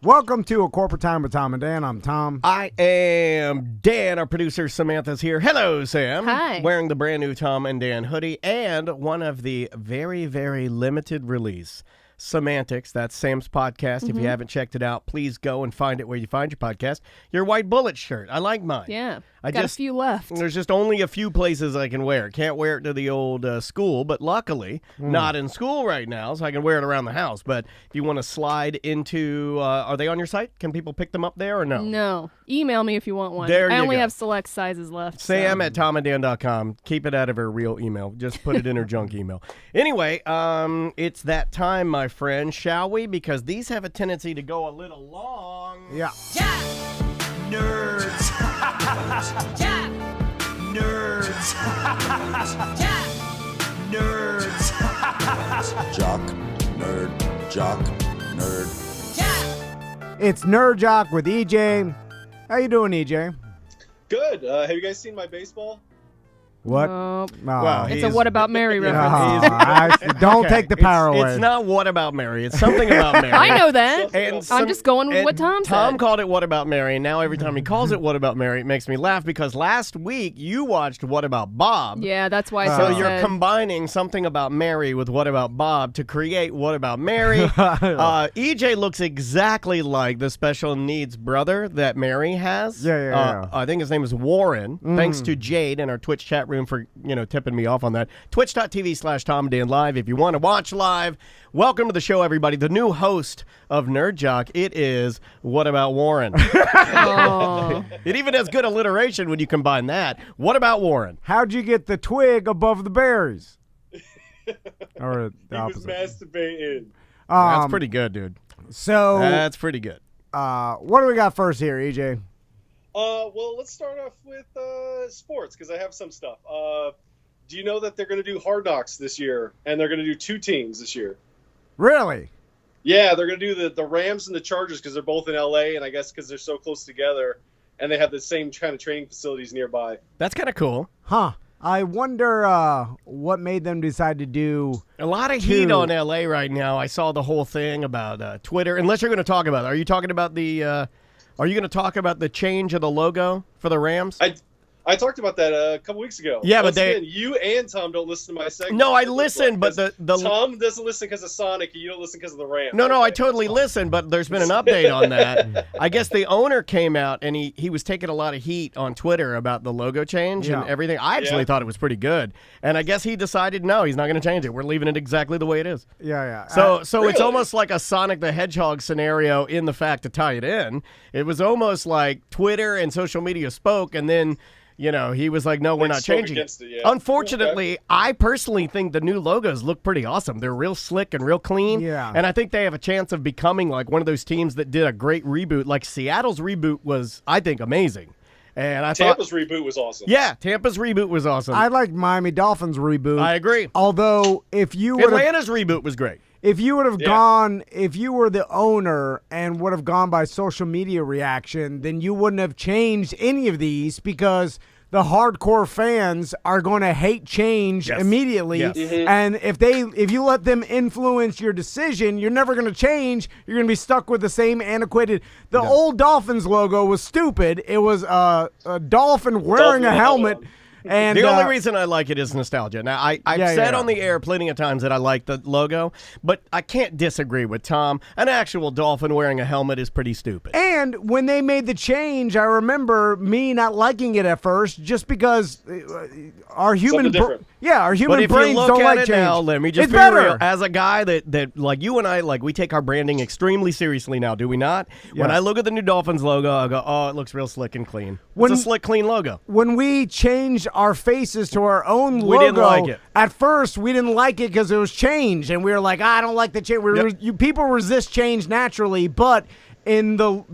Welcome to A Corporate Time with Tom and Dan. I'm Tom. I am Dan. Our producer Samantha's here. Hello, Sam. Hi. Wearing the brand new Tom and Dan hoodie and one of the very, very limited release Semantics. That's Sam's podcast. If you haven't checked it out, please go and find it where you find your podcast. Your white bullet shirt. I like mine. Yeah. Got a few left. There's just only a few places I can wear it. Can't wear it to the old school, but luckily not in school right now, so I can wear it around the house. But if you want to slide into, are they on your site? Can people pick them up there or no? No. Email me if you want one. There I you only go. have select sizes left. Sam at tomandan.com. Keep it out of her real email. Just put it in her junk email. Anyway, it's that time, my friend, shall we? Because these have a tendency to go a little long. Yeah. Jock! Nerds! Jock! Nerds! Jock! Nerds! Jock, nerd, jock, nerd. Jock! It's Nerd Jock with EJ. How you doing, EJ? Good. Have you guys seen my baseball? What? Oh, Wow, it's a What About Mary No, reference. don't Okay, take the power away. It's not What About Mary. It's something about Mary. I know that. And I'm just going with and what Tom said. Tom called it What About Mary, and now every time he calls it What About Mary, it makes me laugh because last week you watched What About Bob. Yeah, that's why I So said you're said. combining something about Mary with What About Bob to create What About Mary. EJ looks exactly like the special needs brother that Mary has. Yeah. I think his name is Warren. Thanks to Jade in our Twitch chat room for, tipping me off on that. Twitch.tv/TomDanLive. If you want to watch live, welcome to the show, everybody. The new host of Nerd Jock, it is What About Warren. Oh. It even has good alliteration when you combine that. What about Warren? How'd you get the twig above the berries? Or the He was opposite. masturbating. That's pretty good, dude. So, That's pretty good. what do we got first here, EJ? Well, let's start off with sports because I have some stuff. Do you know that they're going to do Hard Knocks this year, and they're going to do two teams this year? Really? Yeah, they're going to do the Rams and the Chargers because they're both in LA, and I guess because they're so close together, and they have the same kind of training facilities nearby. That's kind of cool. Huh. I wonder what made them decide to do. A lot of heat on LA right now. I saw the whole thing about Twitter. Unless you're going to talk about it. Are you talking about the Are you going to talk about the change of the logo for the Rams? I talked about that a couple weeks ago. Yeah, Once but again, you and Tom don't listen to my segment. No, I listen, but the Tom doesn't listen because of Sonic, and you don't listen because of the Rams. No, I Okay. totally listen, but there's been an update on that. I guess the owner came out and he was taking a lot of heat on Twitter about the logo change and everything. I actually thought it was pretty good, and I guess he decided no, he's not going to change it. We're leaving it exactly the way it is. Yeah. So Really? it's almost like a Sonic the Hedgehog scenario in the fact to tie it in. It was almost like Twitter and social media spoke, and then he was like, no, we're not spoke changing against it. it, yeah. Unfortunately, I personally think the new logos look pretty awesome. They're real slick and real clean. Yeah. And I think they have a chance of becoming like one of those teams that did a great reboot. Like Seattle's reboot was, I think, amazing. And I Tampa's thought, reboot was awesome. yeah, Tampa's reboot was awesome. I like Miami Dolphins reboot. I agree. Although, if you would have Atlanta's reboot was great. If you would have Yeah. gone, if you were the owner and would have gone by social media reaction, then you wouldn't have changed any of these because the hardcore fans are going to hate change Yes. immediately. Yes. And if you let them influence your decision, you're never going to change. You're going to be stuck with the same antiquated. The old Dolphins logo was stupid. It was a dolphin wearing a helmet. And The only reason I like it is nostalgia. Now, I've said yeah. on the air plenty of times that I like the logo, but I can't disagree with Tom. An actual dolphin wearing a helmet is pretty stupid. And when they made the change, I remember me not liking it at first, just because our human, Something different. our human But if you brains look don't at like it change. now, let me just it's be better. real. As a guy that like you and I, like we take our branding extremely seriously now, do we not? When I look at the new Dolphins logo, I go, oh, it looks real slick and clean. When- It's a slick, clean logo. When we changed our faces to our own logo, We didn't like it. At first, we didn't like it because it was change, and we were like, I don't like the change. People resist change naturally, but in the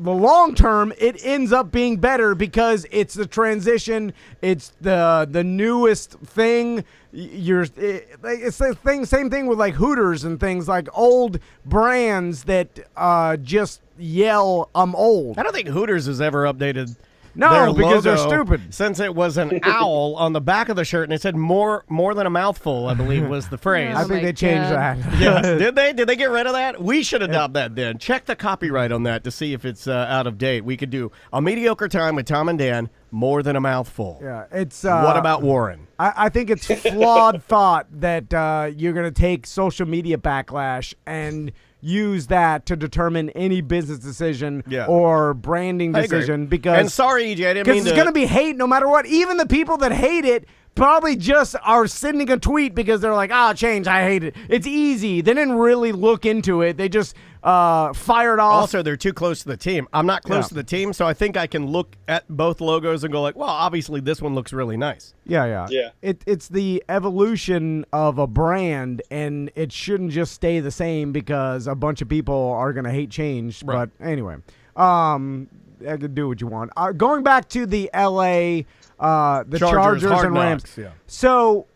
long term, it ends up being better because it's the transition. It's the newest thing. It's the thing. Same thing with like Hooters and things like old brands that just yell, "I'm old." I don't think Hooters has ever updated No, their because they're logo, stupid. Since it was an owl on the back of the shirt and it said more than a mouthful, I believe was the phrase. I Oh think my they changed God. that. Yeah. Did they? Did they get rid of that? We should adopt that then. Check the copyright on that to see if it's out of date. We could do a mediocre time with Tom and Dan, more than a mouthful. Yeah, it's. What about Warren? I think it's flawed thought that you're going to take social media backlash and use that to determine any business decision Yeah. or branding I agree. decision because And sorry, EJ, I didn't because mean it's to. going to be hate no matter what. Even the people that hate it probably just are sending a tweet because they're like, change, I hate it. It's easy. They didn't really look into it. They just fired off. Also, they're too close to the team. I'm not close Yeah. to the team, so I think I can look at both logos and go like, well, obviously this one looks really nice. Yeah. Yeah. It's the evolution of a brand, and it shouldn't just stay the same because a bunch of people are going to hate change. Right. But anyway, I could do what you want. Going back to the L.A., the Chargers Hard and Rams. Knocks, yeah. So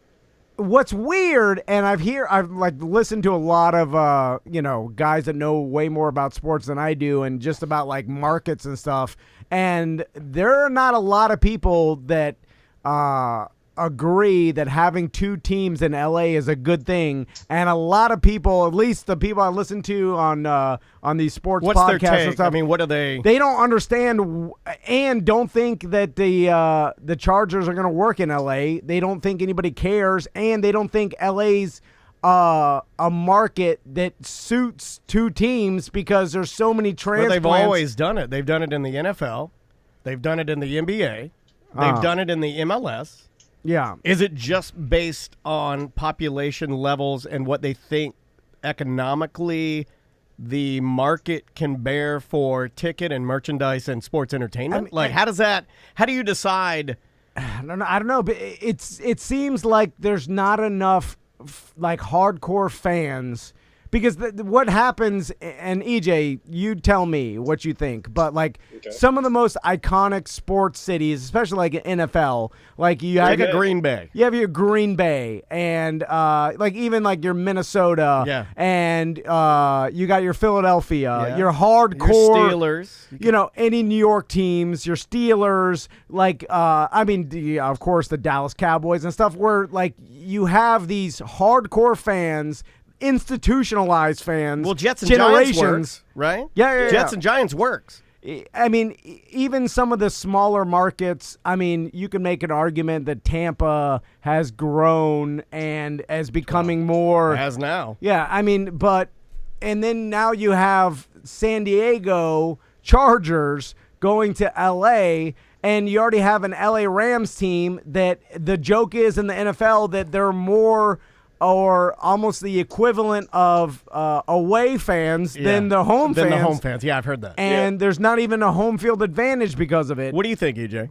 what's weird, and I've listened to a lot of guys that know way more about sports than I do, and just about like markets and stuff. And there are not a lot of people that agree that having two teams in LA is a good thing. And a lot of people, at least the people I listen to on these sports What's podcasts their and take? stuff, I mean, what are they? they don't understand and don't think that the Chargers are going to work in LA. They don't think anybody cares, and they don't think LA's a market that suits two teams because there's so many Well, transplants. they've always done it. They've done it in the NFL. They've done it in the NBA. They've done it in the MLS. Yeah. Is it just based on population levels and what they think economically the market can bear for ticket and merchandise and sports entertainment? How do you decide? I don't know, but it seems like there's not enough like hardcore fans because what happens, and EJ, you tell me what you think, but like some of the most iconic sports cities, especially like NFL, like you have Take a Green Bay. You have your Green Bay and like even like your Minnesota, Yeah. and you got your Philadelphia, Yeah. your hardcore Your Steelers. Any New York teams, your Steelers, like of course the Dallas Cowboys and stuff, where like you have these hardcore fans, institutionalized fans. Well, Jets and generations. Giants works, right? Yeah. Jets and Giants works. I mean, even some of the smaller markets, I mean, you can make an argument that Tampa has grown and is becoming more. As now. Yeah, I mean, and then now you have San Diego Chargers going to LA, and you already have an LA Rams team that the joke is in the NFL that they're more or almost the equivalent of away fans than the home fans. Than the home fans. Yeah, I've heard that. And there's not even a home field advantage because of it. What do you think, EJ?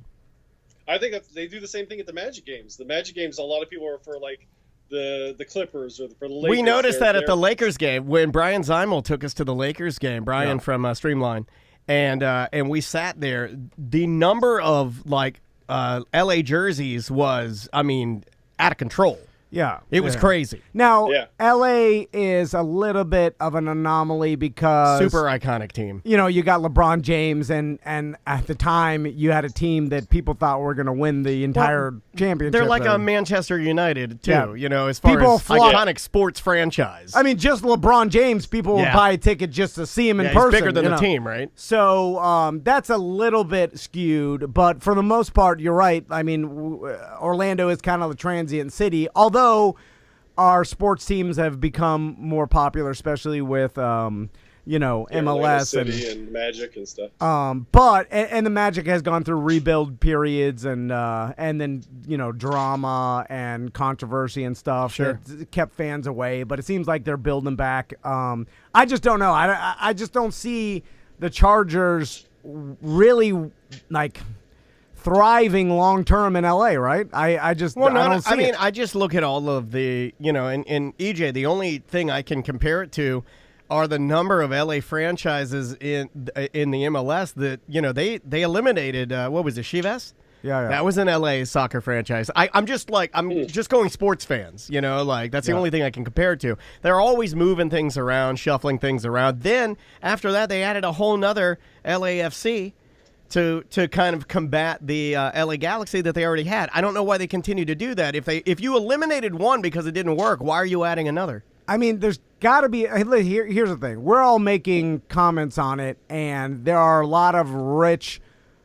I think that they do the same thing at the Magic games. The Magic games, a lot of people are for like the Clippers or for the Lakers. We noticed that at the Lakers game when Brian Zeimel took us to the Lakers game. Brian from Streamline, and we sat there. The number of like LA jerseys was, I mean, out of control. Yeah. It was crazy. Now, LA is a little bit of an anomaly because Super iconic team. you got LeBron James, and at the time you had a team that people thought were going to win the entire championship. They're like there. a Manchester United too, Yeah. as far People as flock. iconic sports franchise. I mean, just LeBron James, people will buy a ticket just to see him in he's person. bigger than the team, right? So that's a little bit skewed, but for the most part, you're right. I mean, Orlando is kind of the transient city, although our sports teams have become more popular, especially with MLS City and Magic and stuff. but the Magic has gone through rebuild periods and then drama and controversy and stuff that kept fans away. But it seems like they're building back. I just don't know. I just don't see the Chargers really like thriving long term in LA, right? I don't see it. I just look at all of the, and EJ, the only thing I can compare it to are the number of LA franchises in the MLS that, they eliminated, what was it, Chivas? Yeah. That was an LA soccer franchise. I'm just going sports fans, that's the only thing I can compare it to. They're always moving things around, shuffling things around. Then after that, they added a whole nother LAFC to kind of combat the LA Galaxy that they already had. I don't know why they continue to do that. If you eliminated one because it didn't work, why are you adding another? I mean, there's got to be. Here's the thing: we're all making comments on it, and there are a lot of rich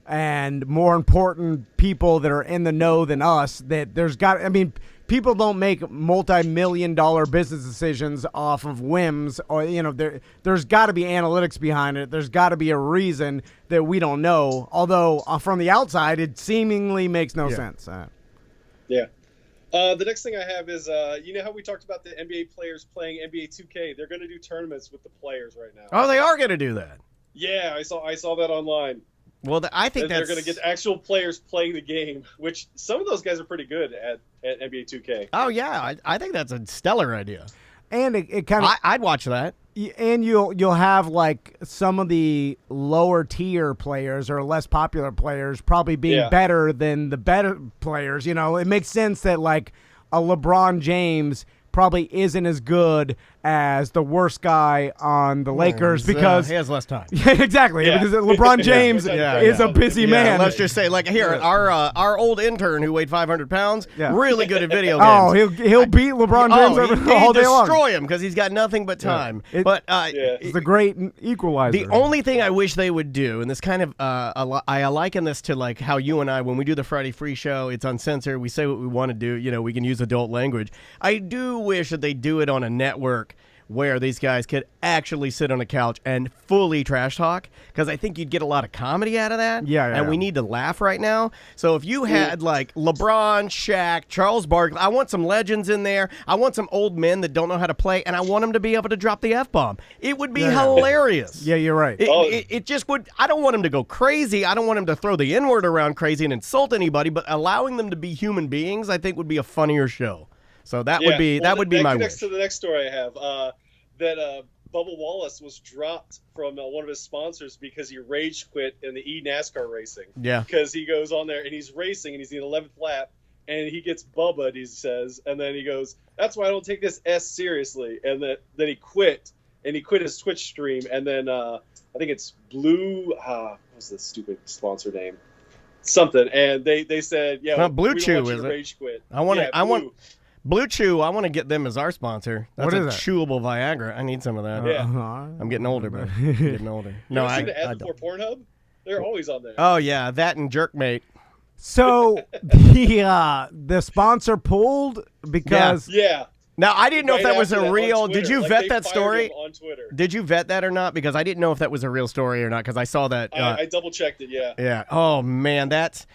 and more important people that are in the know than us. That there's got. I mean, people don't make multi-million-dollar business decisions off of whims, or there's got to be analytics behind it. There's got to be a reason that we don't know. Although from the outside, it seemingly makes no sense. Yeah. The next thing I have is, you know how we talked about the NBA players playing NBA 2K? They're going to do tournaments with the players right now. Oh, they are going to do that. Yeah, I saw that online. Well, I think they're going to get actual players playing the game, which some of those guys are pretty good at NBA 2K. Oh yeah, I think that's a stellar idea. And it kind of I'd watch that. And you'll have like some of the lower tier players or less popular players probably being better than the better players. It makes sense that like a LeBron James probably isn't as good as the worst guy on the Lakers because he has less time. Yeah, exactly. Yeah. Because LeBron James is a busy man. Let's just say, like here, our old intern who weighed 500 pounds, really good at video games. Oh, he'll beat LeBron James all day long. Destroy him because he's got nothing but time. It's the great equalizer. The only thing I wish they would do, and this kind of I liken this to like how you and I, when we do the Friday Free Show, it's uncensored. We say what we want to do. We can use adult language. I do wish that they do it on a network where these guys could actually sit on a couch and fully trash talk, because I think you'd get a lot of comedy out of that. And we need to laugh right now. So if you had like LeBron, Shaq, Charles Barkley, I want some legends in there. I want some old men that don't know how to play, and I want them to be able to drop the F-bomb. It would be hilarious. Yeah, you're right. It just would. I don't want him to go crazy. I don't want him to throw the N-word around crazy and insult anybody, but allowing them to be human beings, I think, would be a funnier show. So that would be my wish. Next to the next story I have, that Bubba Wallace was dropped from one of his sponsors because he rage quit in the NASCAR racing. Yeah. Because he goes on there and he's racing and he's in the 11th lap and he gets bubbaed, he says, and then he goes, "That's why I don't take this S seriously." And then he quit, and he quit his Twitch stream, and then I think it's Blue. What's the stupid sponsor name? Something, and they said, "Yeah, Blue we Chew, don't want you is to it? rage quit." I want Blue Chew. I want to get them as our sponsor. That's what is that? Chewable Viagra. I need some of that. Yeah. I'm getting older, man. Getting older. No, I don't. For Pornhub, they're always on there. Oh yeah, that and Jerkmate. So the sponsor pulled because Yeah. Now, I didn't know if that was a real. Twitter, Did you like, vet they that fired story? him on Twitter. Did you vet that or not? Because I didn't know if that was a real story or not, because I saw that. I double checked it. Yeah. Yeah. Oh man, that's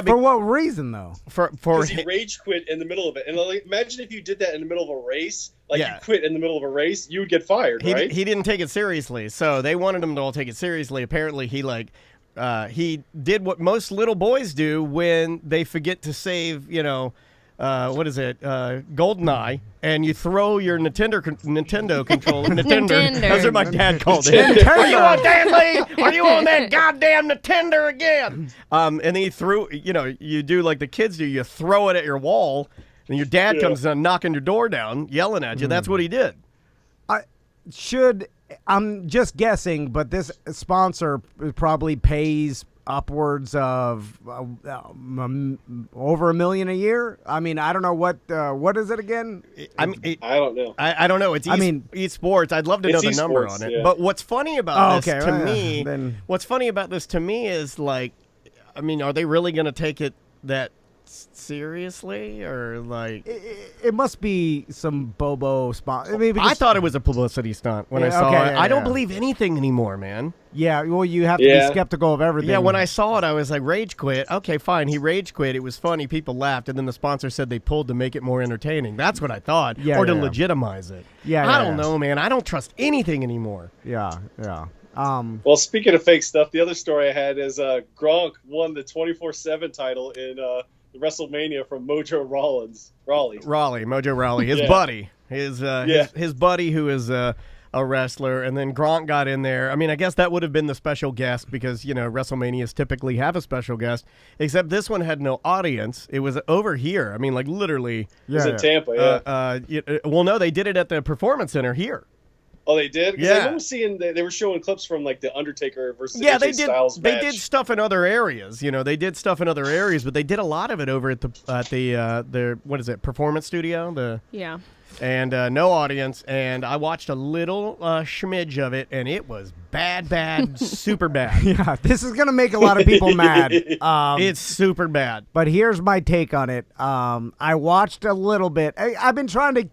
for what reason though? For Because he rage quit in the middle of it, and like, imagine if you did that in the middle of a race. Like you quit in the middle of a race, you would get fired, right? He didn't take it seriously, so they wanted him to all take it seriously. Apparently, he did what most little boys do when they forget to save, what is it, GoldenEye, and you throw your Nintendo controller. Nintendo. That's what my dad called it. Are you on Are you on that goddamn Nintendo again? And then you threw, you do like the kids do. You throw it at your wall, and your dad comes knocking your door down, yelling at you. That's what he did. I'm just guessing, but this sponsor probably pays upwards of over $1 million a year. I mean, I don't know what is it again? I don't know. I don't know. It's esports. I'd love to know the number on it. Yeah. But what's funny about this what's funny about this to me is like, I mean, are they really going to take it that seriously, or like it must be some bobo spot? I thought it was a publicity stunt when I saw it. I don't believe anything anymore, man. Yeah, well, you have to be skeptical of everything. Yeah, when I saw it, I was like, rage quit. Okay, fine. He rage quit. It was funny. People laughed, and then the sponsor said they pulled to make it more entertaining. That's what I thought, or to legitimize it. I don't know, man. I don't trust anything anymore. Yeah. Well, speaking of fake stuff, the other story I had is Gronk won the 24/7 title in the WrestleMania from Mojo Rawley, his buddy, his buddy who is a wrestler, and then Gronk got in there. I mean, I guess that would have been the special guest because WrestleManias typically have a special guest, except this one had no audience. It was over here. I mean, like literally. It was in Tampa. Well, no, they did it at the Performance Center here. Oh, they did? 'Cause Yeah. I remember seeing they were showing clips from like the Undertaker versus Yeah, AJ they did. Styles They match. did stuff in other areas. You know, they did stuff in other areas, but they did a lot of it over at the what is it, performance studio? Yeah. And no audience. And I watched a little schmidge of it, and it was bad, super bad. Yeah, this is gonna make a lot of people mad. It's super bad. But here's my take on it. I watched a little bit. I've been trying to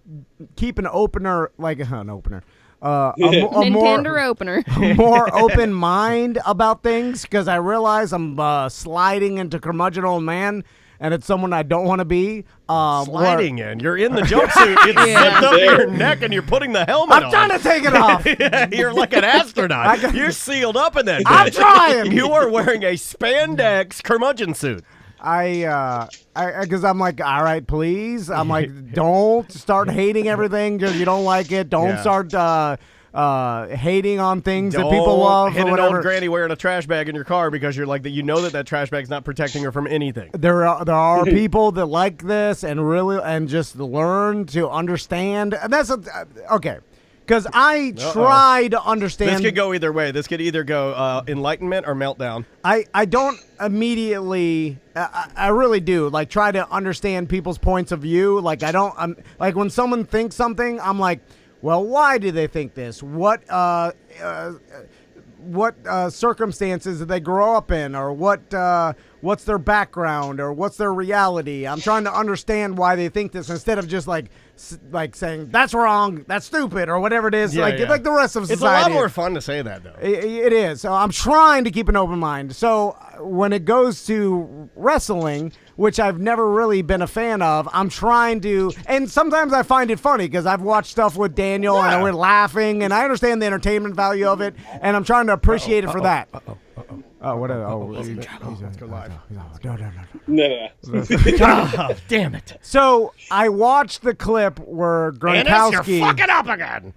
keep an opener, like an opener, a Nintendo opener. more open mind about things because I realize I'm sliding into curmudgeon old man, and it's someone I don't want to be. Sliding in. You're in the jumpsuit. It's zipped up to your neck, and you're putting the helmet on. I'm trying to take it off. You're like an astronaut. You're sealed up in that. I'm bitch. trying. You are wearing a spandex curmudgeon suit. Because I'm like, all right, please. I'm like, don't start hating everything because you don't like it. Don't start hating on things that people love hit or an whatever. old granny wearing a trash bag in your car because you're like that. You know that trash bag's not protecting her from anything. There are people that like this and just learn to understand. And that's okay. Because I try to understand. This could go either way. This could either go enlightenment or meltdown. I don't immediately. I really do like try to understand people's points of view. Like I'm like when someone thinks something, I'm like, well, why do they think this? What circumstances did they grow up in, or what's their background, or what's their reality? I'm trying to understand why they think this instead of just like saying that's wrong, that's stupid, or whatever it is. Like the rest of society. It's a lot more fun to say that though. It is. So I'm trying to keep an open mind. So when it goes to wrestling, which I've never really been a fan of, I'm trying to, and sometimes I find it funny because I've watched stuff with Daniel and we're laughing, and I understand the entertainment value of it, and I'm trying to appreciate it for that. Whatever. Let's go live. No. Oh, damn it. So I watched the clip where Gronkowski. You're fucking up again.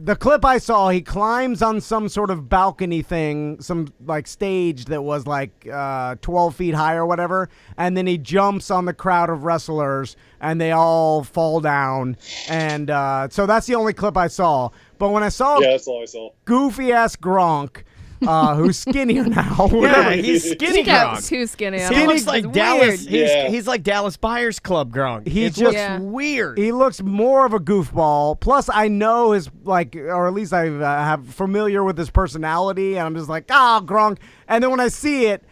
The clip I saw, he climbs on some sort of balcony thing, some like stage that was like 12 feet high or whatever, and then he jumps on the crowd of wrestlers, and they all fall down. And so that's the only clip I saw. But when I saw that's all I saw. goofy ass Gronk, who's skinnier now, Yeah, he's skinny He got Gronk. too skinny. He looks like It's Dallas. weird. He's like Dallas Buyers Club Gronk. He It just- looks Yeah. weird. he looks more of a goofball. Plus, I know his or at least I have familiar with his personality, and I'm just like, Gronk. And then when I see it,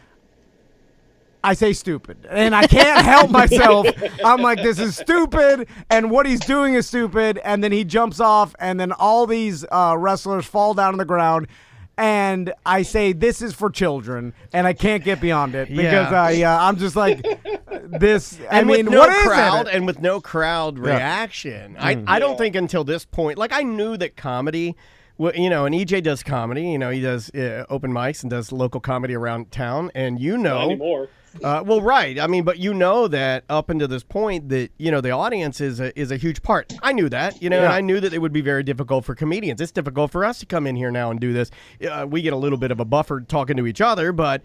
I say stupid, and I can't help myself. I'm like, this is stupid, and what he's doing is stupid. And then he jumps off, and then all these wrestlers fall down on the ground. And I say, this is for children, and I can't get beyond it because I'm just like, this. I mean, with no what is crowd it? and with no crowd reaction, I don't think until this point. Like I knew that comedy, and EJ does comedy. He does open mics and does local comedy around town, and Not anymore. Well, right. I mean, but you know that up until this point that, the audience is a huge part. I knew that, and I knew that it would be very difficult for comedians. It's difficult for us to come in here now and do this. We get a little bit of a buffer talking to each other, but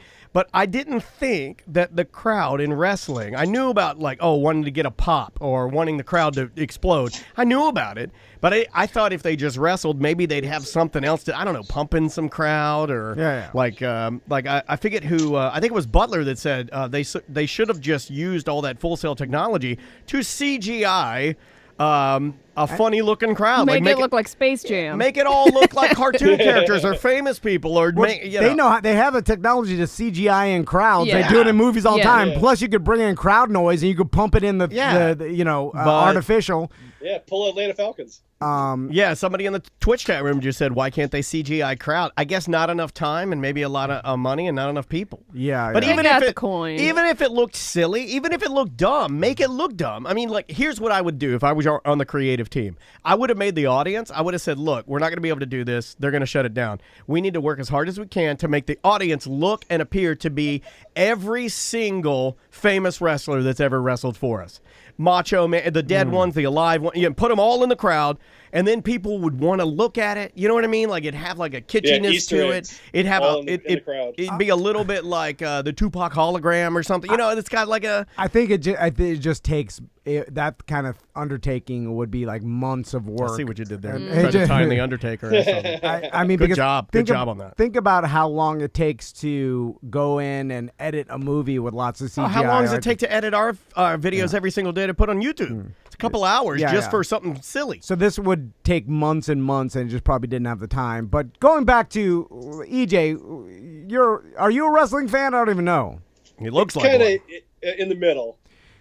I didn't think that the crowd in wrestling, I knew about wanting to get a pop or wanting the crowd to explode. I knew about it, but I thought if they just wrestled, maybe they'd have something else to, I don't know, pump in some crowd or I forget who, I think it was Butler that said, they should have just used all that Full Sail technology to CGI a funny looking crowd. Make it look like Space Jam. Make it all look like cartoon characters or famous people or They have the technology to CGI in crowds. Yeah. They do it in movies all the time. Yeah. Plus, you could bring in crowd noise and you could pump it in artificial. Yeah, pull Atlanta Falcons. Somebody in the Twitch chat room just said, why can't they CGI crowd? I guess not enough time and maybe a lot of money and not enough people. Yeah, But yeah. even got if the coin. even if it looked silly, even if it looked dumb, make it look dumb. I mean, here's what I would do if I was on the creative team. I would have made the audience, I would have said, look, we're not going to be able to do this. They're going to shut it down. We need to work as hard as we can to make the audience look and appear to be every single famous wrestler that's ever wrestled for us. Macho Man, the dead ones, the alive ones. You put them all in the crowd and then people would want to look at it. You know what I mean? Like it'd have like a kitschiness Easter to eggs it. It'd have all in the crowd. it'd be a little bit like the Tupac hologram or something. You know, it's got like a. I think it just takes that kind of undertaking would be like months of work. I see what you did there. Mm. Tried to tie in the Undertaker. Or something. I mean, Good because job. Good job on that. Think about how long it takes to go in and edit a movie with lots of CGI. Oh, how long does it take to edit our videos every single day to put on YouTube? It's a couple hours just for something silly. So this would take months and months, and just probably didn't have the time. But going back to EJ, are you a wrestling fan? I don't even know. He looks like kind one. of in the middle.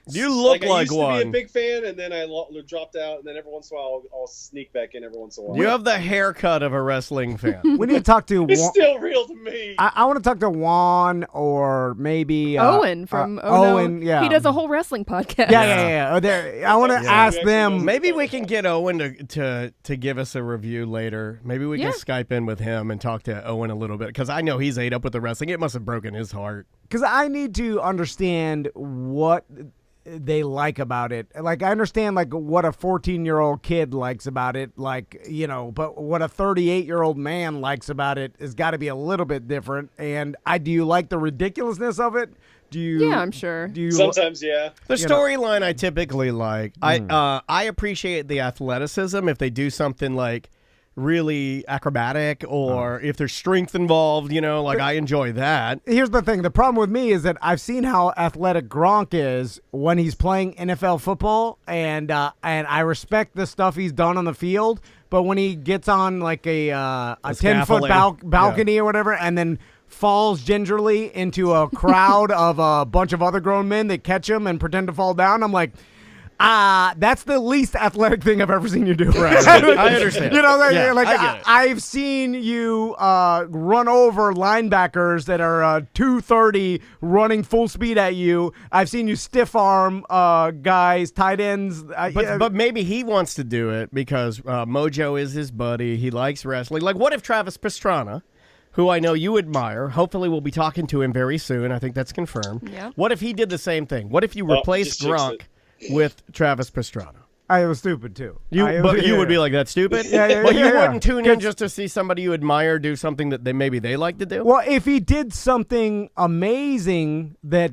You look I like used one. to be a big fan, and then I dropped out, and then every once in a while I'll sneak back in every once in a while. You have the haircut of a wrestling fan. We need to talk to It's Juan. still real to me. I want to talk to Juan or maybe Owen from Owen. No. Yeah, He does a whole wrestling podcast. Yeah. I want to ask them. Maybe we can get Owen to give us a review later. Maybe we can Skype in with him and talk to Owen a little bit, because I know he's ate up with the wrestling. It must have broken his heart. Because I need to understand what they like about it. Like, I understand like what a 14-year-old kid likes about it, like, you know, but what a 38-year-old man likes about it has got to be a little bit different. And do you like the ridiculousness of it? Do you? Yeah, I'm sure. Do you? Sometimes, yeah. The storyline I typically like. I appreciate the athleticism if they do something like really acrobatic, or if there's strength involved, you know, like I enjoy that. Here's the thing. The problem with me is that I've seen how athletic Gronk is when he's playing NFL football, and I respect the stuff he's done on the field, but when he gets on like a 10-foot balcony or whatever, and then falls gingerly into a crowd of a bunch of other grown men that catch him and pretend to fall down, I'm like, that's the least athletic thing I've ever seen you do. Right. I understand. You know, I get it. I've seen you run over linebackers that are 230 running full speed at you. I've seen you stiff arm guys, tight ends. But maybe he wants to do it because Mojo is his buddy. He likes wrestling. Like, what if Travis Pastrana, who I know you admire, hopefully we'll be talking to him very soon. I think that's confirmed. Yeah. What if he did the same thing? What if you replaced Gronk with Travis Pastrana? I was stupid too. You would be like, that's stupid? But you wouldn't tune in just to see somebody you admire do something that maybe they like to do? Well, if he did something amazing that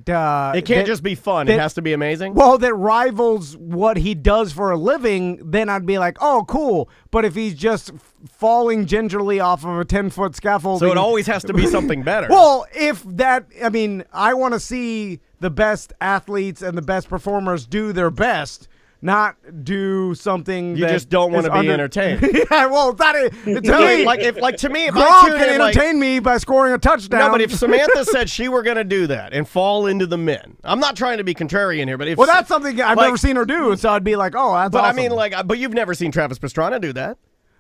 it can't just be fun. It has to be amazing? Well, that rivals what he does for a living, then I'd be like, oh, cool. But if he's just falling gingerly off of a 10-foot scaffolding. So it always has to be something better. Well, I want to see the best athletes and the best performers do their best, not do something you just don't want to be entertained. Yeah, well, to me, to me, if Gronk can entertain me by scoring a touchdown. No, but if Samantha said she were going to do that and fall into the men, I'm not trying to be contrarian here, but if that's something I've never seen her do, so I'd be like, oh, that's but awesome. I mean, but you've never seen Travis Pastrana do that.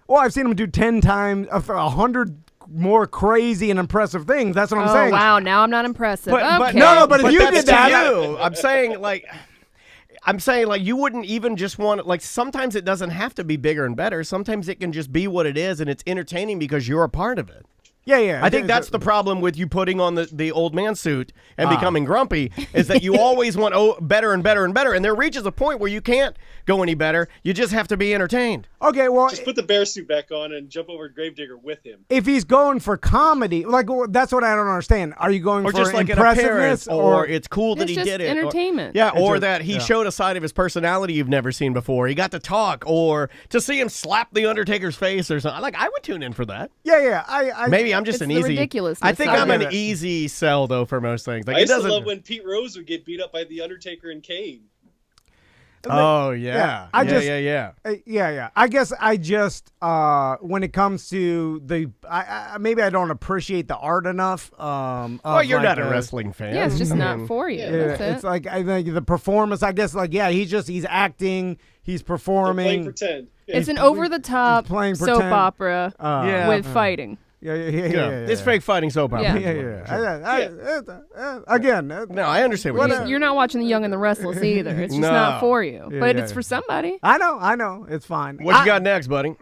Well, I've seen him do 10 times, 100 more crazy and impressive things. That's what I'm saying. Oh, wow. Now I'm not impressive. But okay. No, but if you did that, I'm saying you wouldn't even just want it. Sometimes it doesn't have to be bigger and better. Sometimes it can just be what it is, and it's entertaining because you're a part of it. Yeah. I think that's the problem with you putting on the old man suit and becoming grumpy, is that you always want better and better and better, and there reaches a point where you can't go any better. You just have to be entertained. Okay, well, just put the bear suit back on and jump over Gravedigger with him. If he's going for comedy, that's what I don't understand. Are you going for just like impressiveness, an appearance, or it's cool that It's he just did it, entertainment. or that he showed a side of his personality you've never seen before. He got to talk, or to see him slap the Undertaker's face or something. I would tune in for that. Yeah. Maybe I'm just It's an the easy. ridiculousness I think of I'm it. an easy sell though for most things. I used to love when Pete Rose would get beat up by the Undertaker and Kane. Oh yeah. Yeah. I guess I just when it comes to maybe I don't appreciate the art enough. Well, you're not a wrestling fan. Yeah, it's just not for you. That's it. It's like I think the performance. I guess he's acting, he's performing. Playing pretend. Yeah. It's an over-the-top playing soap pretend. opera with fighting. Yeah. It's fake fighting soap opera. Yeah. Again, No, I understand what you're saying. You're not watching The Young and the Restless either. It's just not for you. But it's for somebody. I know. It's fine. What you got next, buddy?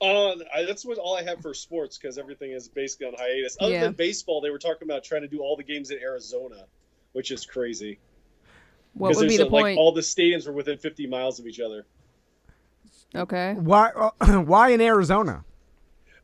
That's all I have for sports, because everything is basically on hiatus. Other than baseball, they were talking about trying to do all the games in Arizona, which is crazy. What would be the point? All the stadiums were within 50 miles of each other. Okay. Why in Arizona?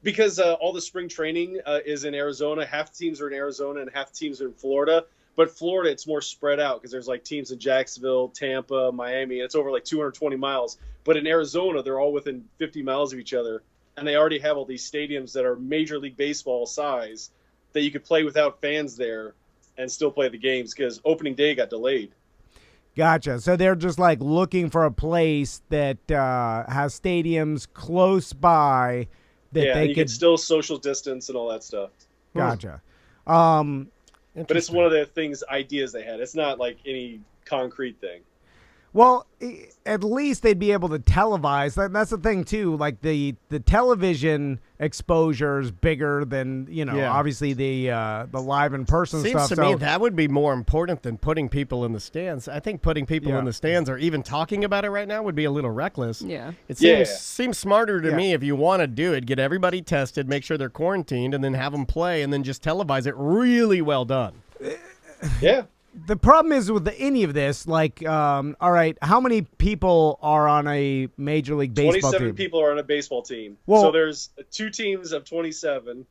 Because all the spring training is in Arizona. Half the teams are in Arizona and half the teams are in Florida. But Florida, it's more spread out because there's like teams in Jacksonville, Tampa, Miami. It's over like 220 miles. But in Arizona, they're all within 50 miles of each other. And they already have all these stadiums that are Major League Baseball size that you could play without fans there and still play the games because opening day got delayed. Gotcha. So they're just like looking for a place that has stadiums close by that they you could can still social distance and all that stuff. Gotcha. But it's one of the ideas they had. It's not like any concrete thing. Well, at least they'd be able to televise. That's the thing too. Like the television exposure is bigger than obviously the live in person Seems stuff. to me that would be more important than putting people in the stands. I think putting people in the stands or even talking about it right now would be a little reckless. Yeah. It seems smarter to me if you want to do it, get everybody tested, make sure they're quarantined, and then have them play, and then just televise it really well done. Yeah. The problem is with any of this, like, all right, how many people are on a Major League Baseball team? 27 people are on a baseball team. Well, so there's 2 teams of 27,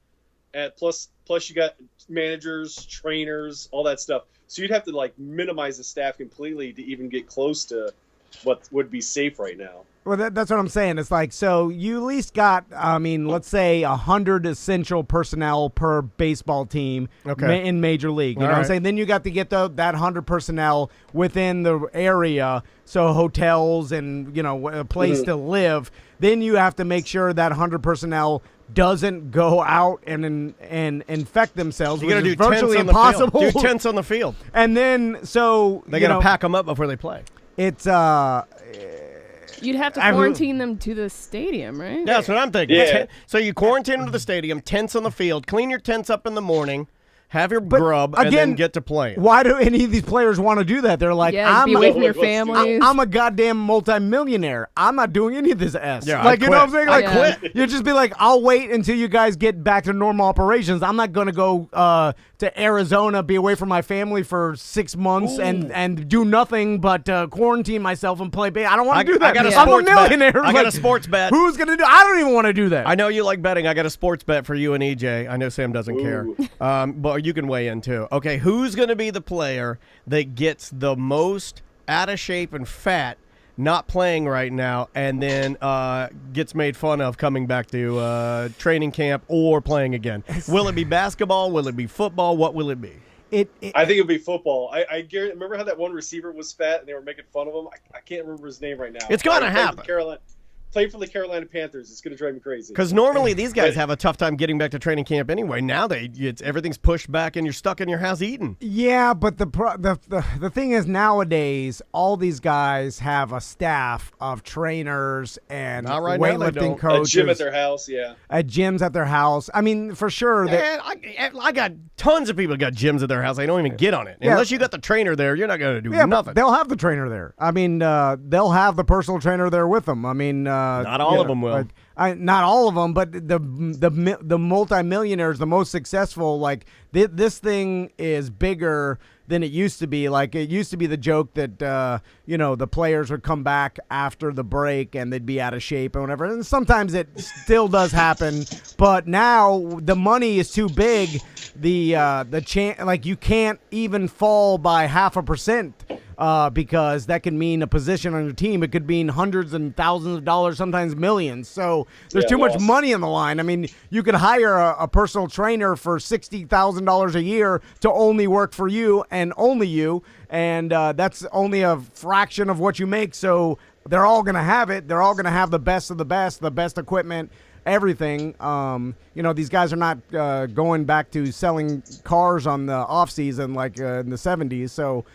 plus you got managers, trainers, all that stuff. So you'd have to like minimize the staff completely to even get close to what would be safe right now. Well, that's what I'm saying. It's like, so you at least got, let's say 100 essential personnel per baseball team in Major League. You know what I'm saying? Then you got to get that 100 personnel within the area, so hotels and, a place to live. Then you have to make sure that 100 personnel doesn't go out and infect themselves, You got to which do is virtually tents impossible. On the field. Do tents on the field. And then, so they got to pack them up before they play. It's You'd have to quarantine them to the stadium, right? Yeah, that's what I'm thinking. Yeah. So you quarantine them to the stadium, tents on the field, clean your tents up in the morning, have your grub, and then get to playing. Why do any of these players want to do that? They're like, be away from your families. I'm a goddamn multimillionaire. I'm not doing any of this S. Yeah, like, you know what I'm saying? Like, I quit. You just be like, I'll wait until you guys get back to normal operations. I'm not going to go to Arizona, be away from my family for 6 months and do nothing but quarantine myself and play baseball. I don't want to do that. I'm a millionaire. I got a sports bet. Who's going to do I don't even want to do that. I know you like betting. I got a sports bet for you and EJ. I know Sam doesn't care. But you can weigh in too. Okay, who's going to be the player that gets the most out of shape and fat not playing right now and then gets made fun of coming back to training camp or playing again? Will it be basketball? Will it be football? What will it be? I think it'll be football. I remember how that one receiver was fat and they were making fun of him. I can't remember his name right now. It's going to happen. Play for the Carolina Panthers. It's going to drive me crazy. Because normally these guys have a tough time getting back to training camp anyway. Now everything's pushed back and you're stuck in your house eating. Yeah, but the thing is nowadays all these guys have a staff of trainers and weightlifting coaches. A gym at their house, yeah. At gyms at their house. I mean, for sure. I got tons of people that got gyms at their house. They don't even get on it. Yeah. Unless you got the trainer there, you're not going to do nothing. They'll have the trainer there. I mean, they'll have the personal trainer there with them. I mean, not all of them will. Not all of them, but the multimillionaires, the most successful, like this thing is bigger than it used to be. Like it used to be the joke that the players would come back after the break and they'd be out of shape and whatever. And sometimes it still does happen, but now the money is too big. Like you can't even fall by 0.5%. Because that can mean a position on your team. It could mean hundreds and thousands of dollars, sometimes millions. So there's too much money on the line. I mean, you could hire a personal trainer for $60,000 a year to only work for you and only you, and that's only a fraction of what you make. So they're all going to have it. They're all going to have the best of the best equipment, everything. These guys are not going back to selling cars on the off season like in the 70s. So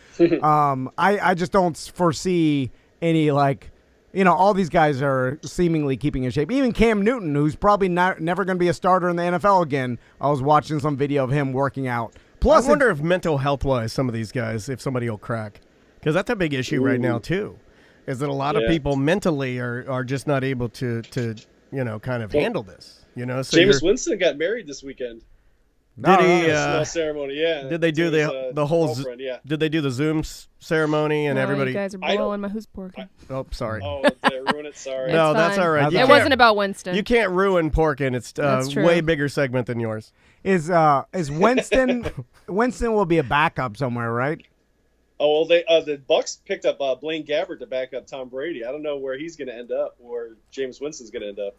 I just don't foresee any all these guys are seemingly keeping in shape. Even Cam Newton, who's probably never going to be a starter in the NFL again. I was watching some video of him working out. Plus, I wonder if mental health wise, some of these guys, if somebody will crack, because that's a big issue right now too. Is that a lot of people mentally are just not able to kind of handle this. So Jameis Winston got married this weekend. Did he? Small ceremony, yeah. Did they do the whole? Yeah. Did they do the Zoom ceremony and everybody? You guys are blowing my who's porking. Oh, sorry. Oh, Did I ruin it? Sorry. No, It's that's fine. all right. It You It can't- wasn't about Winston. You can't ruin Porkin. It's That's true. way bigger segment than yours. Is Winston? Winston will be a backup somewhere, right? Oh well, the Bucks picked up Blaine Gabbert to back up Tom Brady. I don't know where he's going to end up, or James Winston's going to end up.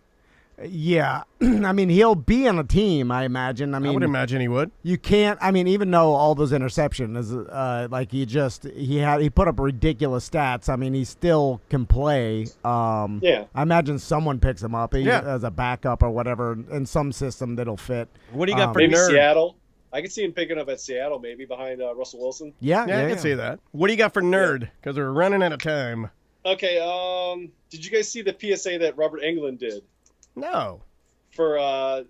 Yeah, I mean he'll be on a team. I imagine. I I mean, would imagine he would. you can't. I mean, even though all those interceptions, like he put up ridiculous stats. I mean, he still can play. Yeah. I imagine someone picks him up Yeah. as a backup or whatever in some system that'll fit. What do you got for Maybe Nerd? Seattle. I could see him picking up at Seattle, maybe behind Russell Wilson. Yeah, Yeah, I can see that. What do you got for Nerd? Because we're running out of time. Okay. Did you guys see the PSA that Robert Englund did No. for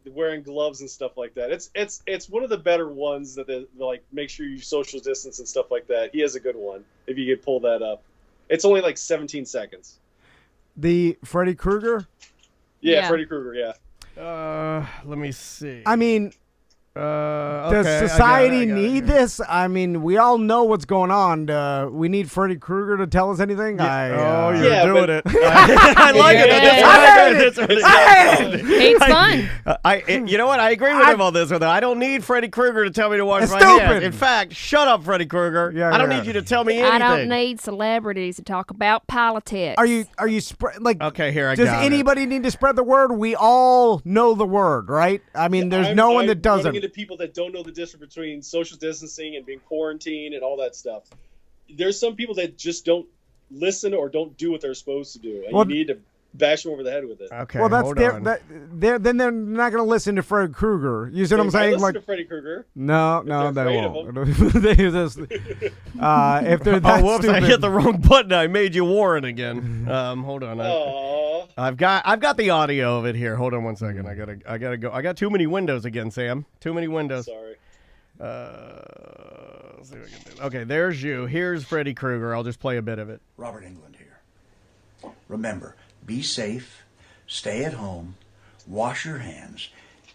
wearing gloves and stuff like that? It's one of the better ones that they like. Make sure you social distance and stuff like that. He has a good one. If you could pull that up, it's only like 17 seconds. The Freddy Krueger. Yeah. Freddy Krueger. Yeah. Let me see. I mean, does okay, society I got it need here. this? I mean, we all know what's going on. We need Freddy Krueger to tell us anything. Oh, you're Yeah, doing but- it. I like it. That's really good. That's really good. Hate's fun. You know what? I agree with him on this one. I don't need Freddy Krueger to tell me to wash It's my stupid. hands. In fact, shut up, Freddy Krueger. Yeah, I don't yeah. need you to tell me anything. I don't need celebrities to talk about politics. Are you like? Okay, here I Does got it. anybody need to spread the word? We all know the word, right? I mean, there's no one that I'm doesn't. running into people that don't know the difference between social distancing and being quarantined and all that stuff. There's some people that just don't listen or don't do what they're supposed to do, and Well, you need to bash them over the head with it. Okay, Well, that's hold their, on. then they're not going to listen to Fred Krueger. You see what I'm I saying? listen Like, to Freddy Krueger. no, they're they afraid of won't. They just, if they're that Oh, whoops! stupid. I hit the wrong button. I made you Warren again. Hold on. Aww. I've got the audio of it here. Hold on one second. I gotta go. I got too many windows again, Sam. Too many windows. Sorry. Let's see what I can do. Okay, there's you. Here's Freddy Krueger. I'll just play a bit of it. Robert Englund here. Remember, be safe, stay at home, wash your hands,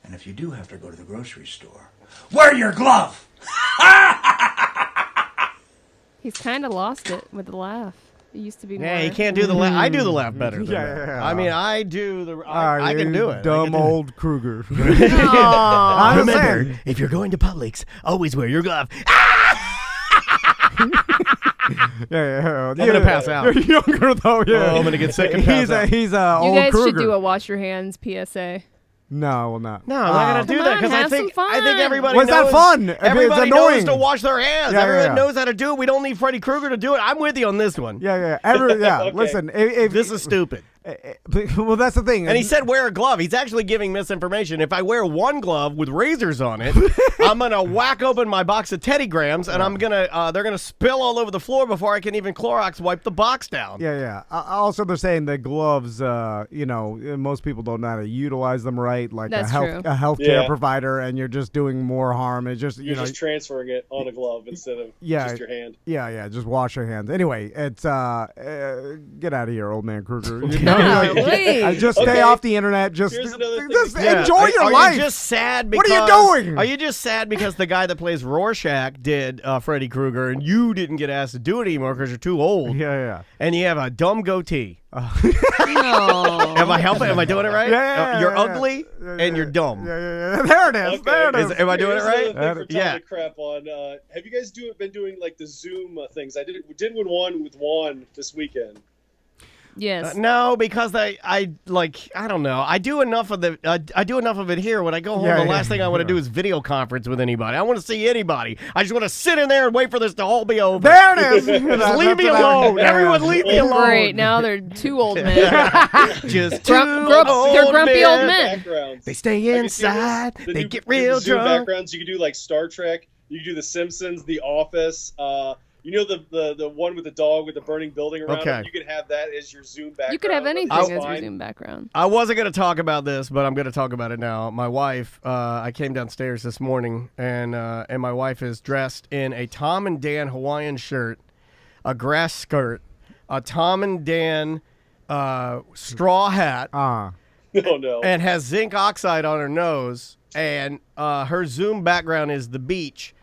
and if you do have to go to the grocery store, wear your glove! He's kind of lost it with the laugh. It used to be more. Yeah, you can't do the laugh. I do the laugh better. Than Yeah, that. yeah. I mean, I do the. I can do it. Dumb I can do it. old Krueger. Aw. I'm Remember, saying. if you're going to Publix, always wear your glove. Yeah. I'm gonna pass out. You're younger though. Yeah. Oh, I'm gonna get sick and pass out. He's You old guys Krueger. should do a wash your hands PSA. No, we'll not. No, I'm not gonna do Come that on, because I have think some fun. everybody What's knows. that fun? If it's Everybody annoying. knows to wash their hands. Yeah, Everyone yeah. knows how to do it. We don't need Freddy Krueger to do it. I'm with you on this one. Yeah. Okay. Listen, if This is stupid. well, that's the thing. And he said wear a glove. He's actually giving misinformation. If I wear one glove with razors on it, I'm gonna whack open my box of Teddy Grahams, and they're gonna spill all over the floor before I can even Clorox wipe the box down. Yeah. Also, they're saying the gloves. Most people don't know how to utilize them right. Like That's a true. healthcare Yeah. proger, and you're just doing more harm. It's just You're just transferring it on a glove instead of Yeah. just your hand. Yeah. Just wash your hands. Anyway, it's get out of here, old man Krueger. Golly. Just stay Okay. off the internet. Just Here's another thing. just Yeah. enjoy your Are life. you just sad What because are you doing? Are you just sad because the guy that plays Rorschach did Freddy Krueger and you didn't get asked to do it anymore because you're too old Yeah. and you have a dumb goatee? No. Am I helping? Am I doing it right? Yeah, You're yeah, ugly yeah. and you're dumb. Yeah. There it is. Okay. There it is. Am I doing it Here's right? another thing for Tom Yeah. to crap on. Have you guys been doing like the Zoom things? I did one with Juan this weekend. Yes. No, because I don't know. I do enough of it here. When I go home, Yeah, the yeah, last thing I want to do is video conference with anybody. I want to see anybody. I just want to sit in there and wait for this to all be over. There it is. Just leave me alone. Everyone, leave me alone. Great. Now they're two old men. Just They're grumpy old men. Backgrounds. They stay Have you seen inside. this? The They new- get the real Zoom drunk. backgrounds. You can do like Star Trek. You can do The Simpsons, The Office. You know the one with the dog with the burning building around Okay. it? You can have that as your Zoom background. You could have anything That's as your fine. Zoom background. I wasn't going to talk about this, but I'm going to talk about it now. My wife, I came downstairs this morning, and my wife is dressed in a Tom and Dan Hawaiian shirt, a grass skirt, a Tom and Dan straw hat, Oh no. and has zinc oxide on her nose, and her Zoom background is the beach.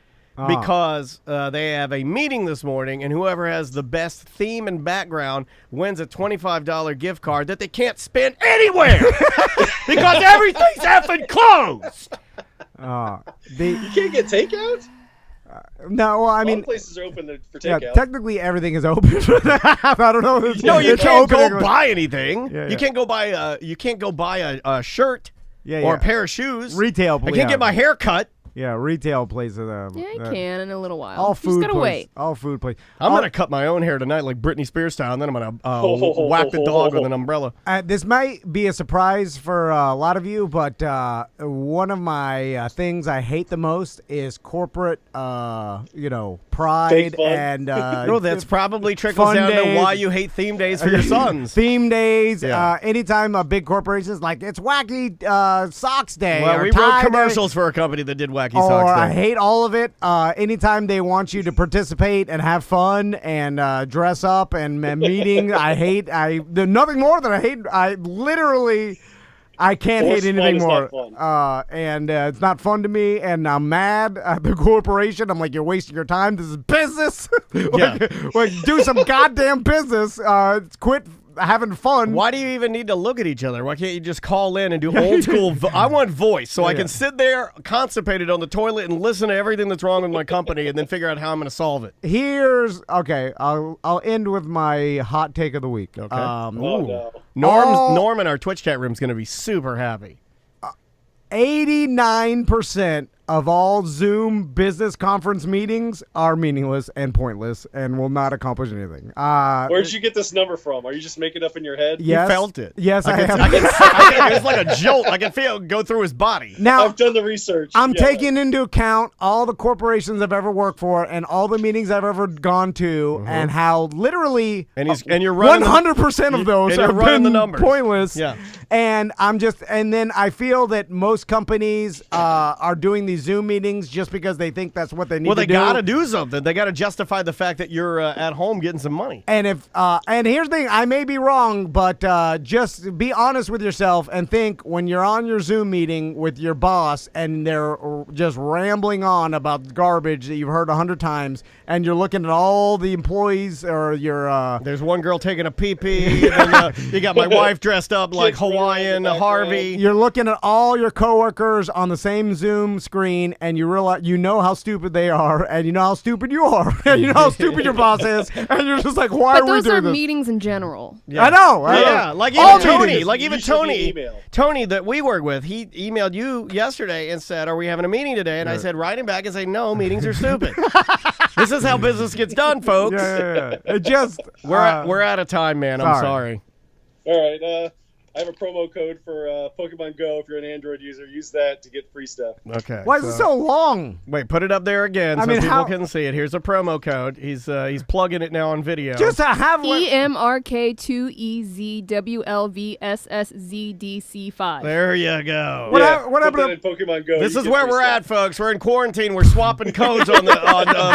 because they have a meeting this morning, and whoever has the best theme and background wins a $25 gift card that they can't spend anywhere because everything's effing closed. You can't get takeout? No, well, I All mean, places are open for yeah, takeout. technically everything is open. I don't know. No, you It's can't open. go buy anything. Yeah, You yeah. can't go buy a shirt Yeah, or yeah. a pair of shoes. Retail. I can't get my hair cut. Yeah, retail places. Yeah, you can in a little while. All You food. just gotta place- wait. All food place. I'm gonna cut my own hair tonight, like Britney Spears style, and then I'm gonna whack the dog with an umbrella. This might be a surprise for a lot of you, but one of my things I hate the most is corporate, pride Fake fun. and No, that's probably trickles fun down to days. why you hate theme days for your sons. theme days. Yeah. Anytime a big corporation's like it's wacky socks day. Well, or we tie wrote day, commercials for a company that did wacky Or socks. I Day. hate all of it. Anytime they want you to participate and have fun and dress up and meeting, I hate. There's nothing more than I hate. I can't Forced hate fun anything is more. not fun. And it's not fun to me, and I'm mad at the corporation. I'm like, you're wasting your time. This is business. like, do some goddamn business. Quit having fun. Why do you even need to look at each other? Why can't you just call in and do old school? I want voice, so I can sit there constipated on the toilet and listen to everything that's wrong with my company, and then figure out how I'm going to solve it. I'll end with my hot take of the week. Okay. Oh, no. Norm in our Twitch chat room is going to be super happy. 89% of all Zoom business conference meetings are meaningless and pointless and will not accomplish anything. Where'd you get this number from? Are you just making it up in your head? Yes, You felt it. Yes, I have. It was like a jolt. I can feel it go through his body. Now, I've done the research. I'm Yeah. taking into account all the corporations I've ever worked for and all the meetings I've ever gone to and how literally And you're running 100% of those and you're have running the been numbers. pointless. Yeah. And then I feel that most companies are doing these Zoom meetings just because they think that's what they need Well, to they do. got to do something. They got to justify the fact that you're at home getting some money. And and here's the thing, I may be wrong, but just be honest with yourself and think when you're on your Zoom meeting with your boss and they're just rambling on about garbage that you've heard 100 times, and you're looking at all the employees or your There's one girl taking a pee-pee, and then you got my wife dressed up like Kids running around Hawaiian in the Harvey. you're looking at all your coworkers on the same Zoom screen, and you realize you know how stupid they are, and you know how stupid you are, and you know how stupid your boss is, and you're just like, why But are we those doing are this? meetings in general. I know. Yeah, like All even Tony, meetings. like even Usually Tony, email. Tony that we work with, he emailed you yesterday and said, "Are we having a meeting today?" And I said, "Write him back and say, no, meetings are stupid." This is how business gets done, folks. Yeah. It just We're out of time, man. I'm sorry. All right. I have a promo code for Pokemon Go. If you're an Android user, use that to get free stuff. Okay. Why is it so long? Wait, put it up there again so mean, people how- can see it. Here's a promo code. He's plugging it now on video. Just to have EMRK2EZWLVSSZDC5. There you go. What Yeah, what put that happened in Pokemon Go. This you is get where free we're stuff. at, folks. We're in quarantine. We're swapping codes on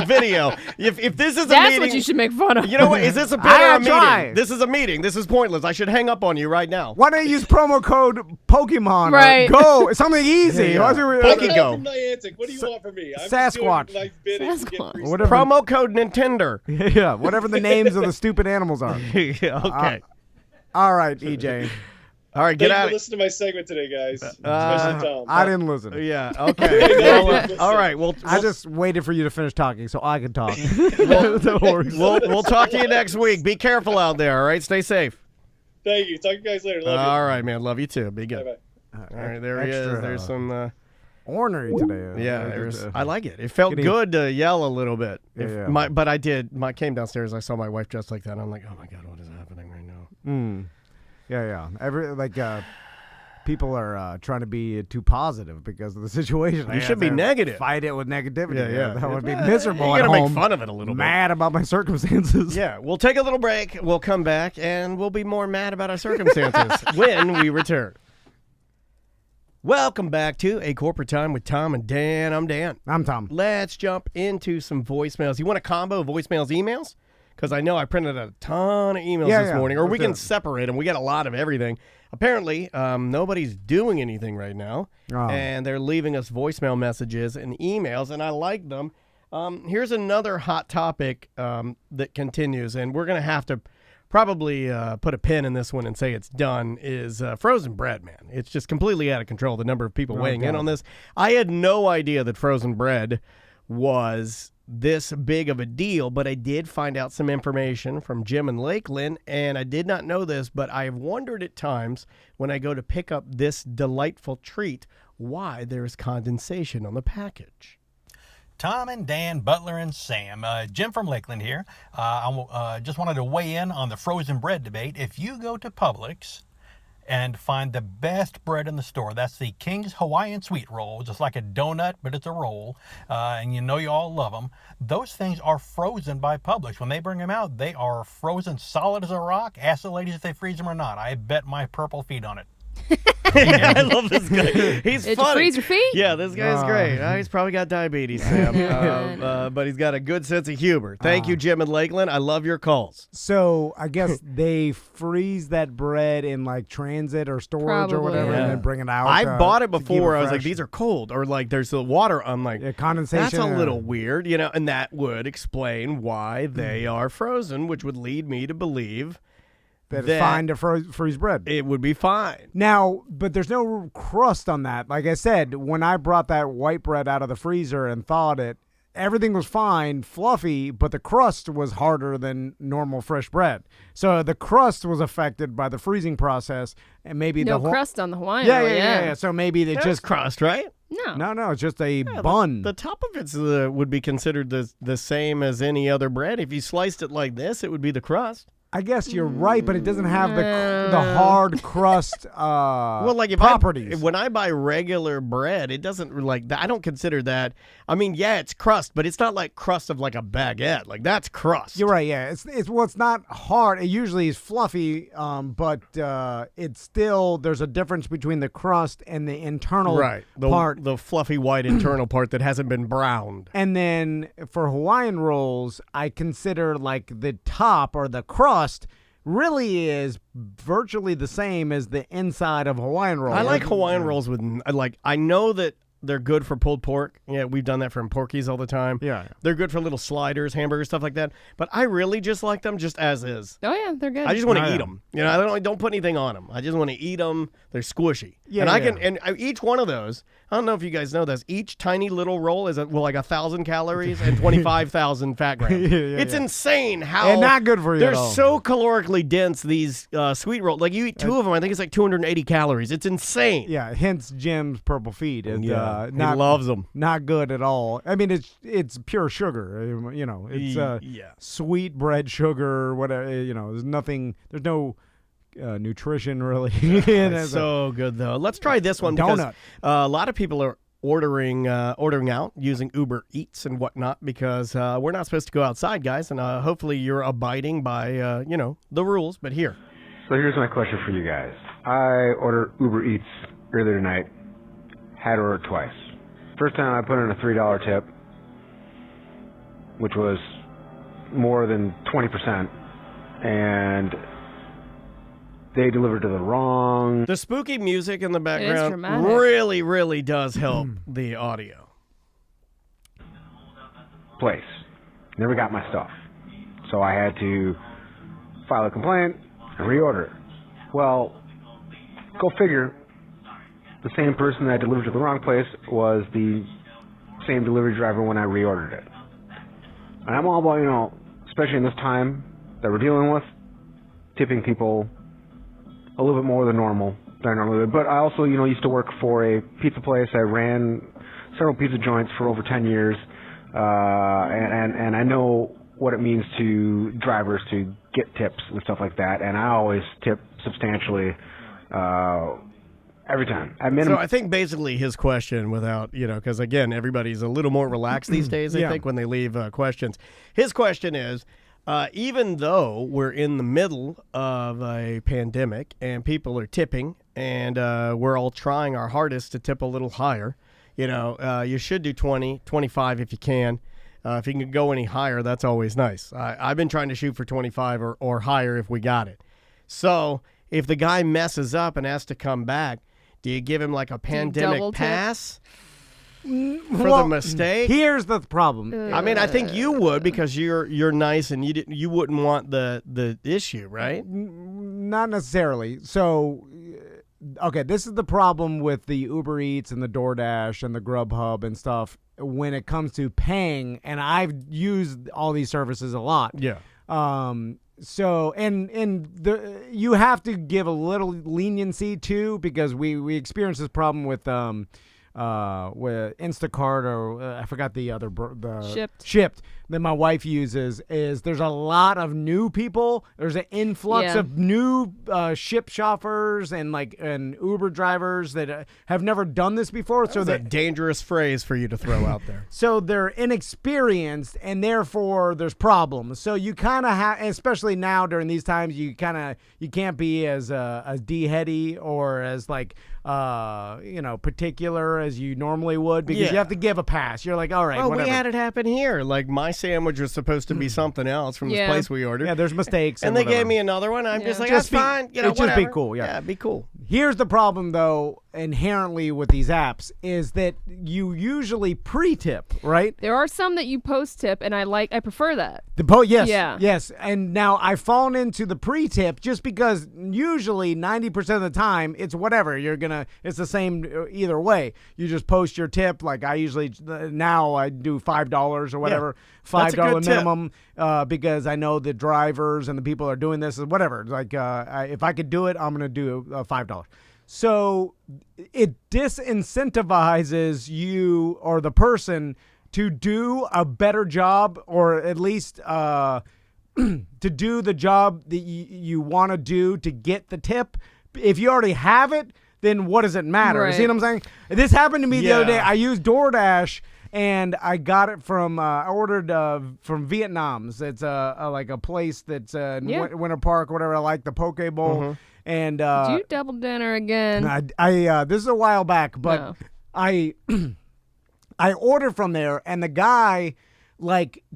video. If this is a That's meeting, what you should make fun of. you know what? Is this a bit I or a gotta try. meeting? This is a meeting. This is pointless. I should hang up on you right now. Why don't you use promo code Pokemon? Or Right. Go. It's something easy. Yeah. Why don't we- Poke- I'm Go. from Niantic. What do you want from me? I'm Sasquatch. just doing a nice bid and get Sasquatch. free Whatever. stuff. Promo code Nintendo. Yeah, whatever the names of the stupid animals are. Yeah, okay. All right, EJ. All right, get Thank you out for of listening to my segment today, guys. Especially Tom. I didn't listen. Yeah, okay. Well, all right, I just waited for you to finish talking so I could talk. Don't worry. we'll talk to you next week. Be careful out there, all right? Stay safe. Thank you. Talk to you guys later. Love All right, man. Love you too. Be you. good. Bye-bye. All right, there he Extra, is. There's some... ornery today. Yeah, I like it. It felt Getting- good to yell a little bit. Yeah. But I did. I came downstairs. I saw my wife dressed like that. I'm like, oh my god, what is happening right now? Yeah. People are trying to be too positive because of the situation. You should be negative. Fight it with negativity. Yeah. That would be miserable. You at gotta make home, fun of it a little bit. Mad about my circumstances. Yeah, we'll take a little break. We'll come back and we'll be more mad about our circumstances when we return. Welcome back to A Corporate Time with Tom and Dan. I'm Dan. I'm Tom. Let's jump into some voicemails. You want a combo of voicemails, emails? Because I know I printed a ton of emails this morning, or we can separate them. We got a lot of everything. Apparently, nobody's doing anything right now, and they're leaving us voicemail messages and emails, and I like them. Here's another hot topic that continues, and we're going to have to probably put a pin in this one and say it's done, is frozen bread, man. It's just completely out of control, the number of people weighing in on this. I had no idea that frozen bread was this big of a deal, but I did find out some information from Jim in Lakeland, and I did not know this, but I've wondered at times when I go to pick up this delightful treat why there is condensation on the package. Tom and Dan, Butler and Sam. Jim from Lakeland here. I just wanted to weigh in on the frozen bread debate. If you go to Publix and find the best bread in the store, that's the King's Hawaiian Sweet Roll, just like a donut, but it's a roll, and you know you all love them. Those things are frozen by Publix. When they bring them out, they are frozen solid as a rock. Ask the ladies if they freeze them or not. I bet my purple feet on it. I love this guy. He's Did funny. you freeze your feet? Yeah, this guy's great. He's probably got diabetes, Sam, but he's got a good sense of humor. Thank you, Jim in Lakeland. I love your calls. So I guess they freeze that bread in like transit or storage or Probably, whatever, yeah. and then bring it out. I bought it to keep before. I was like, fresh. these are cold, or like there's the water. I'm like, Yeah, condensation. that's a little weird, and that would explain why they are frozen, which would lead me to believe that it's fine to freeze bread. it would be fine. Now, but there's no crust on that. Like I said, when I brought that white bread out of the freezer and thawed it, everything was fine, fluffy, but the crust was harder than normal fresh bread. So the crust was affected by the freezing process, and maybe No the whole crust on the Hawaiian yeah, roll, yeah. So maybe they It's just just crust, right? No. no, it's just a bun. The top of it would be considered the same as any other bread. If you sliced it like this, it would be the crust. I guess you're right, but it doesn't have the hard crust Well, like properties. when I buy regular bread, it doesn't I don't consider that. I mean, yeah, it's crust, but it's not like crust of like a baguette. Like that's crust. You're right. Yeah, it's not hard. It usually is fluffy, but it's still there's a difference between the crust and the internal part. the fluffy white internal part that hasn't been browned. And then for Hawaiian rolls, I consider like the top or the crust really is virtually the same as the inside of Hawaiian roll. I like Hawaiian rolls with I know that they're good for pulled pork. Yeah, we've done that from Porky's all the time. Yeah. They're good for little sliders, hamburgers, stuff like that. But I really just like them just as is. Oh, yeah, they're good. I just want to Oh, eat yeah. them. I don't put anything on them. I just want to eat them. They're squishy. Yeah, and I yeah. can each one of those. I don't know if you guys know this. Each tiny little roll is like 1,000 calories and 25,000 fat grams. It's insane how And not good for you They're at all. so calorically dense. These sweet rolls. Like you eat two of them, I think it's like 280 calories. It's insane. Yeah, hence Jim's purple feet. It, he not, loves them. Not good at all. I mean, it's pure sugar. It's Yeah. sweet bread sugar. Whatever. There's nothing. There's no nutrition really. It's so good though. Let's try this one because Donut. a lot of people are ordering out using Uber Eats and whatnot because we're not supposed to go outside, guys, and hopefully you're abiding by the rules. But here, So here's my question for you guys. I ordered Uber Eats earlier tonight. Had ordered twice. First time I put in a $3 tip, which was more than 20%, and they delivered to the wrong the spooky music in the background dramatic. really, really does help the audio. place. Never got my stuff. So I had to file a complaint and reorder it. Well, go figure. The same person that delivered to the wrong place was the same delivery driver when I reordered it. And I'm all about, especially in this time that we're dealing with, tipping people a little bit more than normal. Than I normally would. But I also, used to work for a pizza place. I ran several pizza joints for over 10 years. And I know what it means to drivers to get tips and stuff like that. And I always tip substantially every time. So I think basically his question without, because again, everybody's a little more relaxed these days, I think, when they leave questions. His question is, even though we're in the middle of a pandemic and people are tipping and we're all trying our hardest to tip a little higher, you should do 20, 25 if you can. If you can go any higher, that's always nice. I've been trying to shoot for 25 or higher if we got it. So if the guy messes up and has to come back, do you give him like a pandemic double tip? pass? for the mistake? Here's the problem. I mean, I think you would because you're nice and you wouldn't want the issue, right? Not necessarily. So, okay, this is the problem with the Uber Eats and the DoorDash and the Grubhub and stuff when it comes to paying, and I've used all these services a lot. Yeah. So you have to give a little leniency too, because we experienced this problem with Instacart or I forgot the other Shipt that my wife uses. Is there's a lot of new people. There's an influx of new Shipt shoppers and Uber drivers that have never done this before. That's a dangerous phrase for you to throw out there. So they're inexperienced and therefore there's problems. So you kind of have, especially now during these times, you can't be as D-heady or as particular as you normally would, because you have to give a pass. You're like, all right, whatever. We had it happen here. Like my sandwich was supposed to be something else from this place we ordered. Yeah, there's mistakes. And they gave me another one. I'm just like, that's fine. Just be cool. Yeah, be cool. Here's the problem, though, inherently with these apps is that you usually pre-tip, right? There are some that you post-tip, and I prefer that. Yes. And now I've fallen into the pre-tip just because usually 90% of the time it's whatever. It's the same either way. You just post your tip. Like I usually, now I do $5 or whatever. Yeah. $5 minimum because I know the drivers and the people are doing this. Whatever. Like if I could do it, I'm going to do $5. So it disincentivizes you or the person to do a better job, or at least to do the job that you want to do to get the tip. If you already have it, then what does it matter? Right. See what I'm saying? This happened to me the other day. I used DoorDash. And I got it from, I ordered from Vietnam's. It's like a place that's in Winter Park, whatever. I like the Poke Bowl. Mm-hmm. And did you double dinner again? I this is a while back, but I ordered from there, and the guy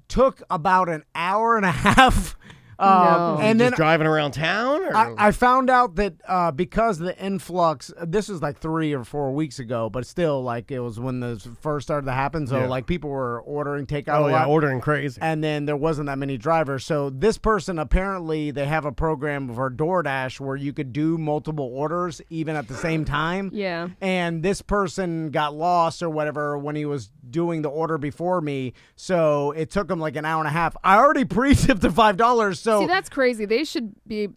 took about an hour and a half. And then driving around town? Or? I found out that because of the influx, this was 3 or 4 weeks ago, but still, it was when this first started to happen. So, people were ordering takeout a lot. Ordering crazy. And then there wasn't that many drivers. So this person, apparently, they have a program for DoorDash where you could do multiple orders even at the same time. Yeah. And this person got lost or whatever when he was doing the order before me. So it took him an hour and a half. I already pre-tipped the $5. So see, that's crazy. They should be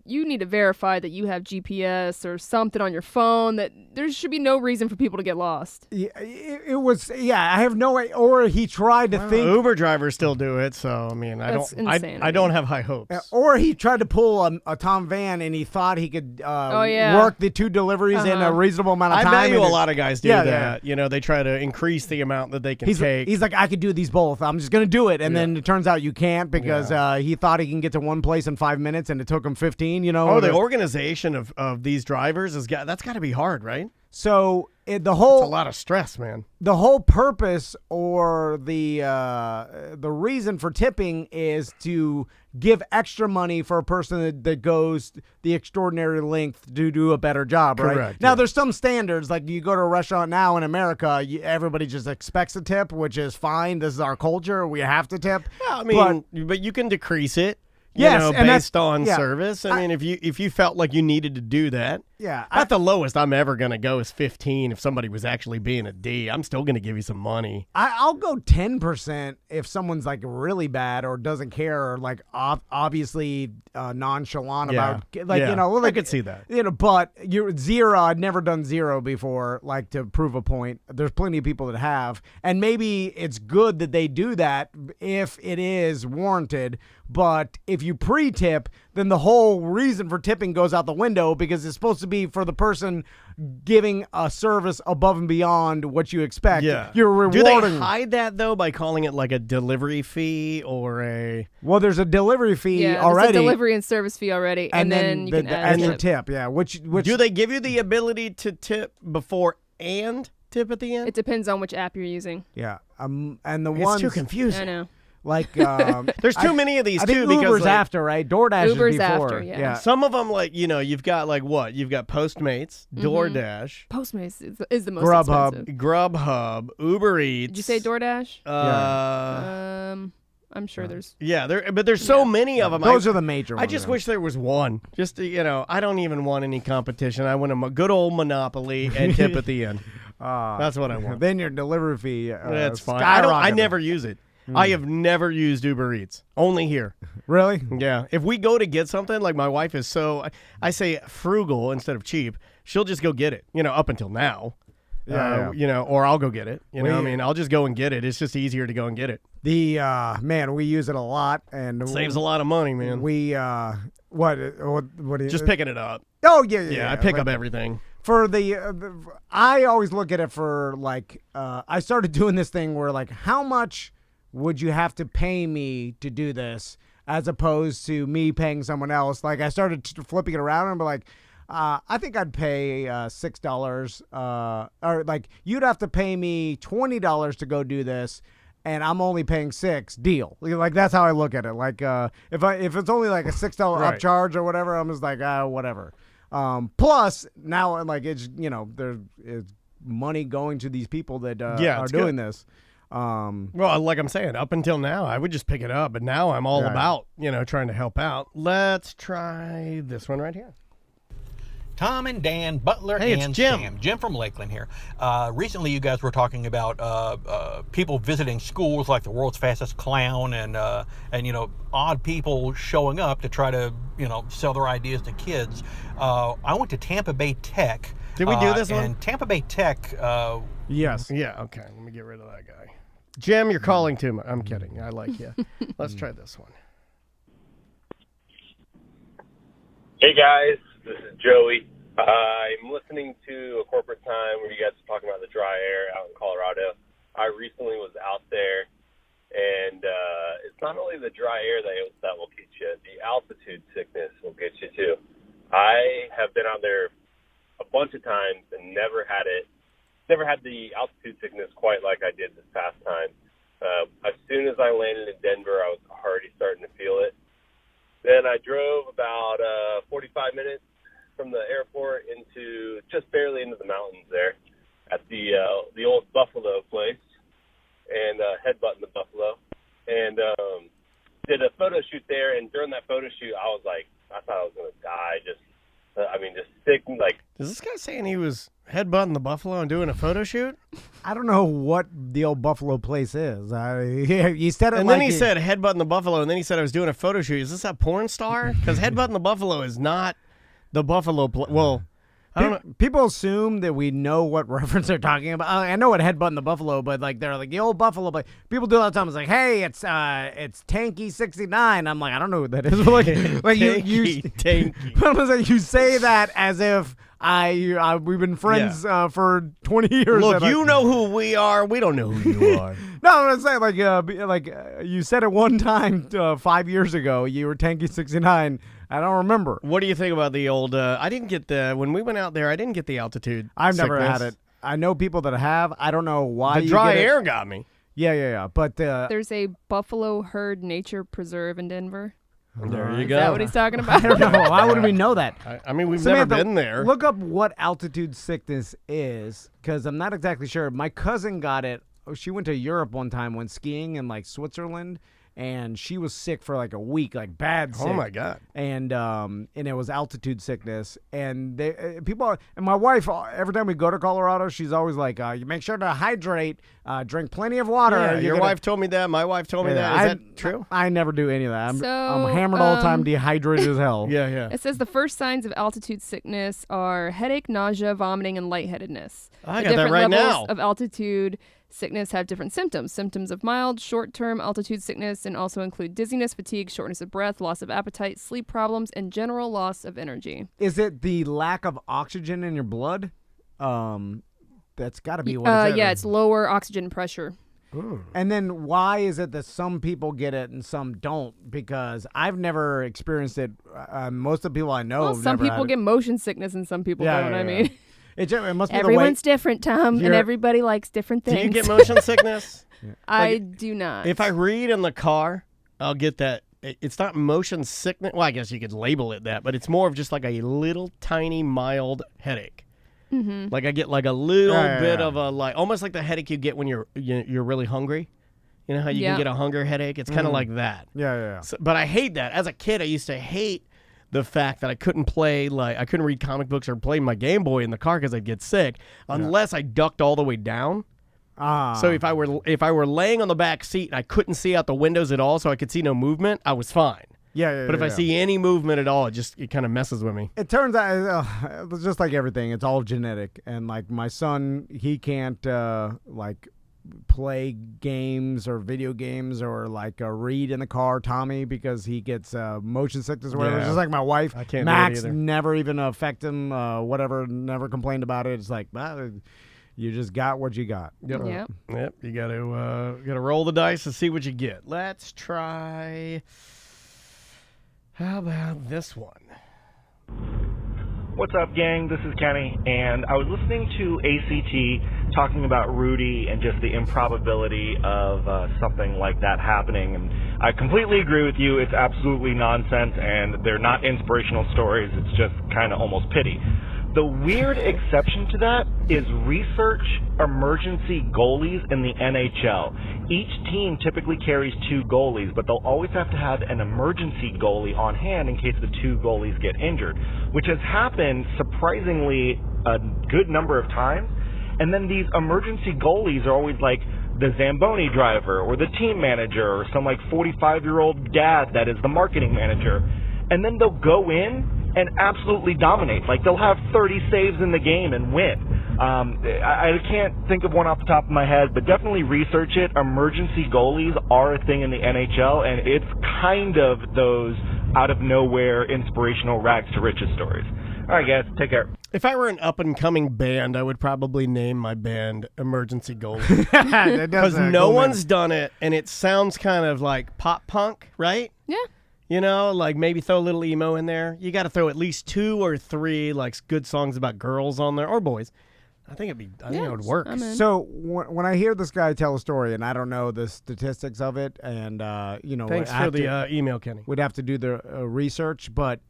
you need to verify that you have GPS or something on your phone. That there should be no reason for people to get lost. Yeah, it was. Yeah, I have no way. Or he tried to think. Uber drivers still do it. So I mean, I don't have high hopes. Or he tried to pull a Tom Van and he thought he could work the 2 deliveries in a reasonable amount of time. I bet you a lot of guys do that. You know, they try to increase the amount that they can take. He's like, I could do these both. I'm just gonna do it, and then it turns out you can't because he thought he can get to one place in 5 minutes, and it took him 15. The organization of these drivers that's got to be hard, right? So it's a lot of stress, man. The whole purpose or the reason for tipping is to give extra money for a person that goes the extraordinary length to do a better job, right? Correct, now, there's some standards. Like you go to a restaurant now in America, everybody just expects a tip, which is fine. This is our culture. We have to tip. Yeah, I mean, but you can decrease it. Yes, based on service. I mean, if you felt like you needed to do that, at the lowest I'm ever gonna go is 15. If somebody was actually being a D, I'm still gonna give you some money. I'll go 10% if someone's really bad or doesn't care or obviously nonchalant about I could see that. But you're 0. I'd never done 0 before, to prove a point. There's plenty of people that have, and maybe it's good that they do that if it is warranted. But if you pre-tip, then the whole reason for tipping goes out the window because it's supposed to be for the person giving a service above and beyond what you expect. Yeah. You're rewarding. Do they hide that, though, by calling it a delivery fee or a... Well, there's a delivery fee already. There's a delivery and service fee already, and then you can add your tip. Yeah. Which do they give you the ability to tip before and tip at the end? It depends on which app you're using. Yeah. And the it's too confusing. I know. Like, There's too many of these I think too. Because Uber's like, after, right? DoorDash Uber's is before. after, yeah. some of them, like you've got like what? You've got Postmates, DoorDash, Postmates is the most Grubhub. expensive. Grubhub, Uber Eats. Did you say DoorDash? I'm sure there's. Yeah, but there's so many of them. Those are the major ones. I just wish there was one. Just to, I don't even want any competition. I want a good old monopoly and tip at the end. That's what I want. Then your delivery fee. That's fine. I skyrocketed. never use it. I have never used Uber Eats. Only here. Really? Yeah. If we go to get something, like my wife is I say frugal instead of cheap. She'll just go get it. Up until now. Yeah. Or I'll go get it. I'll just go and get it. It's just easier to go and get it. Man, we use it a lot, and Saves a lot of money, man. We what do you Just picking it up. Oh yeah. I pick up everything. For I always look at it for like I started doing this thing where like how much would you have to pay me to do this as opposed to me paying someone else. Like I started flipping it around and be like, I think I'd pay $6 or like you'd have to pay me $20 to go do this. And I'm only paying $6. Deal. Like that's how I look at it. Like if it's only like a $6 upcharge or whatever, I'm just like whatever. Plus now like it's there is money going to these people that are doing this. Well, like I'm saying, up until now, I would just pick it up, but now I'm all about trying to help out. Let's try this one right here. Tom and Dan, Butler and Sam. Jim from Lakeland here. Recently, you guys were talking about people visiting schools like the world's fastest clown and odd people showing up to try to, sell their ideas to kids. I went to Tampa Bay Tech. Did we do this one? And Tampa Bay Tech. Yes. Yeah, okay. Let me get rid of that guy. Jim, you're calling too much. I'm kidding. I like you. Let's try this one. Hey, guys. This is Joey. I'm listening to a corporate time where you guys are talking about the dry air out in Colorado. I recently was out there, and it's not only the dry air that will get you, the altitude sickness will get you too. I have been out there a bunch of times and never had the altitude sickness quite like I did this past time. As soon as I landed in Denver, I was already starting to feel it. Then I drove about 45 minutes from the airport into just barely into the mountains there at the old Buffalo place and headbutting the Buffalo and did a photo shoot there. And during that photo shoot, I thought I was going to die. Just sick. Like, is this guy saying he was headbutting the Buffalo and doing a photo shoot? I don't know what the old Buffalo place is. He said it, and like then he said headbutting the Buffalo, and then he said I was doing a photo shoot. Is this a porn star? Because headbutting the Buffalo is not the Buffalo. Well, I don't know. People assume that we know what reference they're talking about. I know what headbutting the Buffalo, but like they're like the old Buffalo. But people do it all the time. It's like, hey, it's Tanky 69. I'm like, I don't know who that is. But like you Tanky. You say that as if we've been friends for 20 years. Look, you know who we are. We don't know who you are. No, I'm saying like you said it one time 5 years ago. You were Tanky 69. I don't remember. What do you think about the old? I didn't get when we went out there. I didn't get the altitude. I've sickness. never had it. I know people that have. I don't know why. The dry air got me. Yeah. But there's a Buffalo Herd Nature Preserve in Denver. There you go. Is that what he's talking about? I don't know. Why would we know that? I mean, we've never been there. Look up what altitude sickness is, because I'm not exactly sure. My cousin got it. She went to Europe one time, went skiing in like Switzerland, and she was sick for like a week, like bad sick. Oh my God. And it was altitude sickness. And people, and my wife, every time we go to Colorado, she's always like, you make sure to hydrate, drink plenty of water. Yeah, your wife told me that. My wife told me that. Is that true? I never do any of that. So, I'm hammered all the time, dehydrated as hell. Yeah. It says the first signs of altitude sickness are headache, nausea, vomiting, and lightheadedness. I the got that right different levels now. of altitude sickness have different symptoms. Symptoms of mild, short-term altitude sickness and also include dizziness, fatigue, shortness of breath, loss of appetite, sleep problems, and general loss of energy. Is it the lack of oxygen in your blood? That's got to be what it is. Yeah, it's lower oxygen pressure. Ooh. And then why is it that some people get it and some don't? Because I've never experienced it. Most of the people I know Well, have some never people had get motion sickness and some people don't. I mean, It must be Everyone's different, Tom, and You're- everybody likes different Do things. you get motion sickness? I do not. If I read in the car, I'll get that. It's not motion sickness. Well, I guess you could label it that, but it's more of just like a little tiny mild headache. Mm-hmm. Like I get like a little bit of a like almost like the headache you get when you're really hungry. You know how you can get a hunger headache? It's kind of like that. Yeah. So, but I hate that. As a kid, I used to hate the fact that I couldn't play, like, I couldn't read comic books or play my Game Boy in the car because I'd get sick unless I ducked all the way down. So if I were laying on the back seat and I couldn't see out the windows at all, so I could see no movement, I was fine. But if I see any movement at all, it kind of messes with me. It turns out, it's just like everything, it's all genetic. And like my son, he can't like play games or video games or like read in the car, Tommy, because he gets motion sickness or whatever. It's just like my wife, I can't Max, do it either. never even affect him, whatever, never complained about it. It's like, you just got what you got. Yep. You got to roll the dice and see what you get. Let's try. How about this one? What's up, gang? This is Kenny, and I was listening to ACT talking about Rudy and just the improbability of something like that happening, and I completely agree with you. It's absolutely nonsense, and they're not inspirational stories. It's just kind of almost pity. The weird exception to that is research emergency goalies in the NHL. Each team typically carries 2 goalies, but they'll always have to have an emergency goalie on hand in case the 2 goalies get injured, which has happened surprisingly a good number of times. And then these emergency goalies are always like the Zamboni driver or the team manager or some like 45-year-old dad that is the marketing manager. And then they'll go in and absolutely dominate. Like, they'll have 30 saves in the game and win. I can't think of one off the top of my head, but definitely research it. Emergency goalies are a thing in the NHL, and it's kind of those out-of-nowhere inspirational rags-to-riches stories. All right, guys, take care. If I were an up-and-coming band, I would probably name my band Emergency Goalie. Because no one's done it, and it sounds kind of like pop-punk, right? Yeah. You know, like maybe throw a little emo in there. You got to throw at least 2 or 3 like good songs about girls on there or boys. I think it would work. So when I hear this guy tell a story, and I don't know the statistics of it, and thanks for the email, Kenny. We'd have to do the research, but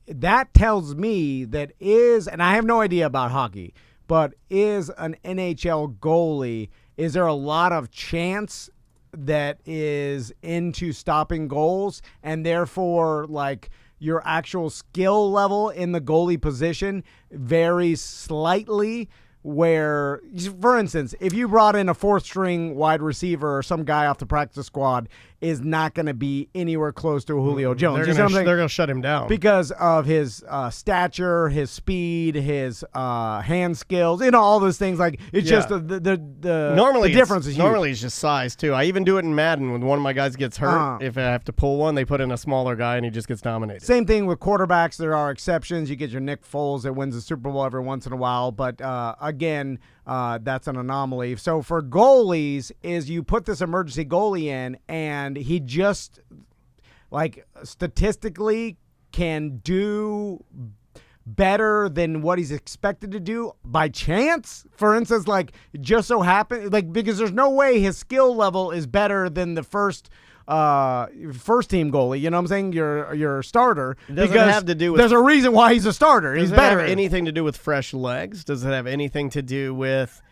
that tells me that and I have no idea about hockey, but is an NHL goalie? Is there a lot of chance that is into stopping goals, and therefore like your actual skill level in the goalie position varies slightly? Where, for instance, if you brought in a 4th string wide receiver or some guy off the practice squad, is not going to be anywhere close to a Julio Jones. They're going to shut him down because of his stature, his speed, his hand skills, all those things. Like, it's just the difference is huge. Normally it's just size too. I even do it in Madden when one of my guys gets hurt. If I have to pull one, they put in a smaller guy and he just gets dominated. Same thing with quarterbacks. There are exceptions. You get your Nick Foles that wins the Super Bowl every once in a while, but again, that's an anomaly. So for goalies, is you put this emergency goalie in, and he just, like, statistically can do better than what he's expected to do by chance. For instance, like, just so happened, like, because there's no way his skill level is better than the first team goalie, you know what I'm saying? Your starter. It doesn't have to do with. There's a reason why he's a starter. He's better. Does it have anything to do with fresh legs? Does it have anything to do with?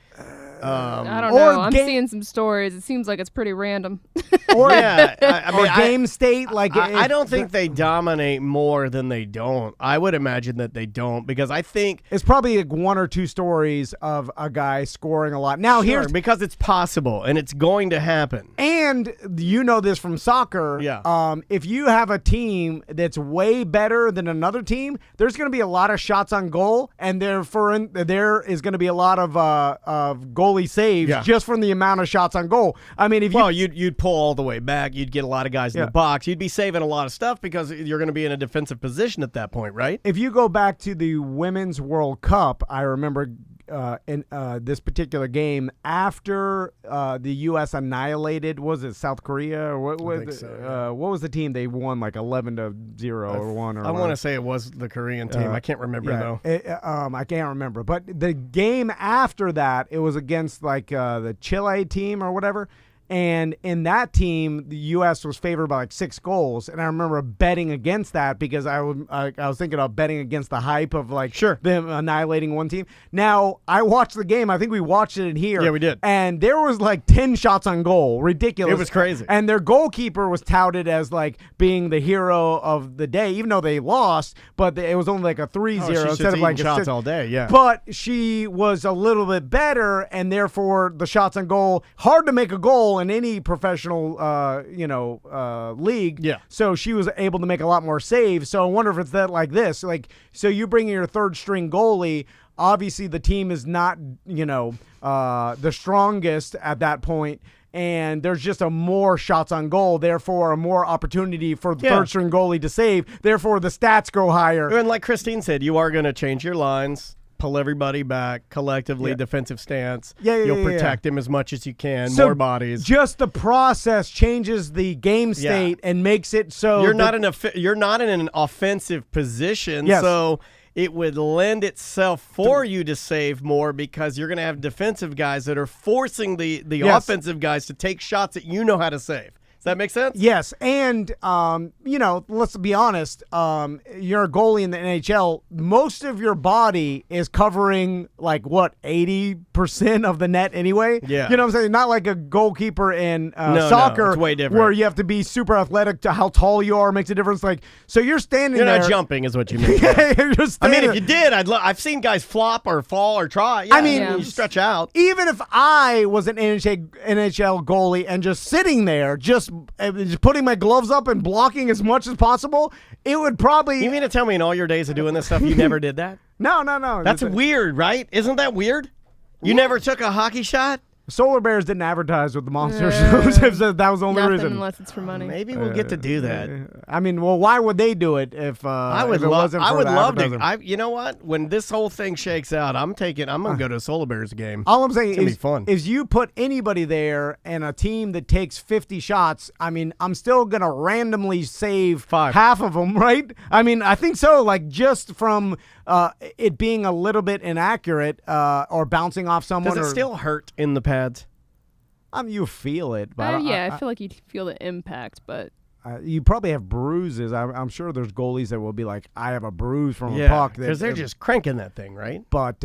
I don't know. I'm seeing some stories. It seems like it's pretty random. Or or game state. Like I don't think they dominate more than they don't. I would imagine that they don't, because I think it's probably like 1 or 2 stories of a guy scoring a lot. Now here's because it's possible and it's going to happen. And you know this from soccer. Yeah. If you have a team that's way better than another team, there's going to be a lot of shots on goal, and therefore there is going to be a lot of goalie saves just from the amount of shots on goal. I mean, you'd pull all the way back. You'd get a lot of guys in the box. You'd be saving a lot of stuff because you're going to be in a defensive position at that point, right? If you go back to the Women's World Cup, I remember in this particular game after the U.S. annihilated, was it South Korea or what was what was the team they won like 11-0 or 1 or I want to say it was the Korean team. I can't remember though. I can't remember, but the game after that it was against like the Chile team or whatever. And in that team, the U.S. was favored by like 6 goals, and I remember betting against that because I was thinking of betting against the hype of like them annihilating one team. Now I watched the game. I think we watched it in here. Yeah, we did. And there was like 10 shots on goal, ridiculous. It was crazy. And their goalkeeper was touted as like being the hero of the day, even though they lost. But it was only like a 3-0 instead of like shots all day. Yeah, but she was a little bit better, and therefore the shots on goal hard to make a goal in any professional, league. Yeah. So she was able to make a lot more saves. So I wonder if it's that like this. Like, so you bring in your third string goalie. Obviously, the team is not, the strongest at that point, and there's just a more shots on goal, therefore a more opportunity for the third string goalie to save. Therefore, the stats go higher. And like Christine said, you are going to change your lines. Pull everybody back collectively, defensive stance. You'll protect him as much as you can. So more bodies. Just the process changes the game state and makes it so you're not in an offensive position. Yes. So it would lend itself for you to save more because you're going to have defensive guys that are forcing the offensive guys to take shots that you know how to save. Does that make sense? Yes, and let's be honest. You're a goalie in the NHL. Most of your body is covering like what 80% of the net anyway. Yeah, you know what I'm saying. Not like a goalkeeper in soccer, no, it's way different. Where you have to be super athletic to how tall you are makes a difference. Like, so you're standing You're there. not jumping, is what you mean. You're just I mean, standing if you did, I've seen guys flop or fall or try. Yeah, I mean, you stretch out. Even if I was an NHL goalie and just sitting there, just putting my gloves up and blocking as much as possible, it would probably... You mean to tell me in all your days of doing this stuff, you never did that? No. That's weird, right? Isn't that weird? You never took a hockey shot? Solar Bears didn't advertise with the Monsters. That was the only Nothing reason. Unless it's for money. Maybe we'll get to do that. I mean, well, why would they do it if it wasn't for the love advertising? to. You know what? When this whole thing shakes out, I'm going to go to a Solar Bears game. All I'm saying be fun. is you put anybody there and a team that takes 50 shots, I mean, I'm still going to randomly save 5. half of them, right? I mean, I think so, like just from it being a little bit inaccurate or bouncing off someone. Does it still hurt in the pads? You feel it, but I feel like you feel the impact, but you probably have bruises. I'm sure there's goalies that will be like, I have a bruise from a puck. Because they're just cranking that thing, right? But,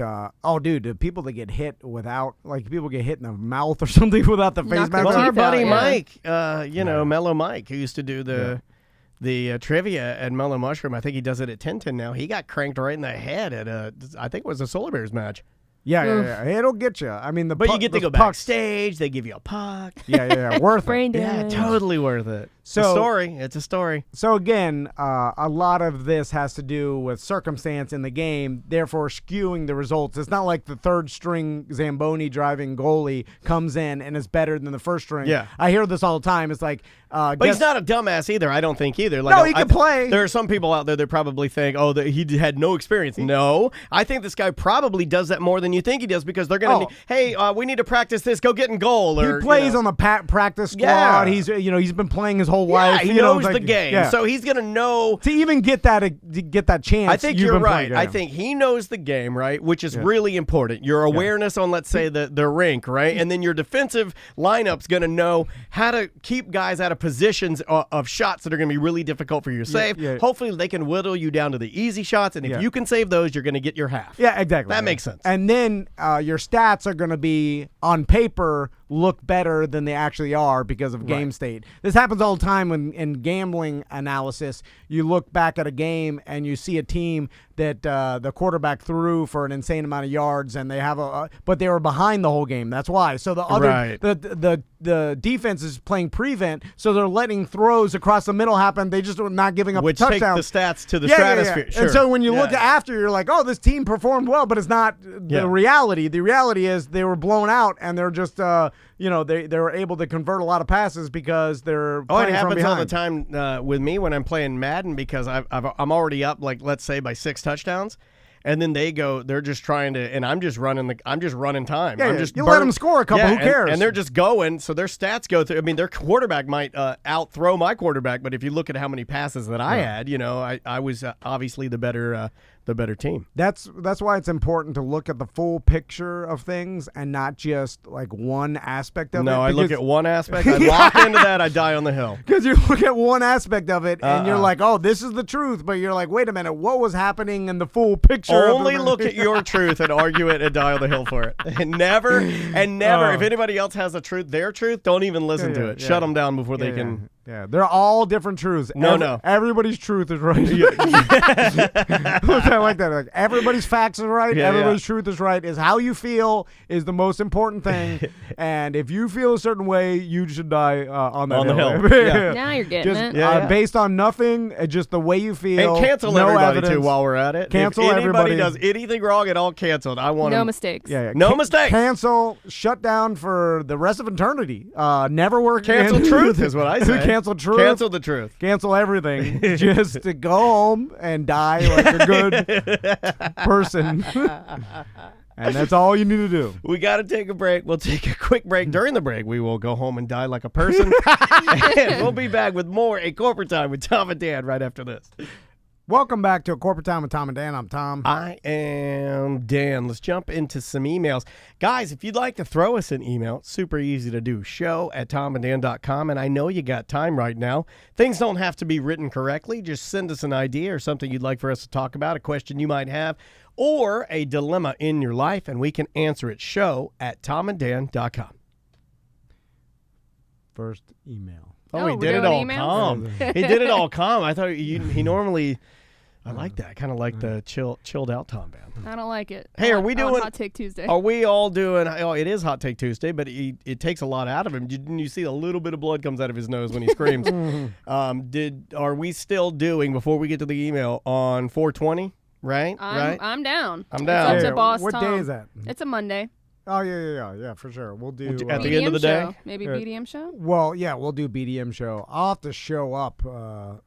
dude, the people that get hit without, like, people get hit in the mouth or something without the face mask. Well, our buddy Mike, Mellow Mike, who used to do the trivia at Mellow Mushroom, I think he does it at Tintin now. He got cranked right in the head at I think it was a Solar Bears match. Yeah, it'll get you. I mean, but you get to go backstage. They give you a puck. Yeah, worth Brain it. damage. Yeah, totally worth it. So it's a story. So again, a lot of this has to do with circumstance in the game, therefore skewing the results. It's not like the third string Zamboni driving goalie comes in and is better than the first string. Yeah, I hear this all the time. It's like, but he's not a dumbass either. I don't think either. Like, no, he can play. There are some people out there that probably think, that he had no experience. No, I think this guy probably does that more than you think he does because they're gonna. Hey, we need to practice this. Go get in goal. Or he plays on the practice squad. Yeah. He's been playing his whole life. He knows the game, so he's gonna know to even get that chance. I think you're right. I think he knows the game, right, which is really important. Your awareness on, let's say, the rink, right, and then your defensive lineup's gonna know how to keep guys out of positions of shots that are gonna be really difficult for you to save. Hopefully, they can whittle you down to the easy shots, and if you can save those, you're gonna get your half. Yeah, exactly. That makes sense. And then your stats are gonna be on paper look better than they actually are because of game state. This happens all the time when in gambling analysis. You look back at a game and you see a team that the quarterback threw for an insane amount of yards, and they have but they were behind the whole game. That's why. So the other the defense is playing prevent, so they're letting throws across the middle happen. They just are not giving up touchdowns. Which takes the stats to the stratosphere. Yeah. And so when you look after, you're like, oh, this team performed well, but it's not the reality. The reality is they were blown out, and they're just they were able to convert a lot of passes because they're playing from behind. It happens all the time with me when I'm playing Madden because I'm already up, like, let's say, by 6 touchdowns. and then they're just trying to, and I'm just running time. Yeah, I'm yeah. just You let them score a couple. Who and- cares? And they're just going, so their stats go through. I mean, their quarterback might out-throw my quarterback, but if you look at how many passes that I had, I was obviously the better team. That's why it's important to look at the full picture of things and not just like one aspect of it. No, I look at one aspect. I lock into that. I die on the hill. Because you look at one aspect of it and you're like, oh, this is the truth. But you're like, wait a minute, what was happening in the full picture? Only look at your truth and argue it and die on the hill for it. And never, if anybody else has their truth, don't even listen to it. Shut them down before they can. Yeah, they're all different truths. No. Everybody's truth is right. I like that. Like, everybody's facts is right. Everybody's truth is right. Is how you feel is the most important thing. And if you feel a certain way, you should die on that hill. Yeah. Now you're getting Just, it. Based on nothing, just the way you feel. And cancel no everybody evidence. too while we're at it. Cancel if anybody everybody. does anything wrong at all, canceled. I want No mistakes. Yeah. No mistakes. Cancel, shut down for the rest of eternity. Never work Cancel again. truth is what I say. Cancel truth. Cancel the truth. Cancel everything just to go home and die like a good person. And that's all you need to do. We got to take a break. We'll take a quick break. During the break, we will go home and die like a person. And we'll be back with more A Corporate Time with Tom and Dan right after this. Welcome back to A Corporate Time with Tom and Dan. I'm Tom. I am Dan. Let's jump into some emails. Guys, if you'd like to throw us an email, it's super easy to do. show@tomanddan.com. And I know you got time right now. Things don't have to be written correctly. Just send us an idea or something you'd like for us to talk about, a question you might have, or a dilemma in your life, and we can answer it. show@tomanddan.com. First email. Oh, he we're did it doing all emails? calm. He did it all calm. I thought he normally... I like that. I kind of like the chilled out Tom band. I don't like it. Hey, I are we want doing Hot Take Tuesday? Are we all doing? Oh, it is Hot Take Tuesday, but it takes a lot out of him. Didn't you see a little bit of blood comes out of his nose when he screams? Are we still doing, before we get to the email, on 420? Right? I'm down. I'm down. It's up to Boss What Tom. day is that? It's a Monday. Oh, yeah, for sure. We'll do... At the BDM end of the day? show. Maybe BDM show? Well, yeah, we'll do BDM show. I'll have to show up higher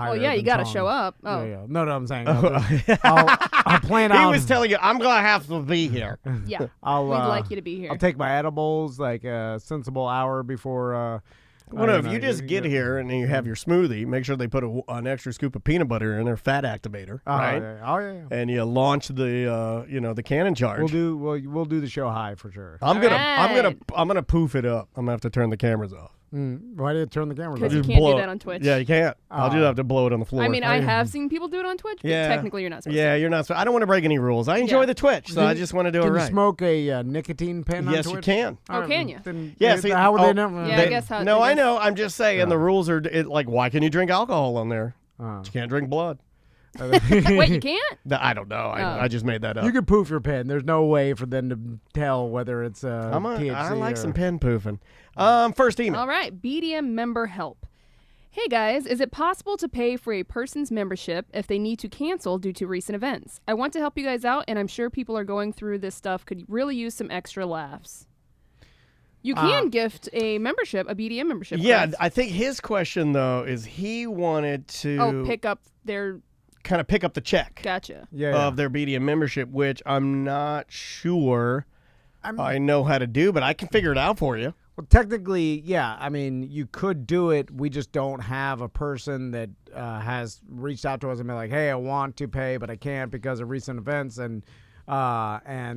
Oh, yeah, you than got to Tom. show up. Oh, Yeah. No, I'm saying I'll plan He out... was telling you, I'm going to have to be here. yeah. We'd I'll, like you to be here. I'll take my edibles like a sensible hour before... Well, no, if you just get here and you have your smoothie, make sure they put an extra scoop of peanut butter in their fat activator, right? Yeah. And you launch the the cannon charge. We'll do the show high for sure. I'm gonna poof it up. I'm gonna have to turn the cameras off. Why did it turn the cameras Because on? you can't blow do it. that on Twitch. Yeah, you can't. I'll just have to blow it on the floor. I mean, I have seen people do it on Twitch, but technically you're not supposed Yeah, you're not. I don't want to break any rules. I enjoy Yeah. the Twitch, so I just want to do it Can right. you smoke a nicotine pen on Yes, Twitch? you can. Oh, can you? Yeah, see, how would they know? Yeah, I guess how. No, I I guess- know. I'm just saying the rules are like, why can you drink alcohol on there? You can't drink blood. Wait, you can't? I don't know. I just made that up. You can poof your pen. There's no way for them to tell whether it's THC I like or... some pen poofing. First email. All right, BDM member help. Hey guys, is it possible to pay for a person's membership if they need to cancel due to recent events? I want to help you guys out, and I'm sure people are going through this stuff could really use some extra laughs. You can gift a membership, a BDM membership. Yeah, correct? I think his question though is he wanted to pick up their. kind of pick up the check Gotcha. of their BDM membership, which I'm not sure I know how to do, but I can figure it out for you. Well, technically, yeah. I mean, you could do it. We just don't have a person that has reached out to us and been like, "Hey, I want to pay, but I can't because of recent events, and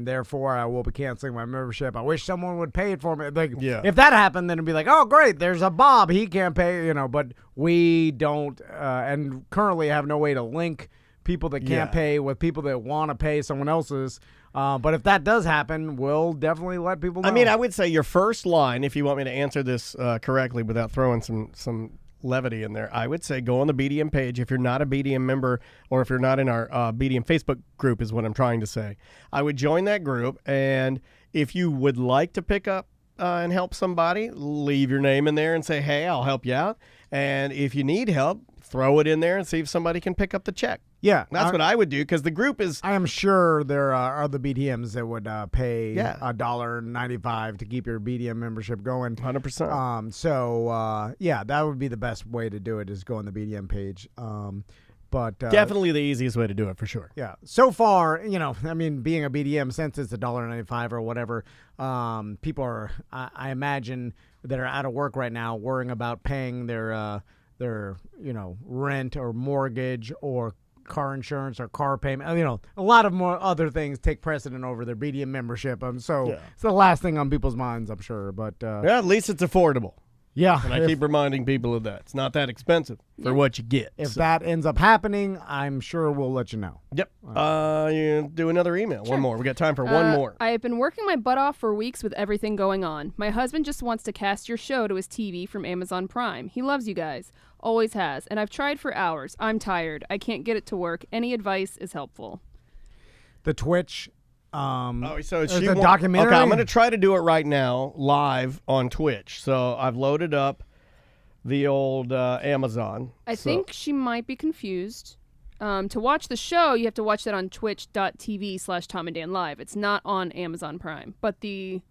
therefore I will be canceling my membership. I wish someone would pay it for me." Like, if that happened, then it'd be like, "Oh, great, there's a Bob. He can't pay," But we don't, and currently have no way to link people that can't pay with people that want to pay someone else's. But if that does happen, we'll definitely let people know. I mean, I would say your first line, if you want me to answer this correctly without throwing some levity in there, I would say go on the BDM page. If you're not a BDM member or if you're not in our BDM Facebook group is what I'm trying to say. I would join that group, and if you would like to pick up and help somebody, leave your name in there and say, "Hey, I'll help you out." And if you need help, throw it in there and see if somebody can pick up the check. Yeah, That's what I would do, because the group is... I am sure there are other BDMs that would pay $1.95 to keep your BDM membership going. 100%. So, that would be the best way to do it, is go on the BDM page. But Definitely the easiest way to do it, for sure. Yeah. So far, I mean, being a BDM, since it's $1.95 or whatever, people are, I imagine, that are out of work right now worrying about paying their rent or mortgage or car insurance or car payment. A lot of more other things take precedent over their BDM membership. So it's the last thing on people's minds, I'm sure. But at least it's affordable. Yeah. And I keep reminding people of that. It's not that expensive for what you get. If that ends up happening, I'm sure we'll let you know. Yep. You do another email. Sure. One more. We got time for one more. I have been working my butt off for weeks with everything going on. My husband just wants to cast your show to his TV from Amazon Prime. He loves you guys. Always has. And I've tried for hours. I'm tired. I can't get it to work. Any advice is helpful. The Twitch... so it's a documentary? Okay, I'm going to try to do it right now, live on Twitch. So I've loaded up the old Amazon. I think she might be confused. To watch the show, you have to watch that on twitch.tv/Tom and Dan Live. It's not on Amazon Prime. But the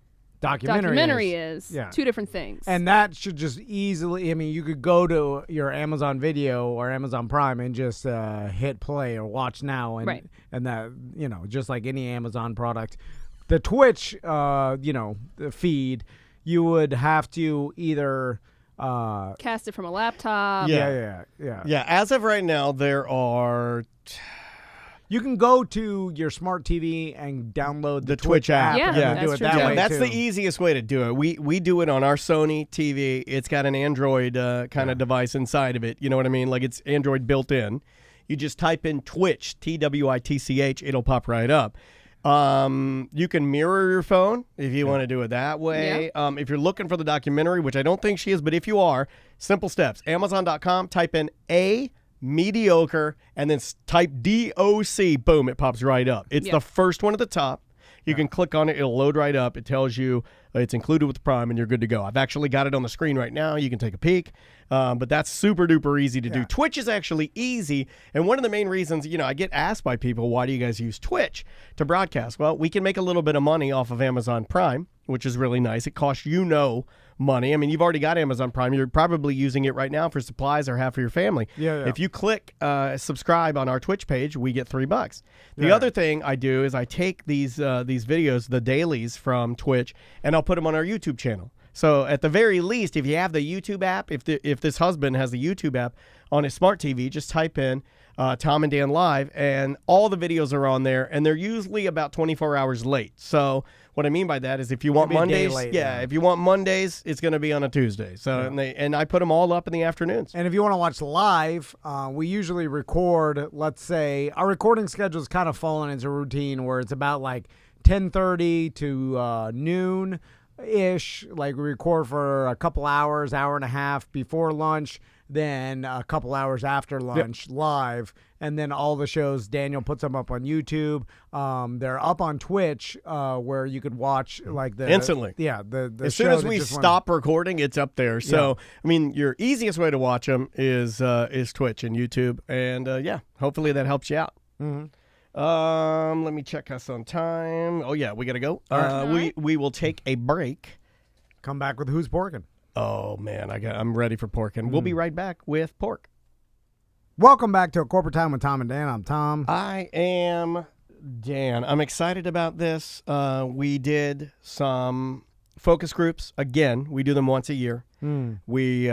documentary is two different things. And that should just easily, you could go to your Amazon Video or Amazon Prime and just hit play or watch now. And, and that, just like any Amazon product. The Twitch, the feed, you would have to either... cast it from a laptop. Yeah. As of right now, there are... You can go to your smart TV and download the Twitch app. and do it that way that's too. the easiest way to do it. We do it on our Sony TV. It's got an Android kind of device inside of it. You know what I mean? Like it's Android built in. You just type in Twitch, TWITCH. It'll pop right up. You can mirror your phone if you want to do it that way. If you're looking for the documentary, which I don't think she is, but if you are, simple steps. Amazon.com, type in A mediocre, and then type DOC. Boom, it pops right up. It's the first one at the top. You can click on it. It'll load right up. It tells you it's included with the Prime, and you're good to go. I've actually got it on the screen right now. You can take a peek. But that's super duper easy to do. Twitch is actually easy. And one of the main reasons, I get asked by people, why do you guys use Twitch to broadcast? Well, we can make a little bit of money off of Amazon Prime, which is really nice. It costs money. I mean, you've already got Amazon Prime. You're probably using it right now for supplies or half of your family. If you click subscribe on our Twitch page, we get $3. The other thing I do is I take these videos, the dailies from Twitch, and I'll put them on our YouTube channel. So at the very least, if you have the YouTube app, if this husband has the YouTube app on his smart TV, just type in Tom and Dan Live, and all the videos are on there, and they're usually about 24 hours late. So what I mean by that is if you want Mondays, if you want Mondays, it's going to be on a Tuesday. So and I put them all up in the afternoons. And if you want to watch live, we usually record, let's say, our recording schedule is kind of fallen into a routine where it's about like 10:30 to noon-ish. Like we record for a couple hours, hour and a half before lunch, then a couple hours after lunch live, and then all the shows, Daniel puts them up on YouTube. They're up on Twitch where you could watch like instantly. The as soon as we stop recording, it's up there. So I mean, your easiest way to watch them is Twitch and YouTube, and hopefully that helps you out. Let me check us on time. Oh yeah, we gotta go. We will take a break. Come back with Who's Porkin'. Oh man, I'm ready for porkin'. We'll be right back with pork. Welcome back to A Corporate Time with Tom and Dan. I'm Tom. I am Dan. I'm excited about this. We did some focus groups. Again, we do them once a year. We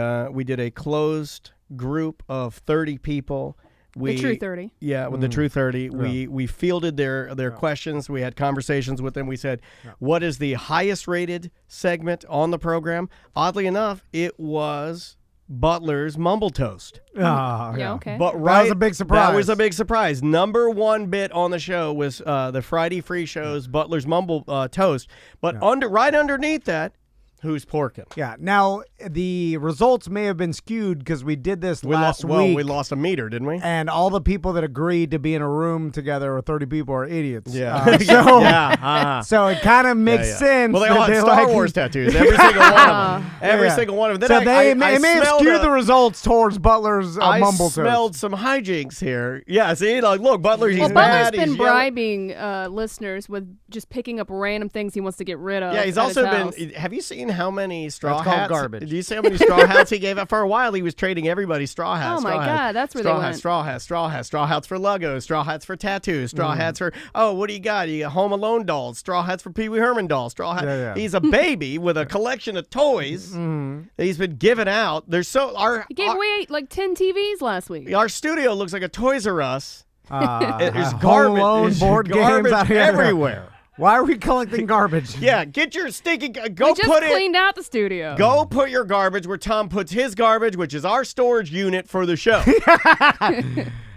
did a closed group of 30 people. The True 30. Yeah, with the True 30. We fielded their questions. We had conversations with them. We said, what is the highest rated segment on the program? Oddly enough, it was Butler's Mumble Toast. Okay. But that was a big surprise. That was a big surprise. Number one bit on the show was the Friday Free Show's Butler's Mumble Toast. But right underneath that, Who's Porkin'? Yeah. Now, the results may have been skewed because we did this last week. We lost a meter, didn't we? And all the people that agreed to be in a room together with 30 people are idiots. Yeah. So it kind of makes sense. Well, they all had Star Wars tattoos. Every single one of them. Every single one of them. So they may have skewed the results towards Butler's Mumble Toast. I smelled some hijinks here. Yeah, see? Look, Butler, he's mad. Butler's been bribing listeners with just picking up random things he wants to get rid of. Yeah, he's also been... Have you seen how many straw That's called hats? garbage. Did you see how many straw hats he gave out? For a while, he was trading everybody straw hats. Oh, my straw God, hats, that's where straw they hats, went. straw hats, straw hats, straw hats for Legos, straw hats for tattoos, straw hats for, what do you got? You got Home Alone dolls, straw hats for Pee Wee Herman dolls, straw hats. Yeah. He's a baby with a collection of toys that he's been giving out. There's He gave away like 10 TVs last week. our studio looks like a Toys R Us. There's Home garbage, Alone there's board games garbage out here. everywhere. Why are we collecting garbage? Yeah, get your stinking go We just put it. cleaned out the studio. Go put your garbage where Tom puts his garbage, which is our storage unit for the show.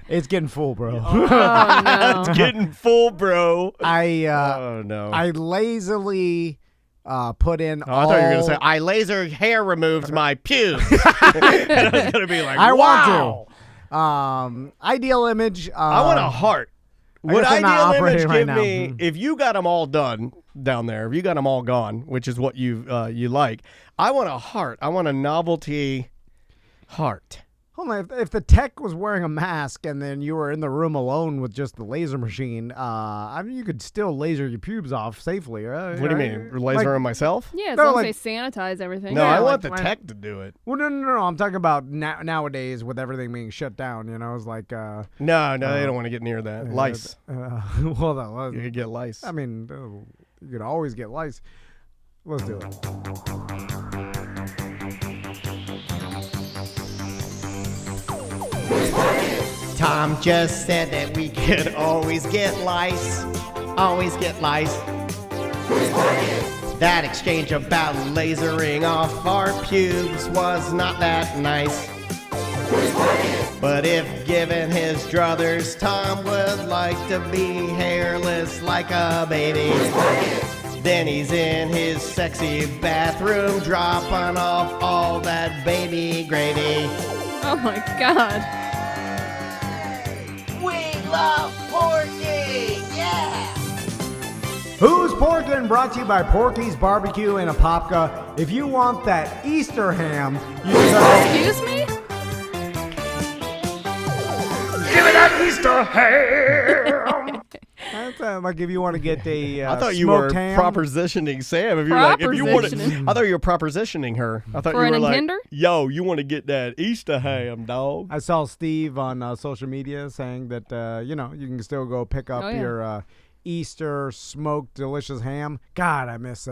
It's getting full, bro. Oh, no. It's getting full, bro. Oh no. I lazily put in. Oh, I thought you were gonna say I laser hair removed my pubes. And I was gonna be like, I wow. want to. Ideal image. I want a heart. Would guess I'm not ideal image operating right give now. me if you got them all done down there? If you got them all gone, which is what you like, I want a heart. I want a novelty heart. Hold on. If the tech was wearing a mask and then you were in the room alone with just the laser machine, I mean, you could still laser your pubes off safely. What do you mean? Laser on myself? Yeah, as No, long like- as they sanitize everything. No, Yeah, I want like- the tech to do it. Well, no. I'm talking about nowadays with everything being shut down. You know, it's like. No, they don't want to get near that. Lice. Hold on. You could get lice. I mean, you could always get lice. Let's do it. Tom just said that we could always get lice. Always get lice. That exchange about lasering off our pubes was not that nice. But if given his druthers, Tom would like to be hairless like a baby. Then he's in his sexy bathroom dropping off all that baby gravy. Oh my God. We love Porky, yeah! Who's Porkin'? Brought to you by Porky's Barbecue in Apopka. If you want that Easter ham, you should Excuse me? give me that Easter ham. That's like if you want to get the I thought you were smoked ham. propositioning Sam. If you were like, if you wanted, Propositioning. I thought you were propositioning her. I thought For you were an like, intender? yo, you want to get that Easter ham, dog? I saw Steve on social media saying that you can still go pick up Oh, yeah. your Easter smoked delicious ham. God, I miss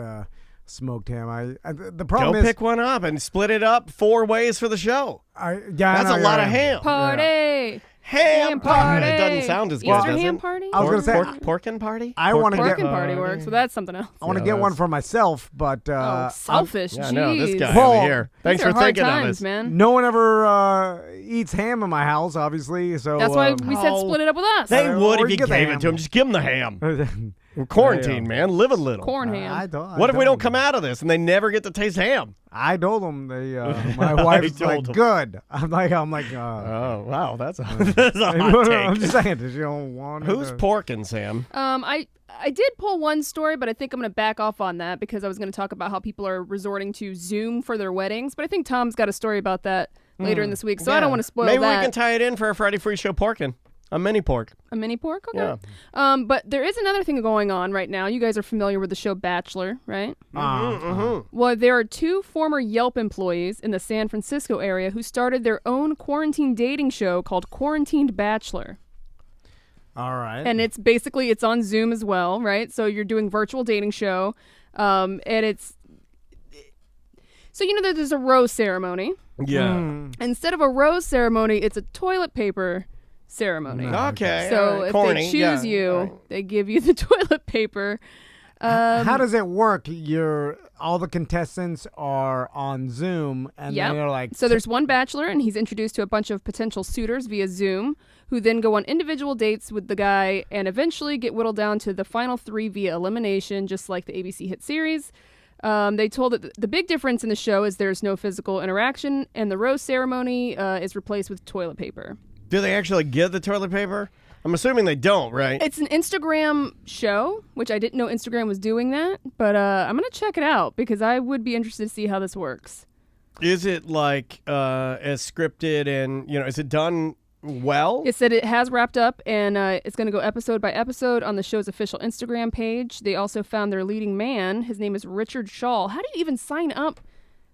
smoked ham. The problem Go is pick one up and split it up 4 ways for the show. That's a lot of ham. Party. Ham party. It doesn't sound as good, Easter does ham it? party? I was gonna say Porkin' party? I want to get Porkin' party works, but that's something else. I want to Yeah, get one that's- for myself, but Selfish. Yeah, I know, this Jeez. guy Well, over here. Thanks These are for hard thinking times, of us. man. no one ever eats ham in my house, obviously. So That's why we said Oh. split it up with us. They would or if you you get the gave ham. it to them. Just give them the ham. ham. We're quarantined, man. Live a little. Corn ham. What if we don't come out of this and they never get to taste ham? I told them my wife's like told 'em. good. I'm like Oh, wow. That's a, that's a hot I'm take. just saying, you don't want Who's to- porking, Sam? I did pull one story, but I think I'm going to back off on that because I was going to talk about how people are resorting to Zoom for their weddings. But I think Tom's got a story about that later in this week, so I don't want to spoil Maybe that. we can tie it in for a Friday Free Show porking. A mini pork. A mini pork? Okay. Yeah. But there is another thing going on right now. You guys are familiar with the show Bachelor, right? Well, there are 2 former Yelp employees in the San Francisco area who started their own quarantine dating show called Quarantined Bachelor. All right. And it's basically, it's on Zoom as well, right? So you're doing virtual dating show. And it's, so there's a rose ceremony. Yeah. Instead of a rose ceremony, it's a toilet paper ceremony. Okay. So all right. if Corny. they choose yeah. you, All right. they give you the toilet paper. How does it work? All the contestants are on Zoom, and Yep. then they're like, So there's one bachelor, and he's introduced to a bunch of potential suitors via Zoom, who then go on individual dates with the guy and eventually get whittled down to the final 3 via elimination, just like the ABC hit series. They told that the big difference in the show is there's no physical interaction, and the rose ceremony is replaced with toilet paper. Do they actually give the toilet paper? I'm assuming they don't, right? It's an Instagram show, which I didn't know Instagram was doing that, but I'm going to check it out because I would be interested to see how this works. Is it like as scripted and, is it done well? It said it has wrapped up, and it's going to go episode by episode on the show's official Instagram page. They also found their leading man. His name is Richard Shaw. How do you even sign up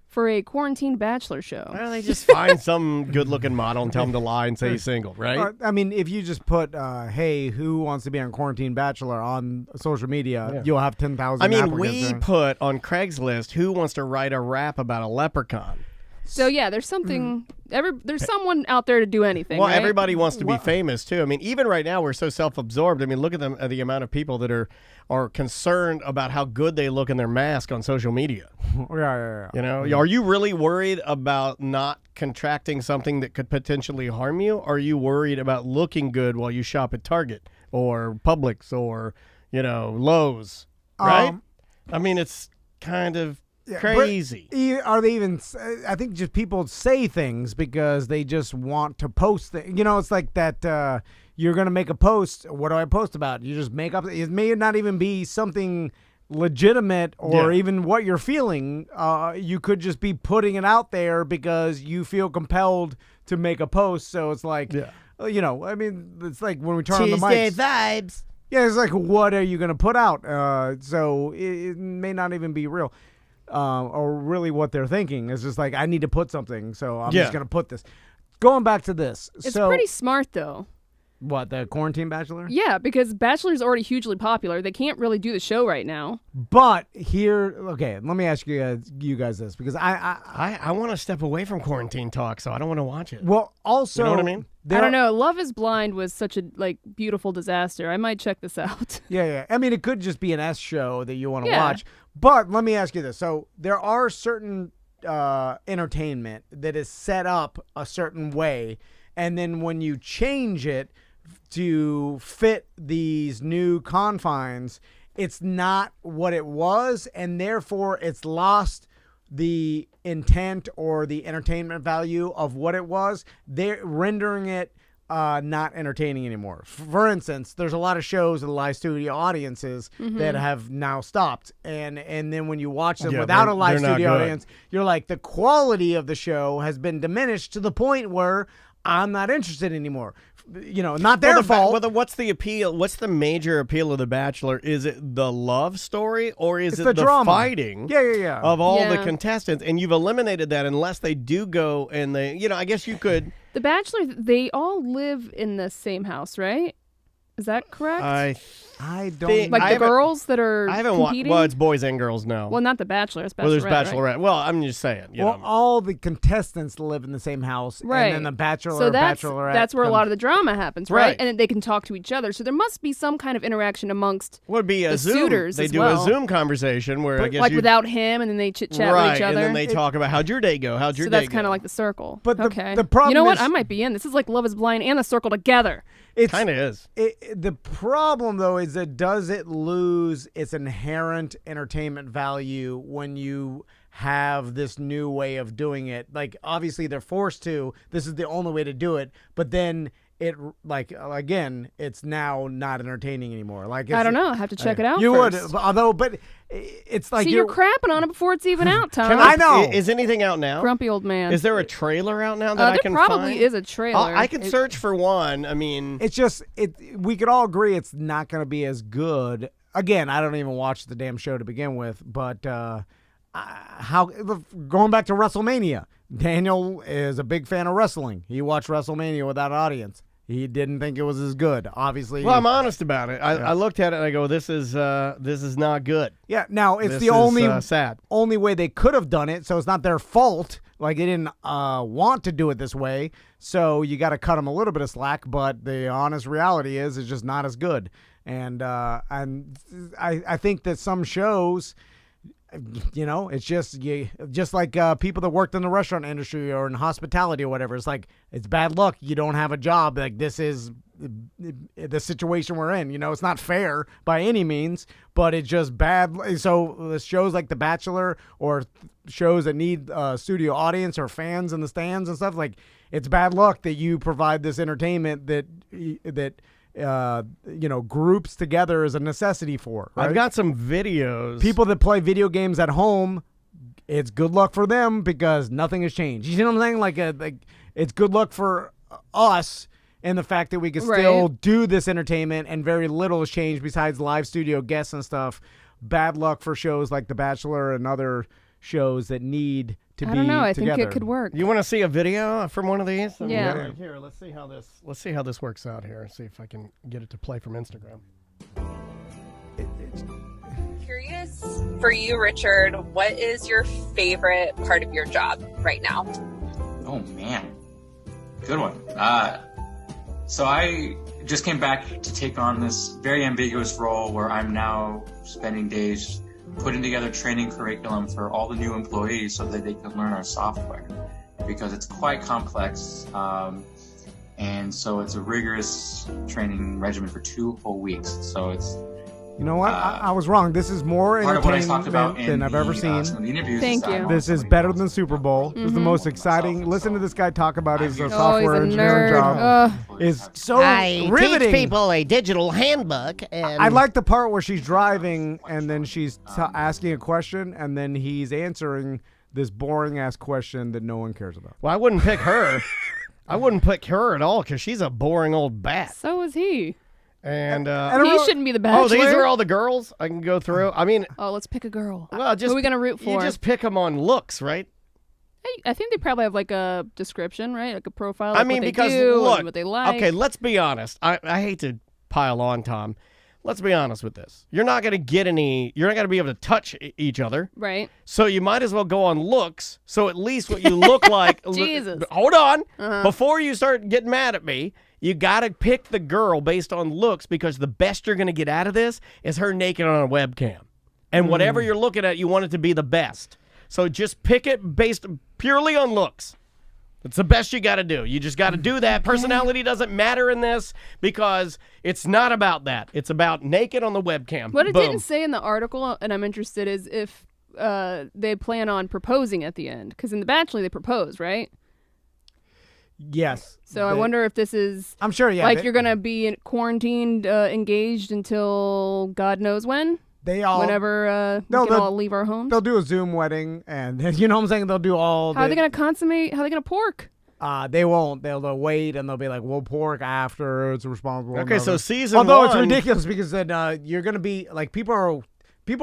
for a quarantine bachelor show? Well, they just find some good-looking model and tell him to lie and say he's single, right? I mean, if you just put, hey, who wants to be on Quarantine Bachelor on social media, you'll have 10,000 I mean, applicants we there. put on Craigslist, who wants to write a rap about a leprechaun? So yeah, there's something. There's someone out there to do anything. Well, right? everybody wants to be famous too. I mean, even right now we're so self-absorbed. I mean, look at them, the amount of people that are concerned about how good they look in their mask on social media. Yeah. You know, are you really worried about not contracting something that could potentially harm you? Or are you worried about looking good while you shop at Target or Publix or Lowe's? Right? I mean, it's kind of crazy. Are they even? I think just people say things because they just want to post things. It's like that. You're gonna make a post. What do I post about? You just make up. It may not even be something legitimate or even what you're feeling. You could just be putting it out there because you feel compelled to make a post. So it's like, I mean, it's like when we turn on the mics. vibes. Yeah, it's like, what are you gonna put out? So it may not even be real. Or really what they're thinking is just like, I need to put something, so I'm just going to put this. Going back to this. It's pretty smart, though. What, the Quarantine Bachelor? Yeah, because Bachelor's already hugely popular. They can't really do the show right now. But here, okay, let me ask you guys this, because I want to step away from quarantine talk, so I don't want to watch it. Well, also... You know what I mean? I don't know. Love is Blind was such a beautiful disaster. I might check this out. Yeah. I mean, it could just be an S show that you want to Yeah. watch. But let me ask you this. So there are certain entertainment that is set up a certain way, and then when you change it to fit these new confines, it's not what it was, and therefore it's lost the intent or the entertainment value of what it was. They're rendering it not entertaining anymore. For instance, there's a lot of shows with live studio audiences that have now stopped, and then when you watch them without a live studio audience, you're like, the quality of the show has been diminished to the point where I'm not interested anymore. Not their fault. What's the appeal? What's the major appeal of The Bachelor? Is it the love story, or is it the drama. Fighting Yeah. of all the contestants? And you've eliminated that unless they do go and I guess you could. The Bachelor, they all live in the same house, right? Is that correct? I don't... Like the girls that are I haven't competing? Well, it's boys and girls now. Well, not the Bachelor. It's Bachelorette, Well, there's Bachelorette. Right? Well, I'm just saying. Well, all the contestants live in the same house, Right. and then the Bachelor So or that's Bachelorette where a lot of the drama happens, right? Right. And then they can talk to each other. So there must be some kind of interaction amongst would be a the Zoom. suitors They as do well. a Zoom conversation where I guess like you without him, and then they chit chat right, with each other. and then they talk about how'd your day go? How'd your so day that's kind go? of like the circle. But okay. the problem you know what? is- I might be in. This is like Love is Blind and the Circle together. It's kind of is. The problem, though, is that does it lose its inherent entertainment value when you have this new way of doing it? Like, obviously, they're forced to. This is the only way to do it. But then it, again, it's now not entertaining anymore. Like, I don't know. I have to check it out You first. would, but it's like See, you're crapping on it before it's even out, Tom. I know. Is anything out now? Grumpy old man. Is there a trailer out now that I there can probably find? is a trailer. I could search for one. I mean, It's just we could all agree it's not going to be as good. Again, I don't even watch the damn show to begin with, but going back to WrestleMania, Daniel is a big fan of wrestling. He watched WrestleMania without an audience. He didn't think it was as good. Obviously, well, I'm honest about it. I looked at it and I go, "This is not good." Yeah. Now it's This the is, sad. only way they could have done it, so it's not their fault. Like, they didn't want to do it this way, so you got to cut them a little bit of slack. But the honest reality is, it's just not as good. And I think that some shows, it's just like people that worked in the restaurant industry or in hospitality or whatever. It's like, it's bad luck. You don't have a job. Like, this is the situation we're in. It's not fair by any means, but it's just bad. So the shows like The Bachelor or shows that need a studio audience or fans in the stands and stuff, like, it's bad luck that you provide this entertainment that groups together as a necessity for. Right? I've got some videos. People that play video games at home, it's good luck for them because nothing has changed. You see what I'm saying? Like it's good luck for us in the fact that we can still do this entertainment and very little has changed besides live studio guests and stuff. Bad luck for shows like The Bachelor and other shows that need to be I don't know. I together. think it could work. You want to see a video from one of these? Yeah. Right here, let's see how this works out here. See if I can get it to play from Instagram. Curious for you, Richard, what is your favorite part of your job right now? Oh man, good one. So I just came back to take on this very ambiguous role where I'm now spending days putting together training curriculum for all the new employees so that they can learn our software, because it's quite complex. And so it's a rigorous training regimen for 2 whole weeks. So it's You know what? I was wrong. This is more part of what I entertainment talked about than I've ever seen. some of the interviews. Thank you. This is better than Super Bowl. This is the most exciting. Listen to this guy talk about his software he's a engineering nerd. job. Is so riveting. teach people a digital handbook. And I like the part where she's driving and then she's asking a question and then he's answering this boring ass question that no one cares about. Well, I wouldn't pick her. I wouldn't pick her at all because she's a boring old bat. So is he. And he shouldn't be the bachelor. Oh, these are all the girls I can go through. I mean, let's pick a girl. Well, just who are we gonna root for? You just pick them on looks, right? I think they probably have like a description, right? Like a profile. I Like mean, what they because do look, and what they like. okay, let's be honest. I hate to pile on, Tom. Let's be honest with this. You're not going to get any. You're not going to be able to touch each other, right? So you might as well go on looks. So at least what you look like. Jesus. Hold on. Before you start getting mad at me, you got to pick the girl based on looks, because the best you're going to get out of this is her naked on a webcam. And whatever you're looking at, you want it to be the best. So just pick it based purely on looks. It's the best you got to do. You just got to do that. Personality doesn't matter in this because it's not about that. It's about naked on the webcam. What it Boom. didn't say in the article, and I'm interested, is if they plan on proposing at the end. Because in The Bachelor, they propose, right? Yes. So I wonder if this is. I'm sure. Yeah. Like you're gonna be quarantined, engaged until God knows when. They all whenever we can all leave our homes. They'll do a Zoom wedding, and you know what I'm saying. They'll do all. How are they gonna consummate? How are they gonna pork? They won't. They'll wait, and they'll be like, "We'll pork after it's responsible." Okay, so season Although one. it's ridiculous because then you're gonna be like people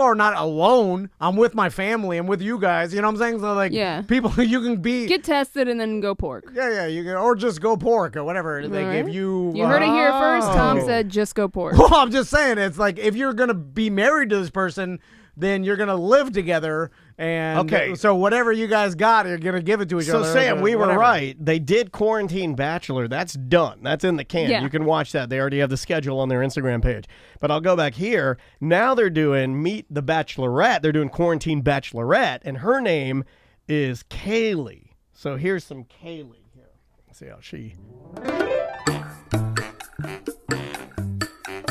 are not alone. I'm with my family. I'm with you guys. You know what I'm saying? So like, people you can be get tested and then go pork. Yeah, you can, or just go pork or whatever. They give you. You heard it here first. Tom said, "Just go pork." Well, I'm just saying, it's like if you're gonna be married to this person, then you're gonna live together, and so whatever you guys got, you're gonna give it to each other. So Sam, we were whatever. right. They did quarantine Bachelor. That's done. That's in the can. Yeah. You can watch that. They already have the schedule on their Instagram page. But I'll go back here. Now they're doing Meet the Bachelorette. They're doing Quarantine Bachelorette, and her name is Kaylee. So here's some Kaylee here. Let's see how she.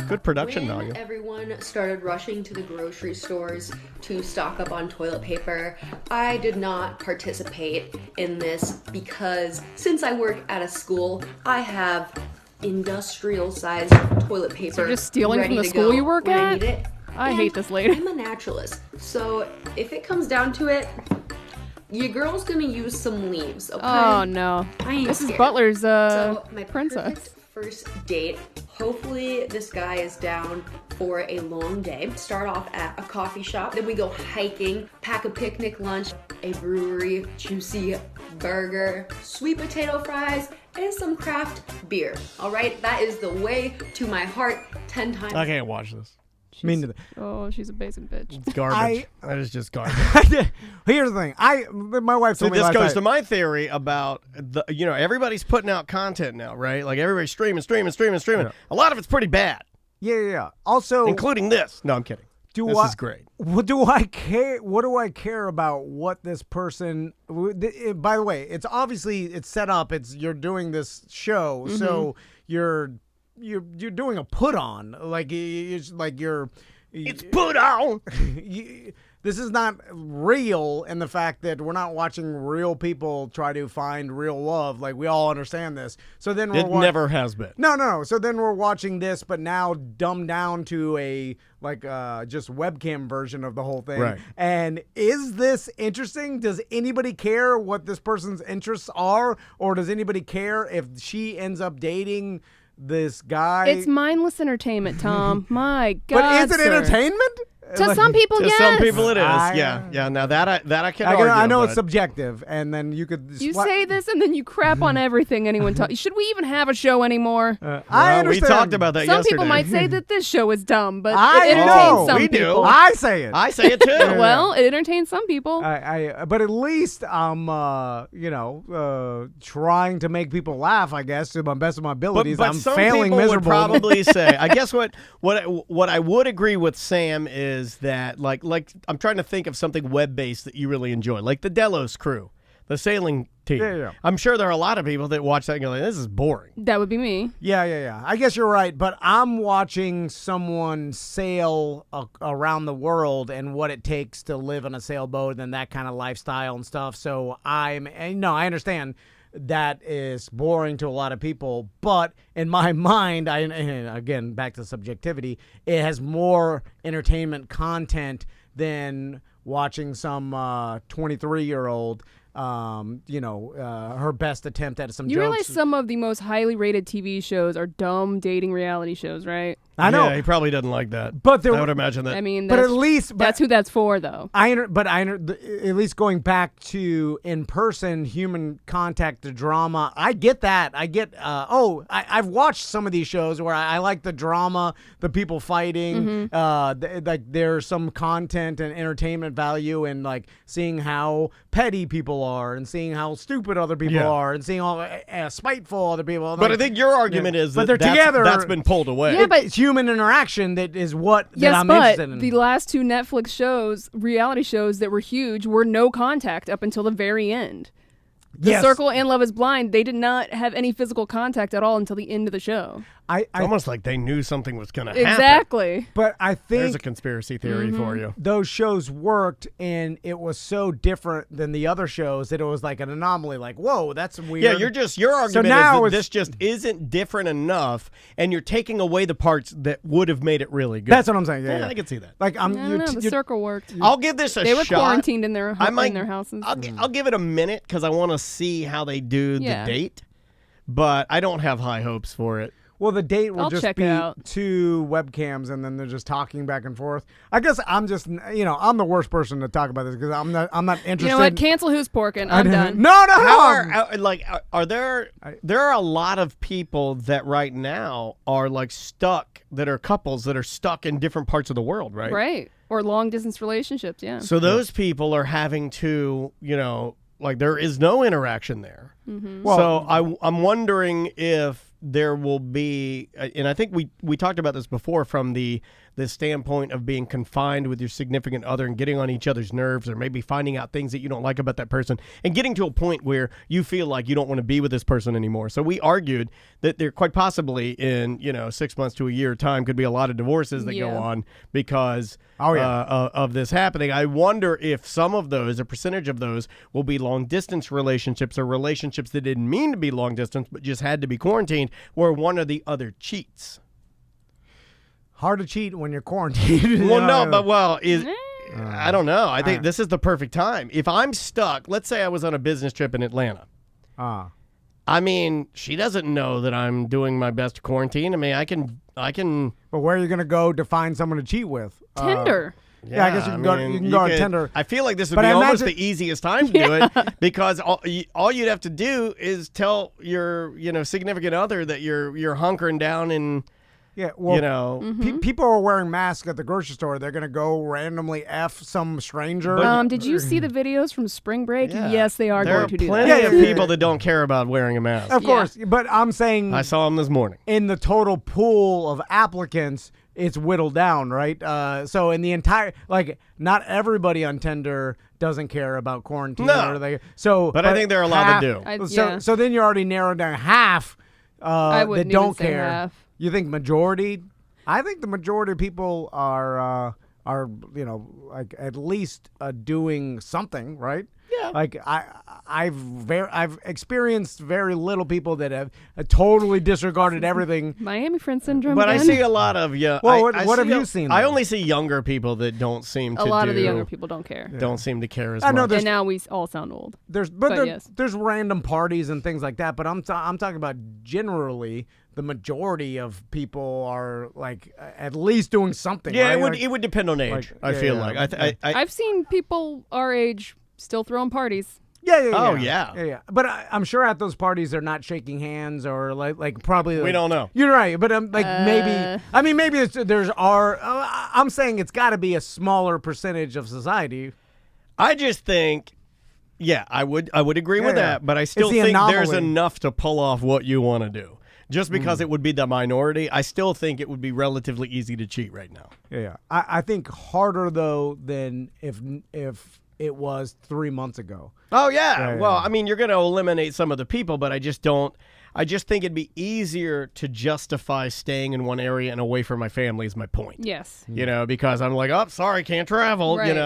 Good production value. Everyone started rushing to the grocery stores to stock up on toilet paper. I did not participate in this because since I work at a school, I have industrial sized toilet paper. So you're just stealing ready from the to school go you work when I at? need it. I And hate this lady. I'm a naturalist, so if it comes down to it, your girl's gonna use some leaves, okay? Oh no, I ain't this is scared. Butler's So my princess. perfect first date. Hopefully this guy is down for a long day. Start off at a coffee shop, then we go hiking, pack a picnic lunch, a brewery, juicy burger, sweet potato fries, and some craft beer. All right, that is the way to my heart 10 times. I can't watch this. She's a basic bitch. It's garbage. That is just garbage. Here's the thing. My wife So told me this last goes night, to my theory about everybody's putting out content now, right? Like everybody's streaming. Yeah. A lot of it's pretty bad. Yeah. Also, including this. No, I'm kidding. This is great. What do I care? What do I care about what this person? By the way, it's obviously it's set up. You're doing this show, so you're doing a put on. It's put on. this is not real in the fact that we're not watching real people try to find real love. Like, we all understand this. So then It never has been. No. So then we're watching this, but now dumbed down to a just webcam version of the whole thing. Right. And is this interesting? Does anybody care what this person's interests are, or does anybody care if she ends up dating this guy? It's mindless entertainment, Tom. My God. But is it sir. entertainment? To some people, To yes. some people it is. Yeah. Now that I can argue. I know but it's subjective, and then you could. You say this and then you crap on everything anyone talks. Should we even have a show anymore? I understand. We talked about that Some yesterday. people might say that this show is dumb, but I it entertains know. some We do. people. I say it. I say it too. Well, it entertains some people. But at least I'm, trying to make people laugh. I guess to the best of my abilities. But I'm some failing people miserable. would probably say. I guess what I would agree with Sam is that like I'm trying to think of something web-based that you really enjoy, like the Delos crew, the sailing team. Yeah. I'm sure there are a lot of people that watch that and go, like, this is boring. That would be me. Yeah. I guess you're right, but I'm watching someone sail around the world and what it takes to live on a sailboat and that kind of lifestyle and stuff. So I understand that is boring to a lot of people, but in my mind, again, back to subjectivity, it has more entertainment content than watching some 23-year-old her best attempt at some You jokes. realize some of the most highly rated TV shows are dumb dating reality shows, right? I know. Yeah, he probably doesn't like that. But I would imagine that. I mean, but at least that's who that's for, though. At least going back to in-person human contact to drama, I get that. I get. I've watched some of these shows where I like the drama, the people fighting. Like there's some content and entertainment value in like seeing how petty people are and seeing how stupid other people are and seeing how spiteful other people. But I think your argument is that they're together. That's been pulled away. Yeah, but it's human interaction that is what yes, that I'm but interested in. the last two Netflix shows, reality shows that were huge, were no contact up until the very end. The Circle and Love is Blind, they did not have any physical contact at all until the end of the show. It's almost like they knew something was going to happen. Exactly. But I think there's a conspiracy theory for you. Those shows worked, and it was so different than the other shows that it was like an anomaly. Like, whoa, that's weird. Yeah, your argument is that this just isn't different enough, and you're taking away the parts that would have made it really good. That's what I'm saying. Yeah. I can see that. Like, I don't know, the Circle worked. I'll give this a shot. They were quarantined in their houses. I'll give it a minute because I want to see how they do the date, but I don't have high hopes for it. Well, the date will I'll just check be it out. 2 webcams, and then they're just talking back and forth. I guess I'm just, I'm the worst person to talk about this because I'm not interested. You know what? Cancel Who's Porkin'. I'm done. No. Are there are a lot of people that right now are like stuck, that are couples that are stuck in different parts of the world, right? Right. Or long distance relationships, yeah. So those people are having to, like there is no interaction there. Mm-hmm. So I'm wondering if there will be, and I think we talked about this before from the standpoint of being confined with your significant other and getting on each other's nerves, or maybe finding out things that you don't like about that person and getting to a point where you feel like you don't want to be with this person anymore. So we argued that there quite possibly in 6 months to a year time could be a lot of divorces that go on because of this happening. I wonder if some of those, a percentage of those, will be long distance relationships or relationships that didn't mean to be long distance but just had to be quarantined, where one or the other cheats. Hard to cheat when you're quarantined. Well, I don't know. I think this is the perfect time. If I'm stuck, let's say I was on a business trip in Atlanta. I mean, she doesn't know that I'm doing my best to quarantine. I mean, I can. But where are you going to go to find someone to cheat with? Tinder. Yeah, I guess you can go on Tinder. I feel like this would be almost the easiest time to do it because all you'd have to do is tell your significant other that you're hunkering down and. Yeah, well, people are wearing masks at the grocery store. They're going to go randomly F some stranger. Did you see the videos from spring break? Yeah. Yes, they are going to do that. There are plenty of people that don't care about wearing a mask. Of course, but I'm saying... I saw them this morning. In the total pool of applicants, it's whittled down, right? So in the entire... not everybody on Tinder doesn't care about quarantine. No. But I think there are a lot that do. So then you already narrowed down half that don't even say care. half. You think majority? I think the majority of people are are like at least doing something, right? Yeah. Like I've experienced very little people that have totally disregarded everything. Miami friend syndrome. But again? I see a lot of Well, what have you seen? I though? only see younger people that don't seem to. A lot of the younger people don't care. Don't seem to care as I know much. there's- And now we all sound old. There's yes. there's random parties and things like that, but I'm talking about generally the majority of people are like at least doing something. Yeah, right? it would depend on age. like, I yeah, feel yeah. like I've seen people our age still throwing parties. Yeah. Oh, yeah. Yeah. But I'm sure at those parties they're not shaking hands or like probably. We don't know. You're right, but maybe. I mean, maybe I'm saying it's got to be a smaller percentage of society. I just think. Yeah, I would agree with Yeah. that, but I It's still the think there's anomaly. enough to pull off what you want to do. Just because it would be the minority, I still think it would be relatively easy to cheat right now. Yeah. I think harder though than if it was 3 months ago. Oh yeah. Yeah, Well, yeah. I mean, you're going to eliminate some of the people, but I just think it'd be easier to justify staying in one area and away from my family is my point. Yes. Because I'm like, oh, sorry, can't travel. Right.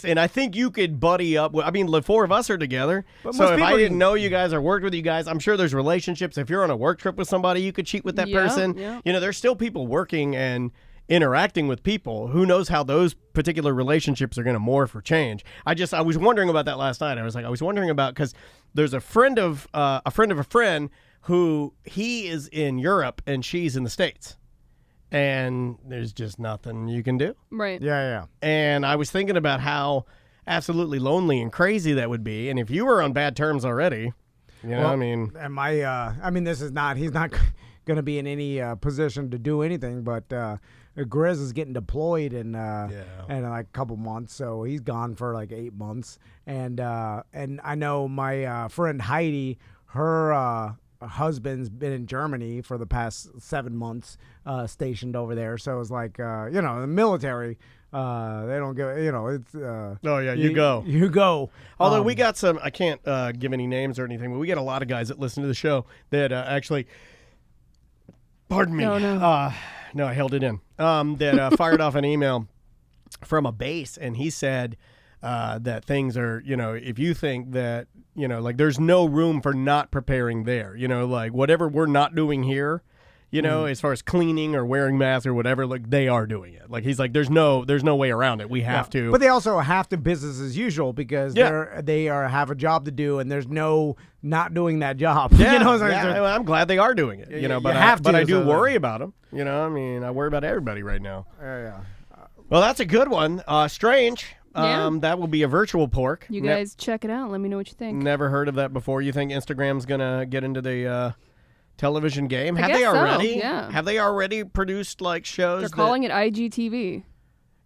And I think you could buddy up. I mean, the four of us are together. But So most if I people didn't can- know you guys or worked with you guys, I'm sure there's relationships. If you're on a work trip with somebody, you could cheat with that Yeah, person. yeah. There's still people working and interacting with people. Who knows how those particular relationships are going to morph or change? I was wondering about that last night. I was wondering about, because there's a friend of a friend who he is in Europe and she's in the States. And there's just nothing you can do. Right. Yeah. And I was thinking about how absolutely lonely and crazy that would be. And if you were on bad terms already, I mean. And he's not going to be in any position to do anything, but Grizz is getting deployed in like a couple months, so he's gone for like 8 months. And I know my friend Heidi, her husband's been in Germany for the past 7 months, stationed over there. So it's like, the military, they don't give, it's. Oh yeah, you go. You go. Although we got some, I can't give any names or anything, but we got a lot of guys that listen to the show that actually. Pardon me. No. No, I held it in. That fired off an email from a base, and he said that things are, if you think that, like there's no room for not preparing there, like whatever we're not doing here, as far as cleaning or wearing masks or whatever, like they are doing it. Like he's like, there's no way around it. We have to. But they also have to business as usual because they have a job to do, and there's no not doing that job. Yeah, I'm glad they are doing it. But I do worry about them. I mean, I worry about everybody right now. Yeah. Well, that's a good one. Strange. Yeah. That will be a virtual pork. You guys check it out. Let me know what you think. Never heard of that before. You think Instagram's gonna get into the television game? I Have guess they so, already? yeah. Have they already produced like shows? They're calling it IGTV.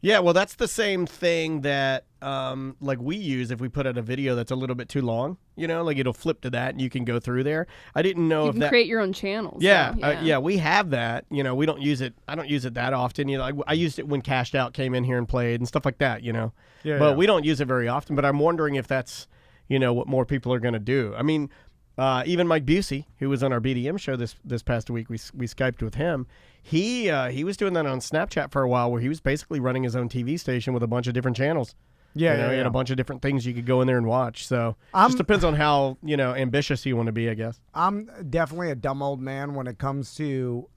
Yeah, well, that's the same thing that like we use if we put out a video that's a little bit too long. Like it'll flip to that and you can go through there. I didn't know You if can that. create your own channels. Yeah, so, we have that. We don't use it. I don't use it that often. I used it when Cashed Out came in here and played and stuff like that. But we don't use it very often. But I'm wondering if that's what more people are going to do. I mean, even Mike Busey, who was on our BDM show this past week, we Skyped with him. He was doing that on Snapchat for a while, where he was basically running his own TV station with a bunch of different channels. He had a bunch of different things you could go in there and watch. So just depends on how ambitious you want to be, I guess. I'm definitely a dumb old man when it comes to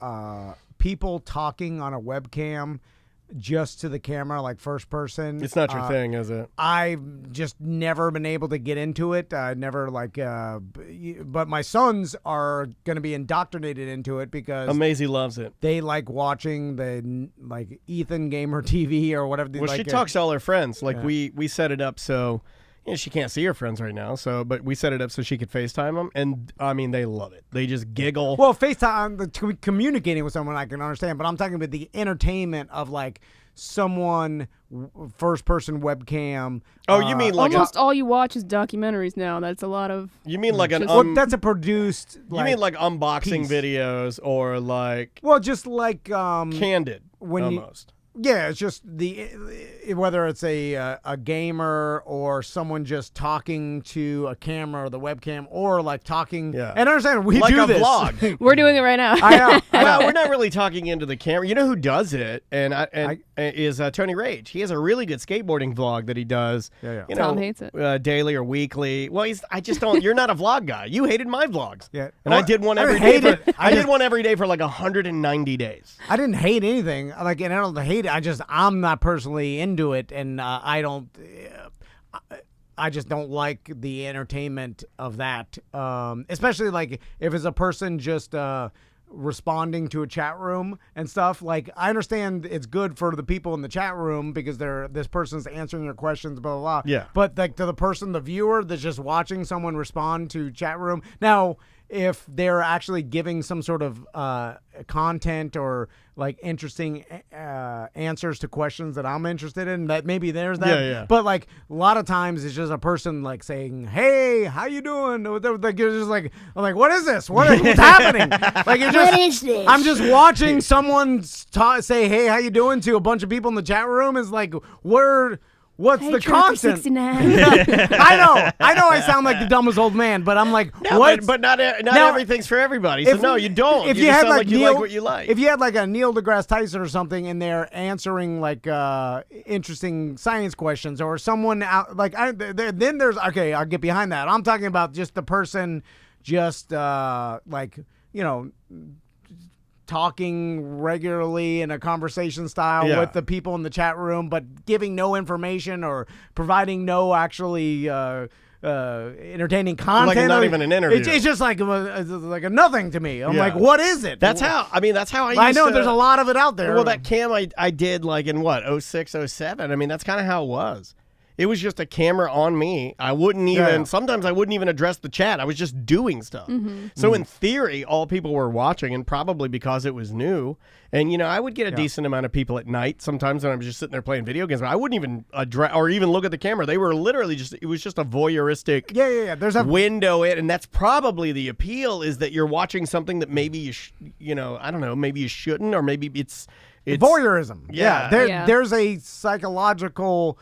people talking on a webcam just to the camera, like first person. It's not your thing, is it? I've just never been able to get into it. I never but my sons are going to be indoctrinated into it because Maisie loves it. They like watching the Ethan Gamer TV or whatever. Well, she talks to all her friends. Like we set it up so she can't see her friends right now. But we set it up so she could FaceTime them, and I mean they love it. They just giggle. Well, FaceTime, communicating with someone I can understand, but I'm talking about the entertainment of like someone first person webcam. Oh, you mean like almost all you watch is documentaries now. That's a lot of. You mean like that's a produced. You mean like unboxing videos or like? Well, just like candid when almost. Yeah, it's just whether it's a gamer or someone just talking to a camera or the webcam or like talking. Yeah. And understand we like do a this. vlog. We're doing it right now. I know. Well, we're not really talking into the camera. You know who does it? Is Tony Rage. He has a really good skateboarding vlog that he does. Yeah. You Tom know, hates it. Daily or weekly. Well, I just don't. You're not a vlog guy. You hated my vlogs. Yeah. And I did one every hate day. it. I did one every day for like 190 days. I didn't hate anything. Like, and I don't hate it. I'm not personally into it, and I don't. I just don't like the entertainment of that. Especially like if it's a person just responding to a chat room and stuff. Like, I understand it's good for the people in the chat room because this person's answering your questions, blah blah blah. Yeah. But like to the viewer that's just watching someone respond to chat room now. If they're actually giving some sort of content or like interesting answers to questions that I'm interested in, that maybe there's that. Yeah. But like a lot of times it's just a person like saying, "Hey, how you doing?" Like it's just like I'm like, "What is this? What's happening?" Like it's just, What is this? I'm just watching someone say, "Hey, how you doing?" to a bunch of people in the chat room. Is like, what's Hey, the Trucker content? 69. I know I sound like the dumbest old man, but I'm like, No, what? but not everything's for everybody. So no, you don't. If you you just had sound like you Neil, like what you like. If you had like a Neil deGrasse Tyson or something in there answering like interesting science questions, or someone out like then there's okay, I'll get behind that. I'm talking about just the person just like, you know, talking regularly in a conversation style with the people in the chat room, but giving no information or providing no actually entertaining content. Like not even an interview. It's just like a nothing to me. I'm Yeah. like, what is it? That's how I used I know to, there's a lot of it out there. Well, that cam I did like in what, 06, 07? I mean, that's kind of how it was. It was just a camera on me. I wouldn't even, sometimes I wouldn't even address the chat. I was just doing stuff. So in theory, all people were watching, and probably because it was new. And, you know, I would get a decent amount of people at night sometimes when I was just sitting there playing video games. But I wouldn't even address or even look at the camera. They were literally it was just a voyeuristic There's a window in. And that's probably the appeal, is that you're watching something that maybe I don't know, maybe you shouldn't, or maybe it's voyeurism. Yeah. There's a psychological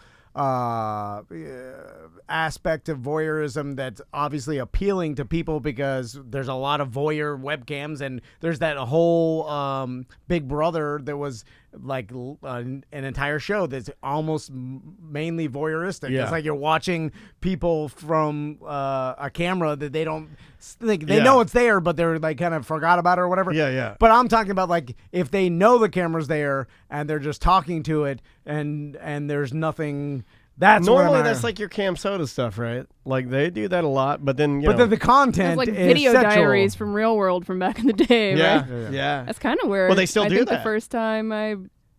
aspect of voyeurism that's obviously appealing to people because there's a lot of voyeur webcams, and there's that whole Big Brother that was like an entire show that's almost mainly voyeuristic. Yeah. It's like you're watching people from a camera that they don't think they know it's there, but they're like kind of forgot about it or whatever. Yeah. But I'm talking about like if they know the camera's there and they're just talking to it and there's nothing. That's normally that's like your Cam Soda stuff, right? Like they do that a lot, but then then the content It's like is video sexual. diaries from Real World from back in the day, right? Yeah. That's kind of weird. Well, they still I do think that. the first time I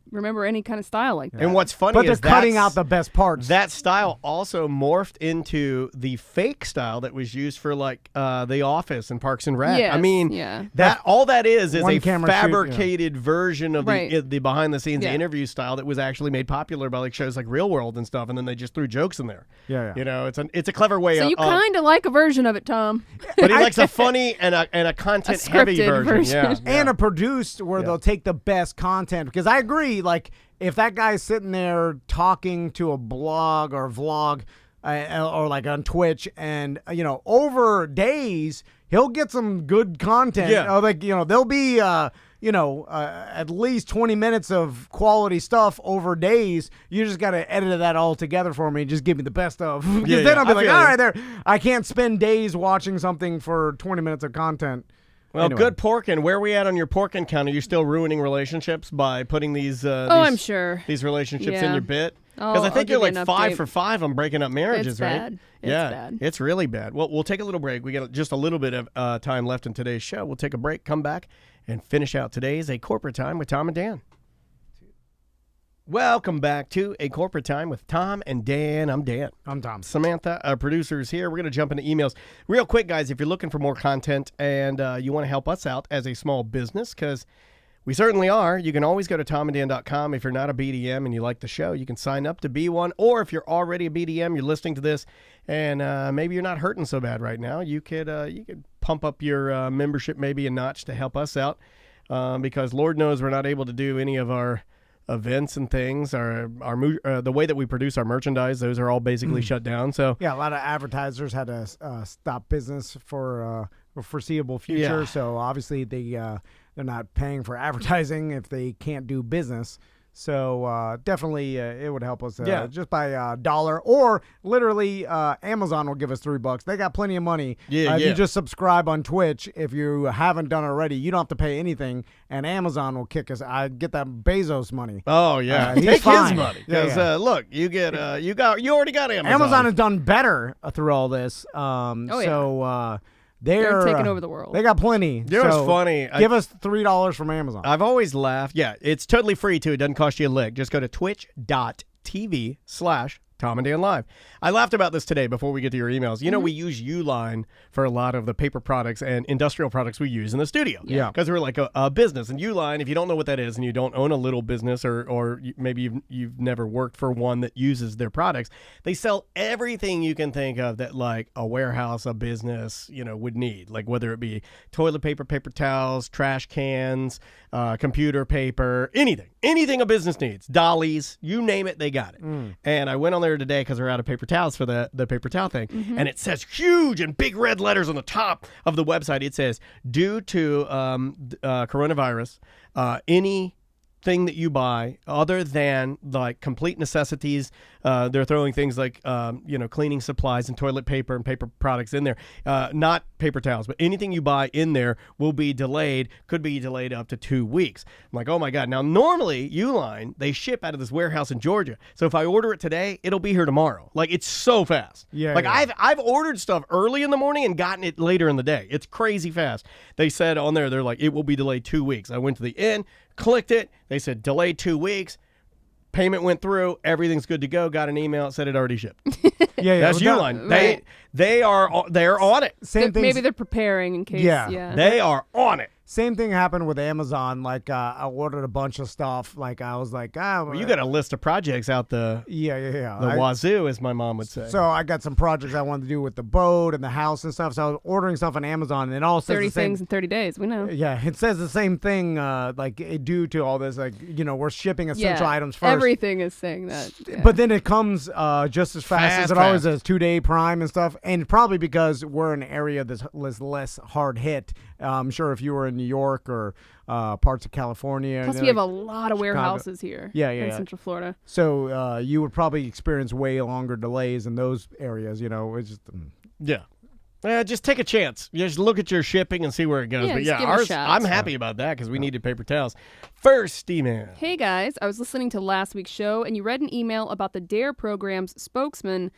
remember any kind of style like that. And what's funny But they're is cutting out the best parts. That style also morphed into the fake style that was used for like The Office and Parks and Rec. Yes, I mean, yeah. that all that is One a camera shoot, fabricated version of Right. the behind the scenes Yeah. interview style that was actually made popular by like shows like Real World and stuff, and then they just threw jokes in there. Yeah. You know, it's a clever way. So you kind of like a version of it, Tom. but he likes a funny and a content heavy scripted version. Yeah. And a produced where they'll take the best content, because I agree, like if that guy's sitting there talking to a blog or vlog or like on Twitch, and you know, over days he'll get some good content. Like, you know, there'll be at least 20 minutes of quality stuff over days. You just got to edit that all together for me and just give me the best of. Because then I'll be like, all right, there. I can't spend days watching something for 20 minutes of content. Well, Anyway. good porkin'. Where are we at on your porkin' count? Are you still ruining relationships by putting these? I'm sure. These relationships in Yeah. your bit. Because I I'll think you're give you like an 5 update. for 5 on breaking up marriages, It's right? bad. It's yeah, bad. it's really bad. Well, we'll take a little break. We got just a little bit of time left in today's show. We'll take a break, come back, and finish out today's A Corporate Time with Tom and Dan. Welcome back to A Corporate Time with Tom and Dan. I'm Dan. I'm Tom. Samantha, our producer, is here. We're going to jump into emails. Real quick, guys, if you're looking for more content and you want to help us out as a small business, because we certainly are, you can always go to tomanddan.com. If you're not a BDM and you like the show, you can sign up to be one. Or if you're already a BDM, you're listening to this, and maybe you're not hurting so bad right now, you could pump up your membership maybe a notch to help us out, because Lord knows we're not able to do any of our events and things, the way that we produce our merchandise, those are all basically shut down. So yeah, a lot of advertisers had to stop business for a foreseeable future. Yeah. So obviously they're not paying for advertising if they can't do business. So definitely it would help us just by $1, or literally Amazon will give us $3. They got plenty of money. If you just subscribe on Twitch, if you haven't done already, you don't have to pay anything, and Amazon will kick us. I get that Bezos money. Oh yeah, he's take fine. his money because look, you already got Amazon. Amazon has done better through all this. They're taking over the world. They got plenty. You know what's funny? Give us $3 from Amazon. I've always laughed. Yeah, it's totally free, too. It doesn't cost you a lick. Just go to twitch.tv/Tom and Dan Live. I laughed about this today before we get to your emails. You know, we use Uline for a lot of the paper products and industrial products we use in the studio. Yeah. Because we're like a business. And Uline, if you don't know what that is and you don't own a little business or maybe you've never worked for one that uses their products, they sell everything you can think of that like a warehouse, a business, would need. Like whether it be toilet paper, paper towels, trash cans, computer paper, anything a business needs. Dollies, you name it, they got it. And I went on there today because we're out of paper towels for the paper towel thing. And it says huge and big red letters on the top of the website. It says, due to coronavirus, anything that you buy other than like complete necessities, they're throwing things like cleaning supplies and toilet paper and paper products in there, not paper towels, but anything you buy in there will be delayed, could be delayed up to 2 weeks. I'm like, oh my God. Now normally Uline, they ship out of this warehouse in Georgia, so if I order it today, it'll be here tomorrow. Like it's so fast. I've ordered stuff early in the morning and gotten it later in the day. It's crazy fast. They said on there, they're like, it will be delayed 2 weeks. I went to the inn, clicked it, they said delayed 2 weeks. Payment went through. Everything's good to go. Got an email. It said it already shipped. That's Uline. Right. They're on it. Same thing. Maybe they're preparing in case. Yeah. They are on it. Same thing happened with Amazon. Like I ordered a bunch of stuff. Like I was like, you got a list of projects out the the wazoo, as my mom would say. So I got some projects I wanted to do with the boat and the house and stuff. So I was ordering stuff on Amazon, and it all says 30 the same things in 30 days. We know. Yeah, it says the same thing. Due to all this, we're shipping essential items first. Everything is saying that. Yeah. But then it comes just as fast as it always is, 2-day Prime and stuff. And probably because we're in an area that's less hard hit. I'm sure if you were in New York or parts of California. Plus, we have a lot of warehouses here in Central Florida. So you would probably experience way longer delays in those areas. It's just just take a chance. Just look at your shipping and see where it goes. Yeah, but ours, I'm happy about that because we needed paper towels. First email. Hey guys, I was listening to last week's show and you read an email about the DARE program's spokesman,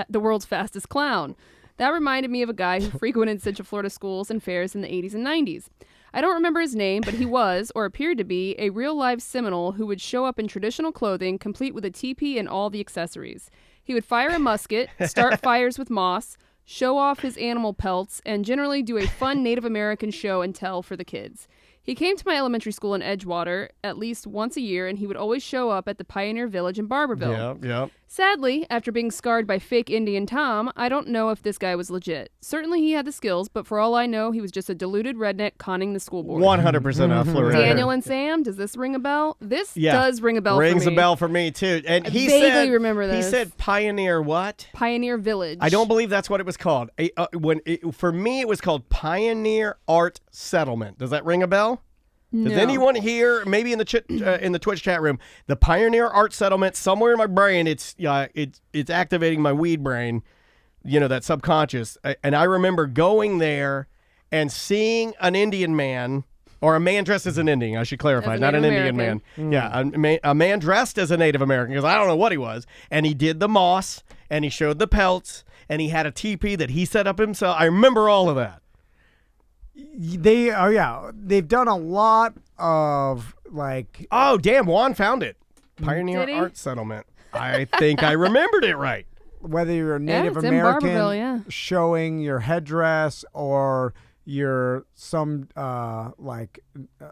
the world's fastest clown. That reminded me of a guy who frequented Central Florida schools and fairs in the 80s and 90s. I don't remember his name, but he was, or appeared to be, a real-life Seminole who would show up in traditional clothing, complete with a teepee and all the accessories. He would fire a musket, start fires with moss, show off his animal pelts, and generally do a fun Native American show and tell for the kids. He came to my elementary school in Edgewater at least once a year, and he would always show up at the Pioneer Village in Barberville. Yep. Sadly, after being scarred by fake Indian Tom, I don't know if this guy was legit. Certainly he had the skills, but for all I know, he was just a deluded redneck conning the school board. 100% off Florida. Daniel and Sam, does this ring a bell? This does ring a bell Rings for me. a bell for me, too. And he vaguely remember this. He said Pioneer what? Pioneer Village. I don't believe that's what it was called. For me, it was called Pioneer Art Settlement. Does that ring a bell? Does anyone here, maybe in the Twitch chat room, the Pioneer Art Settlement, somewhere in my brain, it's activating my weed brain, that subconscious. And I remember going there and seeing an Indian man, or a man dressed as an Indian, I should clarify, not an Indian man. Yeah, a man dressed as a Native American, because I don't know what he was. And he did the moss, and he showed the pelts, and he had a teepee that he set up himself. I remember all of that. They've done a lot of like. Oh damn! Juan found it. Pioneer Art Settlement. I think I remembered it right. Whether you're a Native American showing your headdress, or you're some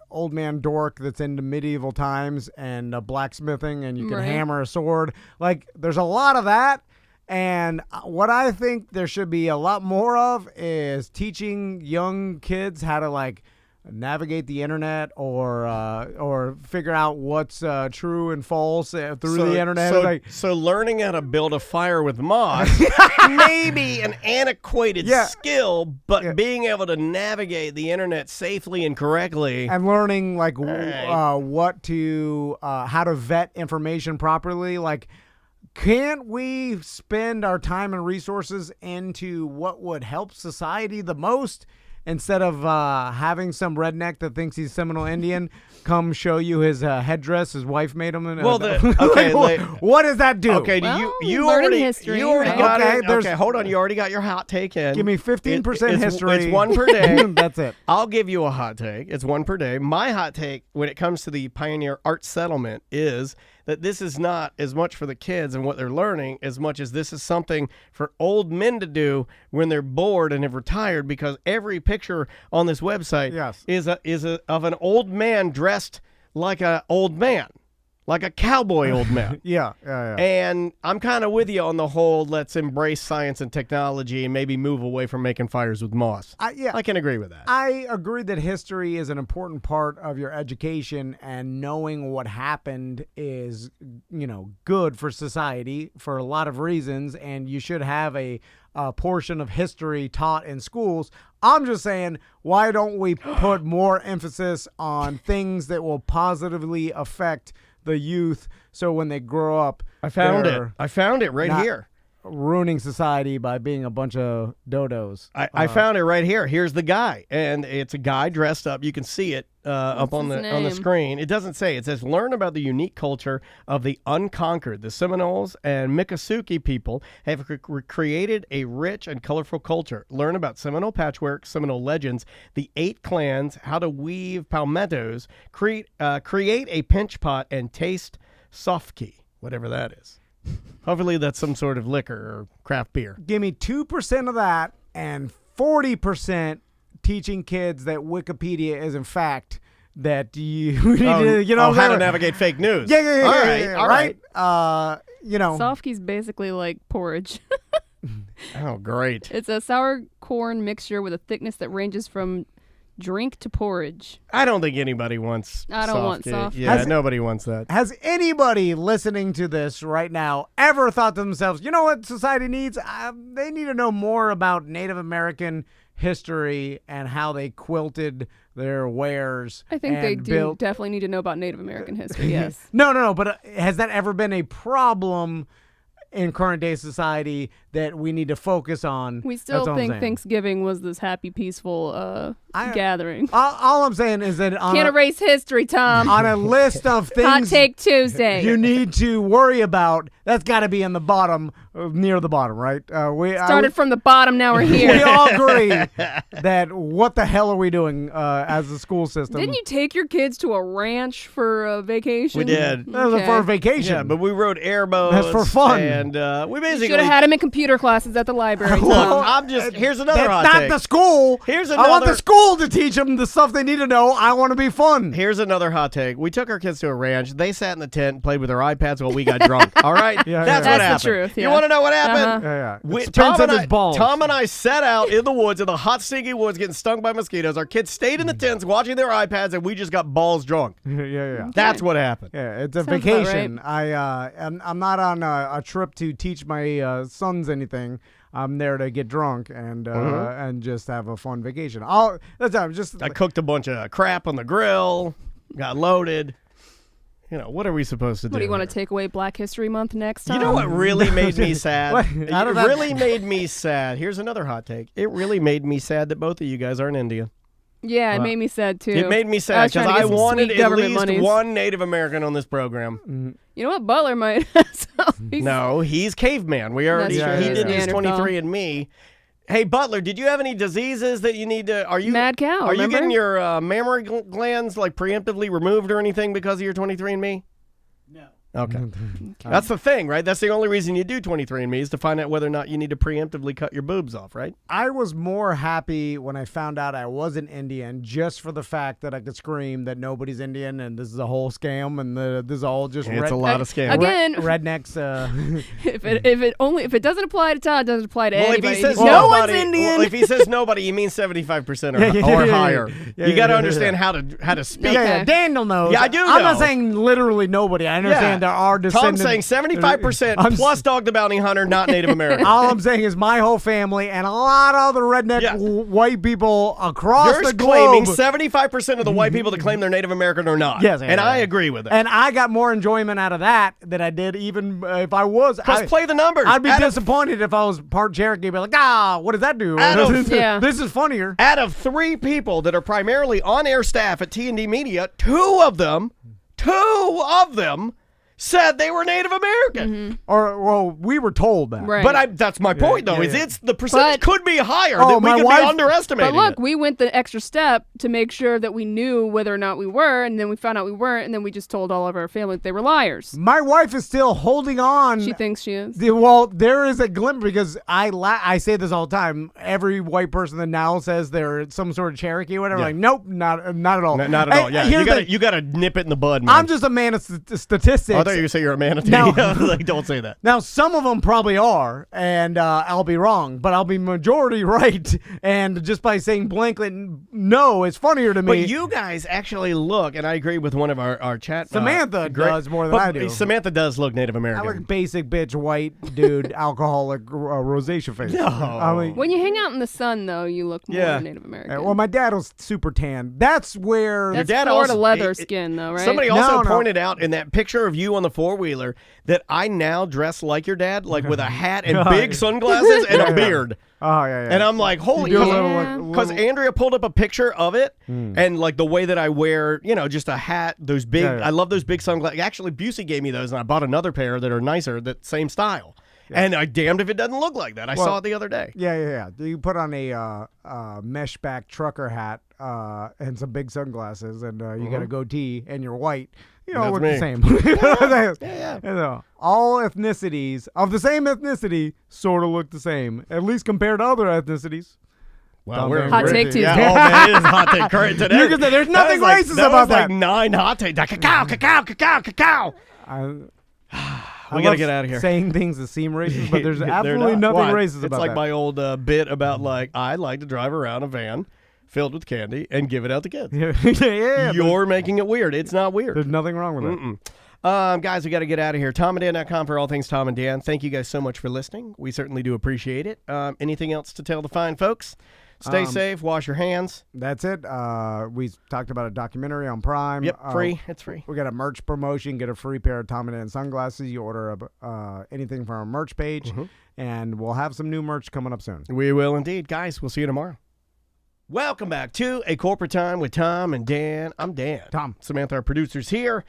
old man dork that's into medieval times and blacksmithing, and you can hammer a sword. Like there's a lot of that. And what I think there should be a lot more of is teaching young kids how to navigate the internet or figure out what's true and false through the internet. So learning how to build a fire with moss may be an antiquated skill, but being able to navigate the internet safely and correctly. And learning how to vet information properly. Like, can't we spend our time and resources into what would help society the most instead of having some redneck that thinks he's Seminole Indian come show you his headdress his wife made him? What does that do? Okay, you learning already history, you already right? got Okay, it. Okay, hold on. You already got your hot take in. Give me 15% history. It's one per day. That's it. I'll give you a hot take. It's one per day. My hot take when it comes to the Pioneer Art Settlement is that this is not as much for the kids and what they're learning as much as this is something for old men to do when they're bored and have retired, because every picture on this website is of an old man dressed like an old man. Like a cowboy old man. Yeah. And I'm kind of with you on the whole, let's embrace science and technology and maybe move away from making fires with moss. I can agree with that. I agree that history is an important part of your education, and knowing what happened is, good for society for a lot of reasons, and you should have a portion of history taught in schools. I'm just saying, why don't we put more emphasis on things that will positively affect the youth, so when they grow up, I found it right here. Ruining society by being a bunch of dodos. I found it right here. Here's the guy, and it's a guy dressed up. You can see it up on the screen. It doesn't say. It says, learn about the unique culture of the unconquered. The Seminoles and Miccosukee people have created a rich and colorful culture. Learn about Seminole patchwork, Seminole legends, the 8 clans, how to weave palmettos, create a pinch pot, and taste sofki, whatever that is. Hopefully that's some sort of liquor or craft beer. Give me 2% of that and 40% teaching kids that Wikipedia is in fact that you need to, how to navigate fake news. Yeah. All right. Sofki's basically like porridge. Oh, great. It's a sour corn mixture with a thickness that ranges from drink to porridge. I don't think anybody wants I don't want soft. Yeah, nobody wants that. Has anybody listening to this right now ever thought to themselves, you know what society needs? They need to know more about Native American history and how they quilted their wares. I think they do definitely need to know about Native American history, yes. No, but has that ever been a problem in current day society that we need to focus on? We still think Thanksgiving was this happy, peaceful gathering. All I'm saying is that can't erase history, Tom. On a list of things Hot Take Tuesday you need to worry about, that's got to be in the bottom, near the bottom, right? Started from the bottom, now we're here. We all agree that what the hell are we doing as a school system? Didn't you take your kids to a ranch for a vacation? We did. That was for a vacation. Yeah, but we rode airboats. That's for fun. And we basically should have had him in computer classes at the library. Well, here's another hot That's take. not the school. I want the school to teach them the stuff they need to know. I want to be fun. Here's another hot take. We took our kids to a ranch. They sat in the tent and played with their iPads while we got drunk. All right? That's what happened. The truth. Yeah. You want to know what happened? Tom and I sat out in the woods, in the hot, stinky woods, getting stung by mosquitoes. Our kids stayed in the tents watching their iPads, and we just got balls drunk. Yeah. That's what happened. Yeah, it's a Sounds vacation. about I'm not on a trip to teach my sons anything. I'm there to get drunk and just have a fun vacation. I cooked a bunch of crap on the grill, got loaded. What are we supposed to do? What do you want to take away Black History Month next time? You know what really made me sad? Really made me sad. Here's another hot take. It really made me sad that both of you guys aren't Indian. Yeah, it made me sad too. It made me sad because I wanted at least monies. one Native American on this program. You know what? Butler might. No, he's caveman. We already he did his 23andMe. Hey, Butler, did you have any diseases that you need to? Are you mad cow? Are remember? you getting your mammary glands like preemptively removed or anything because of your 23andMe? No. Okay. That's the thing, right? That's the only reason you do 23andMe is to find out whether or not you need to preemptively cut your boobs off, right? I was more happy when I found out I wasn't Indian, just for the fact that I could scream that nobody's Indian and this is a whole scam and this is all just It's a lot of scam. Again, rednecks. if it doesn't apply to Todd, it doesn't apply to anybody. If he says no one's nobody, Indian. well, if he says nobody, he means 75% or higher. You got to understand how to speak. Yeah, Daniel knows. Yeah, I do I'm not know. saying literally nobody. I understand there are Tom's descendants. saying 75% plus Dog the Bounty Hunter, not Native American. All I'm saying is my whole family and a lot of other redneck white people across You're the claiming globe. 75% of the white people that claim they're Native American are not. Yes, and I agree with it. And I got more enjoyment out of that than I did even if I was. Just play the numbers. I'd be disappointed if I was part Cherokee. Be like, what does that do? This is funnier. Out of 3 people that are primarily on-air staff at T&D Media, 2 of them said they were Native American. Or, well, we were told that. Right. But that's my point, though, is it's the percentage could be higher. Oh, That we could be underestimating But look, it. we went the extra step to make sure that we knew whether or not we were, and then we found out we weren't, and then we just told all of our family that they were liars. My wife is still holding on. She thinks she is. Well, there is a glimmer because I say this all the time. Every white person that now says they're some sort of Cherokee or whatever, Yeah. like, nope, not at all. Not at all. Yeah, you got to nip it in the bud, man. I'm just a man of statistics. I thought you were going to say you're a manatee. No. Like, don't say that. Now, some of them probably are, and I'll be wrong, but I'll be majority right. And just by saying blankly no, it's funnier to me. But you guys actually look, and I agree with one of our chat. Samantha does more than I do. Samantha does look Native American. I look basic bitch, white dude, alcoholic, rosacea face. No. I mean, When you hang out in the sun, though, you look more Native American. well, my dad was super tan. That's where That's Your dad Florida also- leather skin, though, right? Somebody also No. pointed out in that picture of you on the 4-wheeler that I now dress like your dad, like with a hat and big sunglasses and a beard. Oh, yeah. And I'm like, holy, You do a little, because Andrea pulled up a picture of it, and like the way that I wear, just a hat, those big, Yeah. I love those big sunglasses. Actually, Busey gave me those, and I bought another pair that are nicer, that same style. And I damned if it doesn't look like that. I saw it the other day. Yeah. You put on a mesh back trucker hat and some big sunglasses, and you got a goatee, and you're white. You all That's look me. the same. Yeah. You know, all ethnicities of the same ethnicity sort of look the same, at least compared to other ethnicities. Wow, we're Hot take Tuesday. Yeah, oh man, it is hot take current today. You can say there's nothing That was racist that about was that. Like 9 hot takes. Cacao. We gotta get out of here. Saying things that seem racist, but there's They're absolutely not. nothing Why? racist about It's like that. my old bit about like I like to drive around a van filled with candy and give it out to kids. yeah. You're making it weird. It's not weird. There's nothing wrong with it. Guys, we got to get out of here. TomandDan.com for all things Tom and Dan. Thank you guys so much for listening. We certainly do appreciate it. Anything else to tell the fine folks? Stay safe. Wash your hands. That's it. We talked about a documentary on Prime. Yep, free. It's free. We got a merch promotion. Get a free pair of Tom and Dan sunglasses. You order anything from our merch page, and we'll have some new merch coming up soon. We will indeed. Guys, we'll see you tomorrow. Welcome back to A Corporate Time with Tom and Dan. I'm Dan. Tom. Samantha, our producer's here.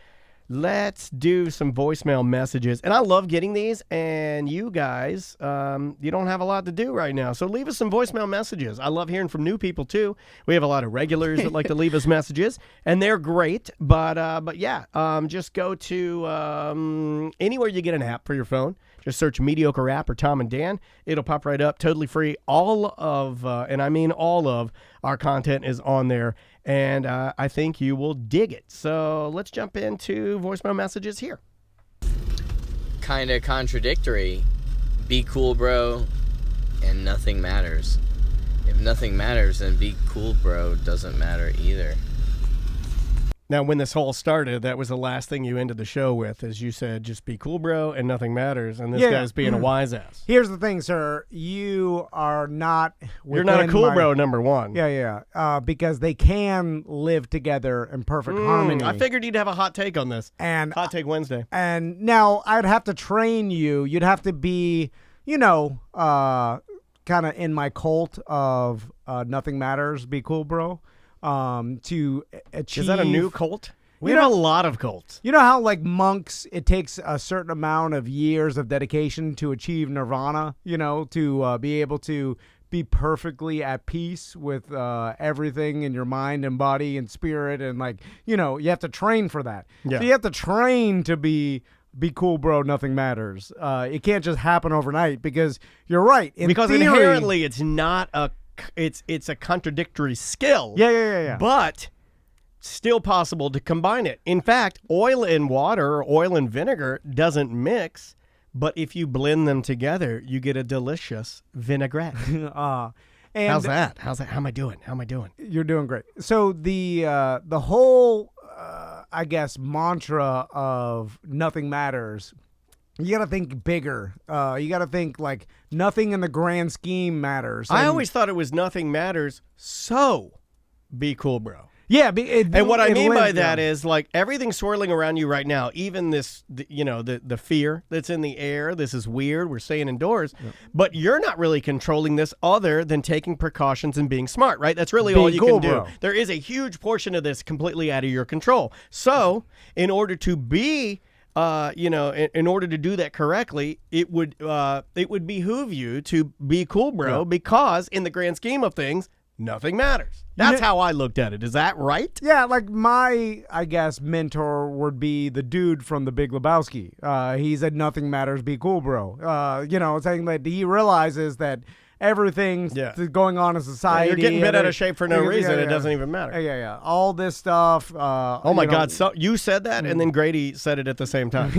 Let's do some voicemail messages. And I love getting these. And you guys, you don't have a lot to do right now. So leave us some voicemail messages. I love hearing from new people, too. We have a lot of regulars that like to leave us messages. And they're great. But yeah, just go to anywhere you get an app for your phone. Just search Mediocre App or Tom and Dan. It'll pop right up, totally free. All of, and I mean all of, our content is on there. And I think you will dig it. So let's jump into voicemail messages here. Kind of contradictory. Be cool, bro, and nothing matters. If nothing matters, then be cool, bro doesn't matter either. Now, when this all started, that was the last thing you ended the show with, as you said, just be cool, bro, and nothing matters. And this guy's being a wise ass. Here's the thing, sir. You are not. You're not a cool bro, number one. Yeah. Because they can live together in perfect harmony. I figured you'd have a hot take on this. And Hot Take Wednesday. And now I'd have to train you. You'd have to be, kind of in my cult of nothing matters, be cool, bro. To achieve. Is that a new cult? We have a lot of cults. You know how, like, monks, it takes a certain amount of years of dedication to achieve nirvana, to be able to be perfectly at peace with everything in your mind and body and spirit. And, like, you have to train for that. Yeah. So you have to train to be be cool, bro, nothing matters. It can't just happen overnight because you're right. Because theory, inherently it's not it's a contradictory skill. Yeah. But still possible to combine it. In fact, oil and water or oil and vinegar doesn't mix, but if you blend them together, you get a delicious vinaigrette. And How's that? How am I doing? You're doing great. So the whole I guess mantra of nothing matters. You got to think bigger. You got to think like nothing in the grand scheme matters. I always thought it was nothing matters, so be cool, bro. Yeah, and what I mean by that is like everything swirling around you right now, even this, the fear that's in the air. This is weird. We're staying indoors, but you're not really controlling this other than taking precautions and being smart, right? That's really all you can do. Bro. There is a huge portion of this completely out of your control. So in order to be in order to do that correctly, it would behoove you to be cool, bro, because in the grand scheme of things, nothing matters. That's how I looked at it. Is that right? Yeah, like my, I guess, mentor would be the dude from The Big Lebowski. He said, nothing matters, be cool, bro. Saying that he realizes that everything that's going on in society. You're getting bent out of shape for no reason. It doesn't even matter. Yeah. All this stuff. Oh my God! So you said that, and then Grady said it at the same time.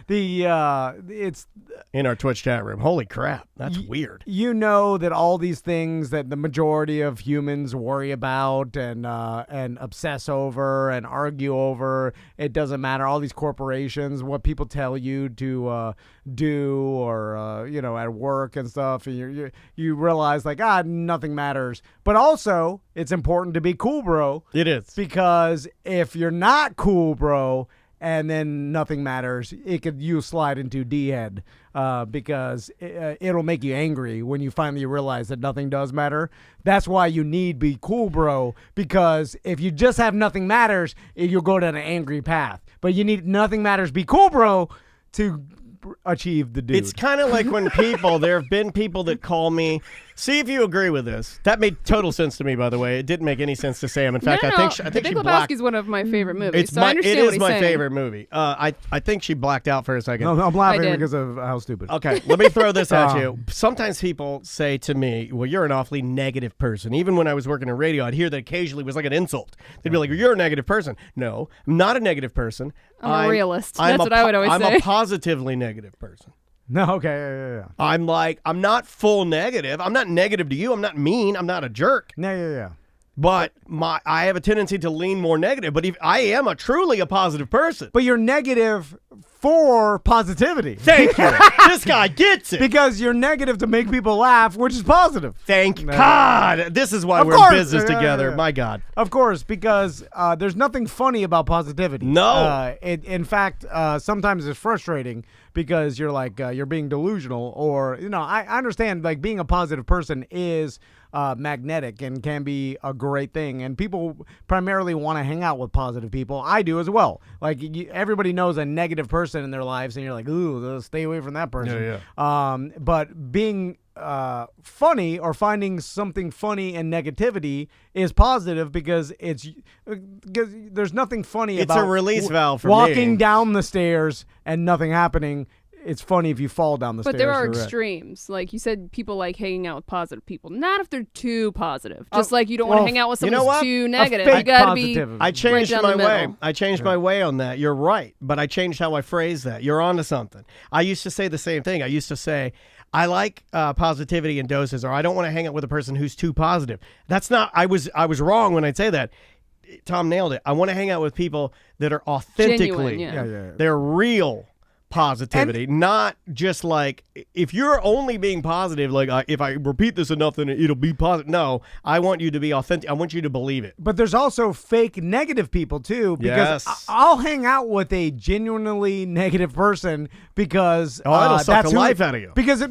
It's in our Twitch chat room. Holy crap, that's weird. You know that all these things that the majority of humans worry about and obsess over and argue over. It doesn't matter. All these corporations, what people tell you to do, or at work and stuff, and you realize like nothing matters. But also, it's important to be cool, bro. It is, because if you're not cool, bro, and then nothing matters, you slide into D-head because it'll make you angry when you finally realize that nothing does matter. That's why you need be cool, bro, because if you just have nothing matters, you'll go down an angry path. But you need nothing matters, be cool, bro, to achieve the dude. It's kind of like when there have been people that call me. See if you agree with this. That made total sense to me, by the way. It didn't make any sense to Sam. In fact, I think The Big Lebowski is one of my favorite movies. I understand it what is he's my saying. favorite movie. I think she blacked out for a second. No, I'm laughing because of how stupid. Okay, let me throw this at you. Sometimes people say to me, well, you're an awfully negative person. Even when I was working in radio, I'd hear that occasionally. It was like an insult. They'd be like, you're a negative person. No, I'm not a negative person. I'm a realist. That's what I would always say. I'm a positively negative person. No, okay, yeah. I'm not full negative. I'm not negative to you. I'm not mean. I'm not a jerk. Yeah. But I have a tendency to lean more negative. But I am truly a positive person. But you're negative for positivity. Thank you. This guy gets it. Because you're negative to make people laugh, which is positive. Thank God. This is why we're in business together. Yeah. My God. Of course, because there's nothing funny about positivity. No. In fact, sometimes it's frustrating because you're like, you're being delusional, or, I understand like being a positive person is magnetic and can be a great thing, and people primarily want to hang out with positive people. I do as well. Like everybody knows a negative person in their lives, and you're like, ooh, stay away from that person. Yeah. But being funny or finding something funny in negativity is positive because there's nothing funny about it's a release valve for walking me. Down the stairs and nothing happening. It's funny if you fall down the stairs. But there are extremes. Like you said, people like hanging out with positive people. Not if they're too positive. Just like you don't want to hang out with someone who's too negative. You got to be I changed right my down the way. middle. I changed my way on that. You're right. But I changed how I phrase that. You're onto something. I used to say the same thing. I used to say, I like positivity in doses, or I don't want to hang out with a person who's too positive. That's not, I was wrong when I'd say that. Tom nailed it. I want to hang out with people that are authentically, Genuine, they're real positivity, not just like, if you're only being positive, like if I repeat this enough, then it'll be positive. No, I want you to be authentic. I want you to believe it. But there's also fake negative people too, because I'll hang out with a genuinely negative person because it'll suck that's the life out of you. Because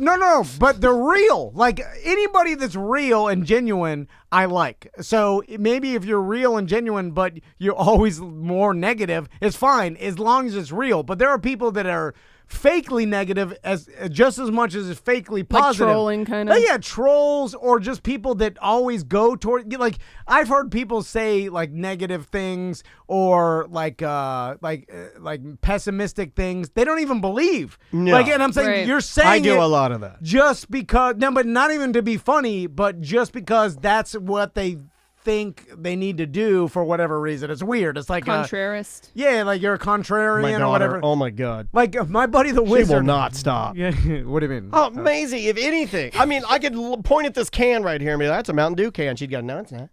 but they're real. Like anybody that's real and genuine, I like. So maybe if you're real and genuine, but you're always more negative, it's fine as long as it's real. But there are people that are fakely negative as just as much as it's fakely positive. Like trolling, kind of. Yeah, trolls or just people that always go toward. Like I've heard people say like negative things or like pessimistic things. They don't even believe. No. Like, and I'm saying you're saying I do it a lot of that just because. No, but not even to be funny, but just because that's what they think they need to do for whatever reason. It's weird. It's like Contrarist. Yeah, like you're a contrarian my daughter, or whatever. Oh my God. Like my buddy the She Wizard will not stop. Yeah. What do you mean? Oh, Maisie, if anything. I mean, I could point at this can right here and be like, that's a Mountain Dew can. She'd go, no, it's not.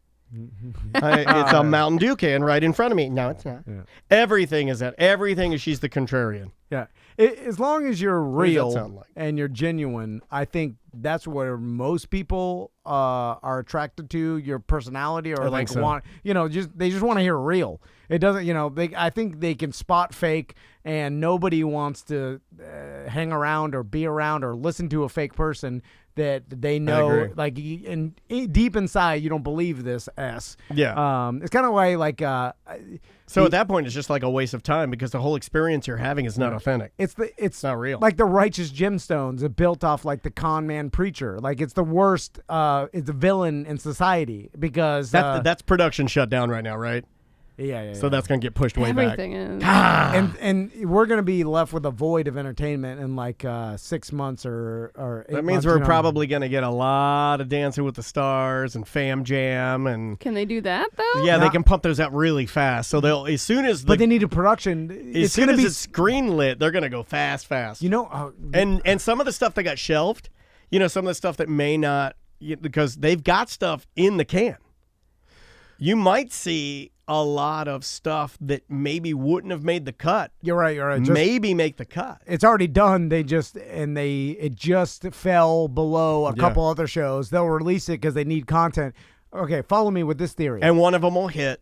It's a Mountain Dew can right in front of me. No, it's not. Yeah. Everything is that. Everything is she's the contrarian. Yeah. As long as you're What does that real sound like? and you're genuine, I think that's where most people are attracted to your personality or I like think so. want, they just want to hear real. It doesn't, I think they can spot fake and nobody wants to hang around or be around or listen to a fake person that they know, like, deep inside, you don't believe this S. Yeah. It's kind of like So at that point, it's just like a waste of time because the whole experience you're having is not authentic. It's not real. Like the righteous gemstones are built off like the con man preacher. Like it's the worst. It's a villain in society because That's production shut down right now, right? Yeah. So that's going to get pushed way Everything back. is. And we're going to be left with a void of entertainment in like 6 months or 8 That means months, we're probably going to get a lot of Dancing with the Stars and Fam Jam and Can they do that though? yeah, they can pump those out really fast. So they'll as soon as but they need a production. as It's soon going to as be it's greenlit, they're going to go fast. And some of the stuff that got shelved, some of the stuff that may not because they've got stuff in the can. You might see a lot of stuff that maybe wouldn't have made the cut. You're right. Maybe make the cut. It's already done. It just fell below a couple other shows. They'll release it because they need content. Okay, follow me with this theory. And one of them will hit.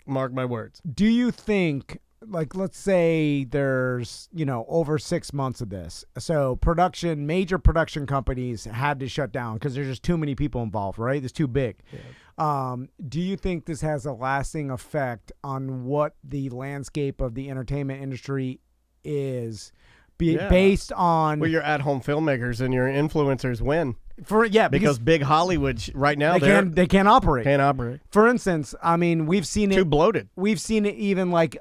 Mark my words. Do you think, like, let's say there's, over 6 months of this. So major production companies had to shut down because there's just too many people involved, right? It's too big. Yeah. Do you think this has a lasting effect on what the landscape of the entertainment industry is based on... Well, your at-home filmmakers and your influencers win. Because big Hollywood right now they can't operate. Can't operate. For instance, I mean, we've seen it too bloated. We've seen it even like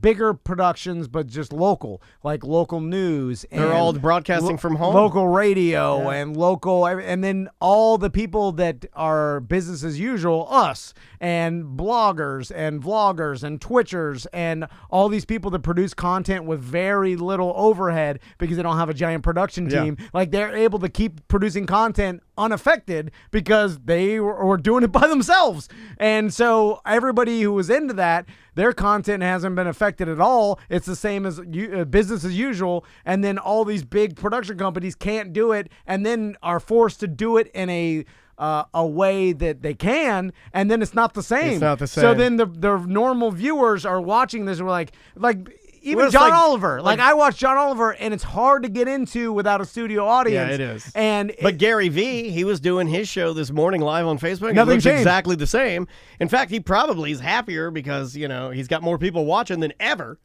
bigger productions, but just local, like local news. They're all broadcasting from home, local radio and local, and then all the people that are business as usual, us and bloggers and vloggers and Twitchers and all these people that produce content with very little overhead because they don't have a giant production team. Like they're able to keep producing content unaffected because they were doing it by themselves. And so everybody who was into that, their content hasn't been affected at all. It's the same as business as usual. And then all these big production companies can't do it and then are forced to do it in a way that they can, and then it's not the same. It's not the same. So then the normal viewers are watching this and we're like even Well, John Oliver. Like I watch John Oliver, and it's hard to get into without a studio audience. Yeah, it is. But Gary V, he was doing his show this morning live on Facebook. Nothing it looks changed. exactly the same. In fact, he probably is happier because he's got more people watching than ever.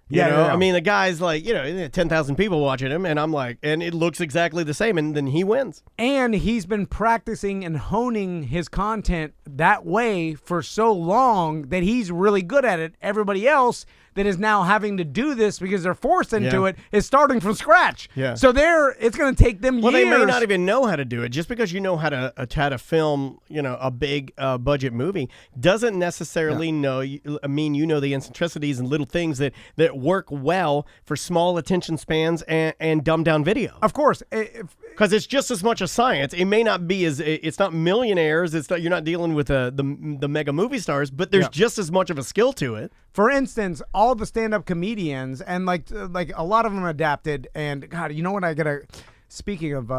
You know? I mean, the guy's like 10,000 people watching him, and I'm like, and it looks exactly the same, and then he wins. And he's been practicing and honing his content that way for so long that he's really good at it. Everybody else that is now having to do this because they're forced into it is starting from scratch. Yeah. So it's going to take them years. Well, they may not even know how to do it. Just because you know how to film, a big budget movie doesn't necessarily mean you know the eccentricities and little things that work well for small attention spans and dumbed down video. Of course. Because it's just as much a science. It may not be it's not millionaires. You're not dealing with the mega movie stars, but there's just as much of a skill to it. For instance, all the stand-up comedians and like a lot of them adapted. And God, you know what I gotta. Speaking of,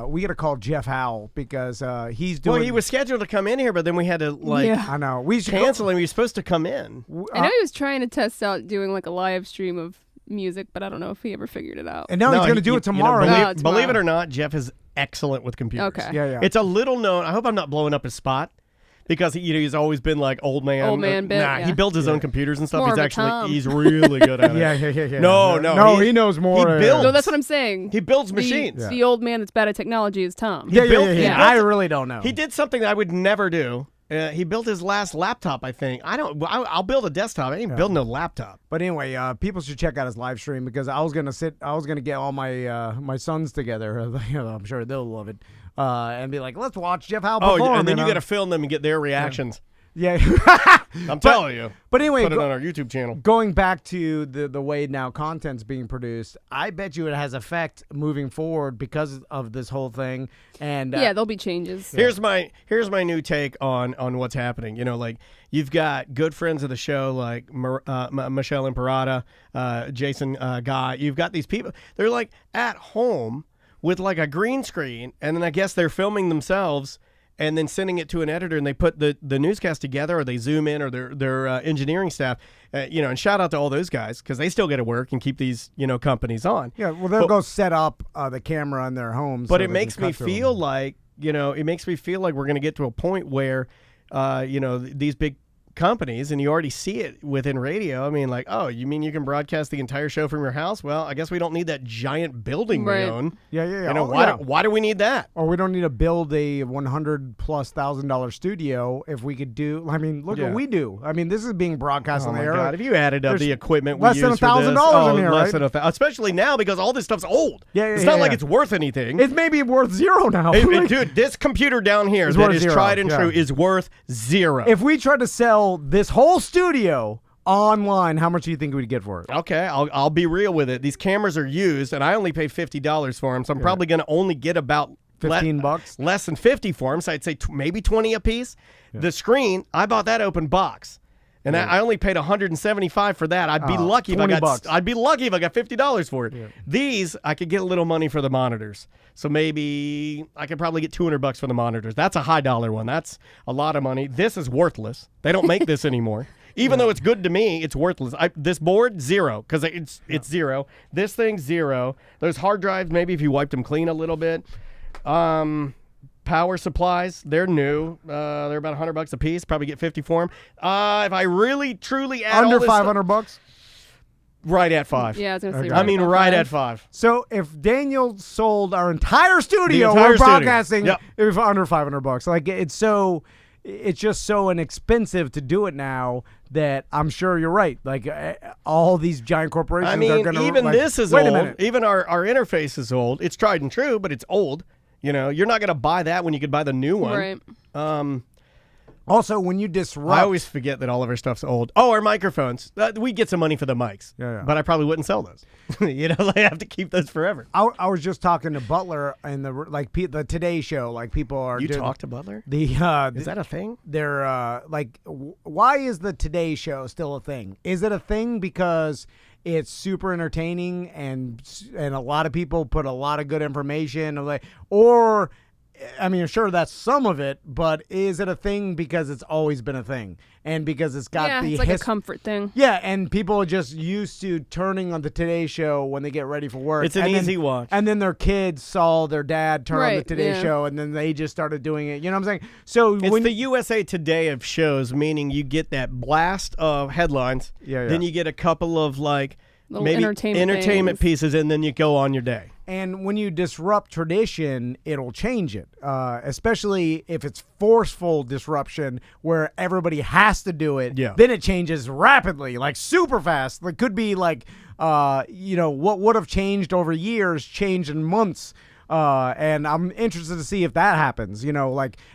we gotta call Jeff Howell because he's doing. Well, he was scheduled to come in here, but then we had to I know we should cancel him. He was supposed to come in. I know he was trying to test out doing like a live stream of music, but I don't know if he ever figured it out. And now he's going to do it tomorrow. Believe it or not, Jeff is excellent with computers. Okay. Yeah. It's a little known. I hope I'm not blowing up his spot. because he's always been like old man bit, nah, yeah. he builds his own computers and stuff. More He's of a actually Tom. he's really good at it. Yeah. No, he knows more. He builds. No, that's what I'm saying. He builds machines. The old man that's bad at technology is Tom. Yeah. built I really don't know. He did something that I would never do. He built his last laptop, I think. I'll build a desktop. I ain't building no laptop. But anyway, people should check out his live stream because I was gonna get all my my sons together. I'm sure they'll love it, and be like, let's watch Jeff Howe perform. Oh, and then you got to film them and get their reactions. Yeah. I'm telling you. But anyway, put it on our YouTube channel. Going back to the way now content's being produced, I bet you it has effect moving forward because of this whole thing. And yeah, there'll be changes. Here's my new take on what's happening. Like you've got good friends of the show like Michelle Imperata, Jason Guy. You've got these people. They're like at home with like a green screen, and then I guess they're filming themselves and then sending it to an editor, and they put the newscast together, or they zoom in, or their engineering staff, and shout out to all those guys because they still get to work and keep these companies on. Yeah, well, they'll go set up the camera in their homes. But it makes me feel like we're going to get to a point where these big companies, and you already see it within radio. I mean, like, oh, you mean you can broadcast the entire show from your house? Well, I guess we don't need that giant building we own. Yeah. Why do we need that? Or we don't need to build a $100,000+ studio if we could do. I mean, look what we do. I mean, this is being broadcast on the air. God, if you added up the equipment, less than $1,000 in here, less right? than especially now because all this stuff's old. Yeah, it's not like it's worth anything. It's maybe worth zero now. Dude, this computer down here that is tried and true is worth zero. If we tried to sell this whole studio online, how much do you think we'd get for it? Okay, I'll be real with it. These cameras are used, and I only paid $50 for them, so I'm probably going to only get about $15, less than 50 for them. So I'd say maybe 20 a piece. Yeah. The screen, I bought that open box, and I only paid $175 for that. I'd be lucky if I got $50 for it. Yeah. These, I could get a little money for the monitors. So maybe I could probably get $200 for the monitors. That's a high dollar one. That's a lot of money. This is worthless. They don't make this anymore. Even though it's good to me, it's worthless. This board, zero, because it's zero. This thing, zero. Those hard drives, maybe if you wiped them clean a little bit. Power supplies, they're new. They're about $100 a piece. Probably get 50 for them. If I really, truly add under all this $500? Right at 5. Yeah, I was going to say right at 5. So if Daniel sold our entire studio, we're broadcasting, it would be under $500. Like it's just so inexpensive to do it now that I'm sure you're right. Like all these giant corporations are going to. Even this is wait old. a minute. Even our interface is old. It's tried and true, but it's old. You're not going to buy that when you could buy the new one. Right. Also, when you disrupt... I always forget that all of our stuff's old. Oh, our microphones. We get some money for the mics. Yeah. But I probably wouldn't sell those. I have to keep those forever. I was just talking to Butler and the Today Show. Like people are... You talk to Butler? Is that a thing? They're why is the Today Show still a thing? Is it a thing because it's super entertaining and a lot of people put a lot of good information, or I mean, sure, that's some of it, but is it a thing because it's always been a thing and because it's got it's like a comfort thing? Yeah, and people are just used to turning on the Today Show when they get ready for work. It's an easy watch. And then their kids saw their dad turn on the Today Show, and then they just started doing it. You know what I'm saying? So it's the USA Today of shows, meaning you get that blast of headlines, then you get a couple of little maybe entertainment pieces, and then you go on your day. And when you disrupt tradition, it'll change it, especially if it's forceful disruption where everybody has to do it. Yeah. Then it changes rapidly, like super fast. It could be like, what would have changed over years changed in months. And I'm interested to see if that happens.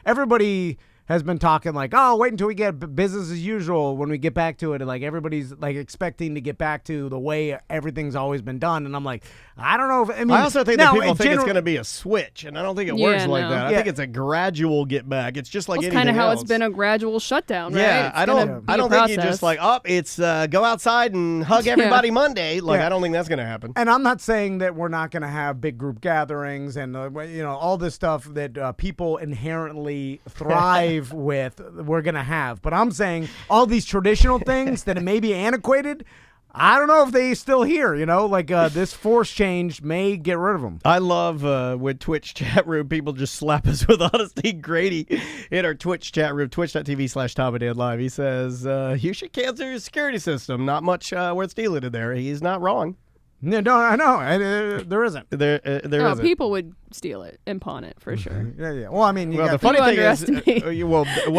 Everybody has been talking wait until we get business as usual when we get back to it. And everybody's expecting to get back to the way everything's always been done. And I'm like, I don't know. I also think that people think it's going to be a switch, and I don't think it works like that. I think it's a gradual get back. It's just like anything else. It's kind of how it's been a gradual shutdown, right? Yeah, I don't think you just it's go outside and hug everybody Monday. I don't think that's going to happen. And I'm not saying that we're not going to have big group gatherings and all this stuff that people inherently thrive with, we're going to have. But I'm saying all these traditional things that may be antiquated, I don't know if they still here, like this force change may get rid of them. I love with Twitch chat room, people just slap us with honesty. Grady in our Twitch chat room, twitch.tv/TomandDanLive. He says, you should cancel your security system. Not much worth stealing in there. He's not wrong. No, I know. There isn't. There isn't. People would steal it and pawn it for sure. Yeah. Well, I mean, the funny thing is,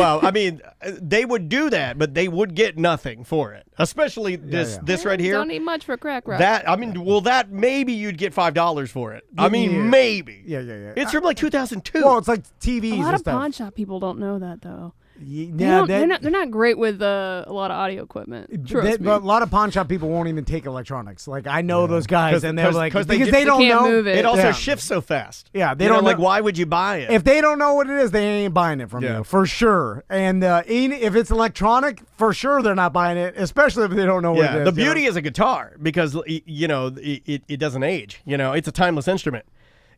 I mean, they would do that, but they would get nothing for it. Especially this right here. Don't need much for crack rock. That maybe you'd get $5 for it. I mean, maybe. Yeah. It's from like 2002. Well, it's like TVs. A lot and of stuff. pawn shop people don't know that though. Yeah, they're not great with a lot of audio equipment. Trust me. But a lot of pawn shop people won't even take electronics. Like I know those guys, and they're like because they don't can't know. move it. It also shifts so fast. Yeah, they don't know. Like, why would you buy it? If they don't know what it is, they ain't buying it from you for sure. And if it's electronic, for sure they're not buying it, especially if they don't know what it is. The beauty is a guitar because it doesn't age. It's a timeless instrument.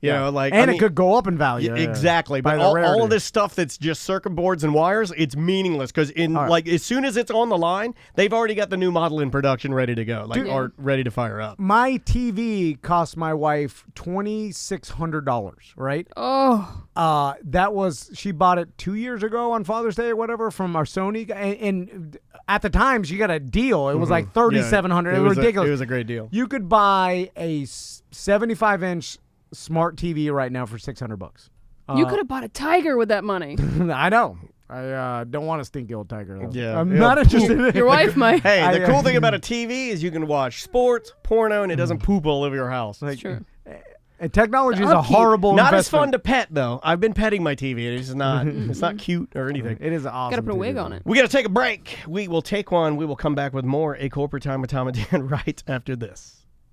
It could go up in value. Exactly, but all of this stuff that's just circuit boards and wires, it's meaningless because as soon as it's on the line, they've already got the new model in production ready to go, or ready to fire up. My TV cost my wife $2,600, right? Oh, she bought it 2 years ago on Father's Day or whatever from our Sony, and at the time she got a deal. It was like $3,700. It was ridiculous. It was a great deal. You could buy a 75-inch smart TV right now for $600. You could have bought a Tiger with that money. I know. I don't want a stinky old Tiger, though. Yeah. I'm not interested in it. Your wife might. Hey, the cool thing about a TV is you can watch sports, porno, and it doesn't poop all over your house. Sure. And technology is a horrible Not investment. as fun to pet, though. I've been petting my TV. It's not it's not cute or anything. It is awesome. Got to put a wig on it. We got to take a break. We will take one. We will come back with more A Corporate Time with Tom and Dan right after this.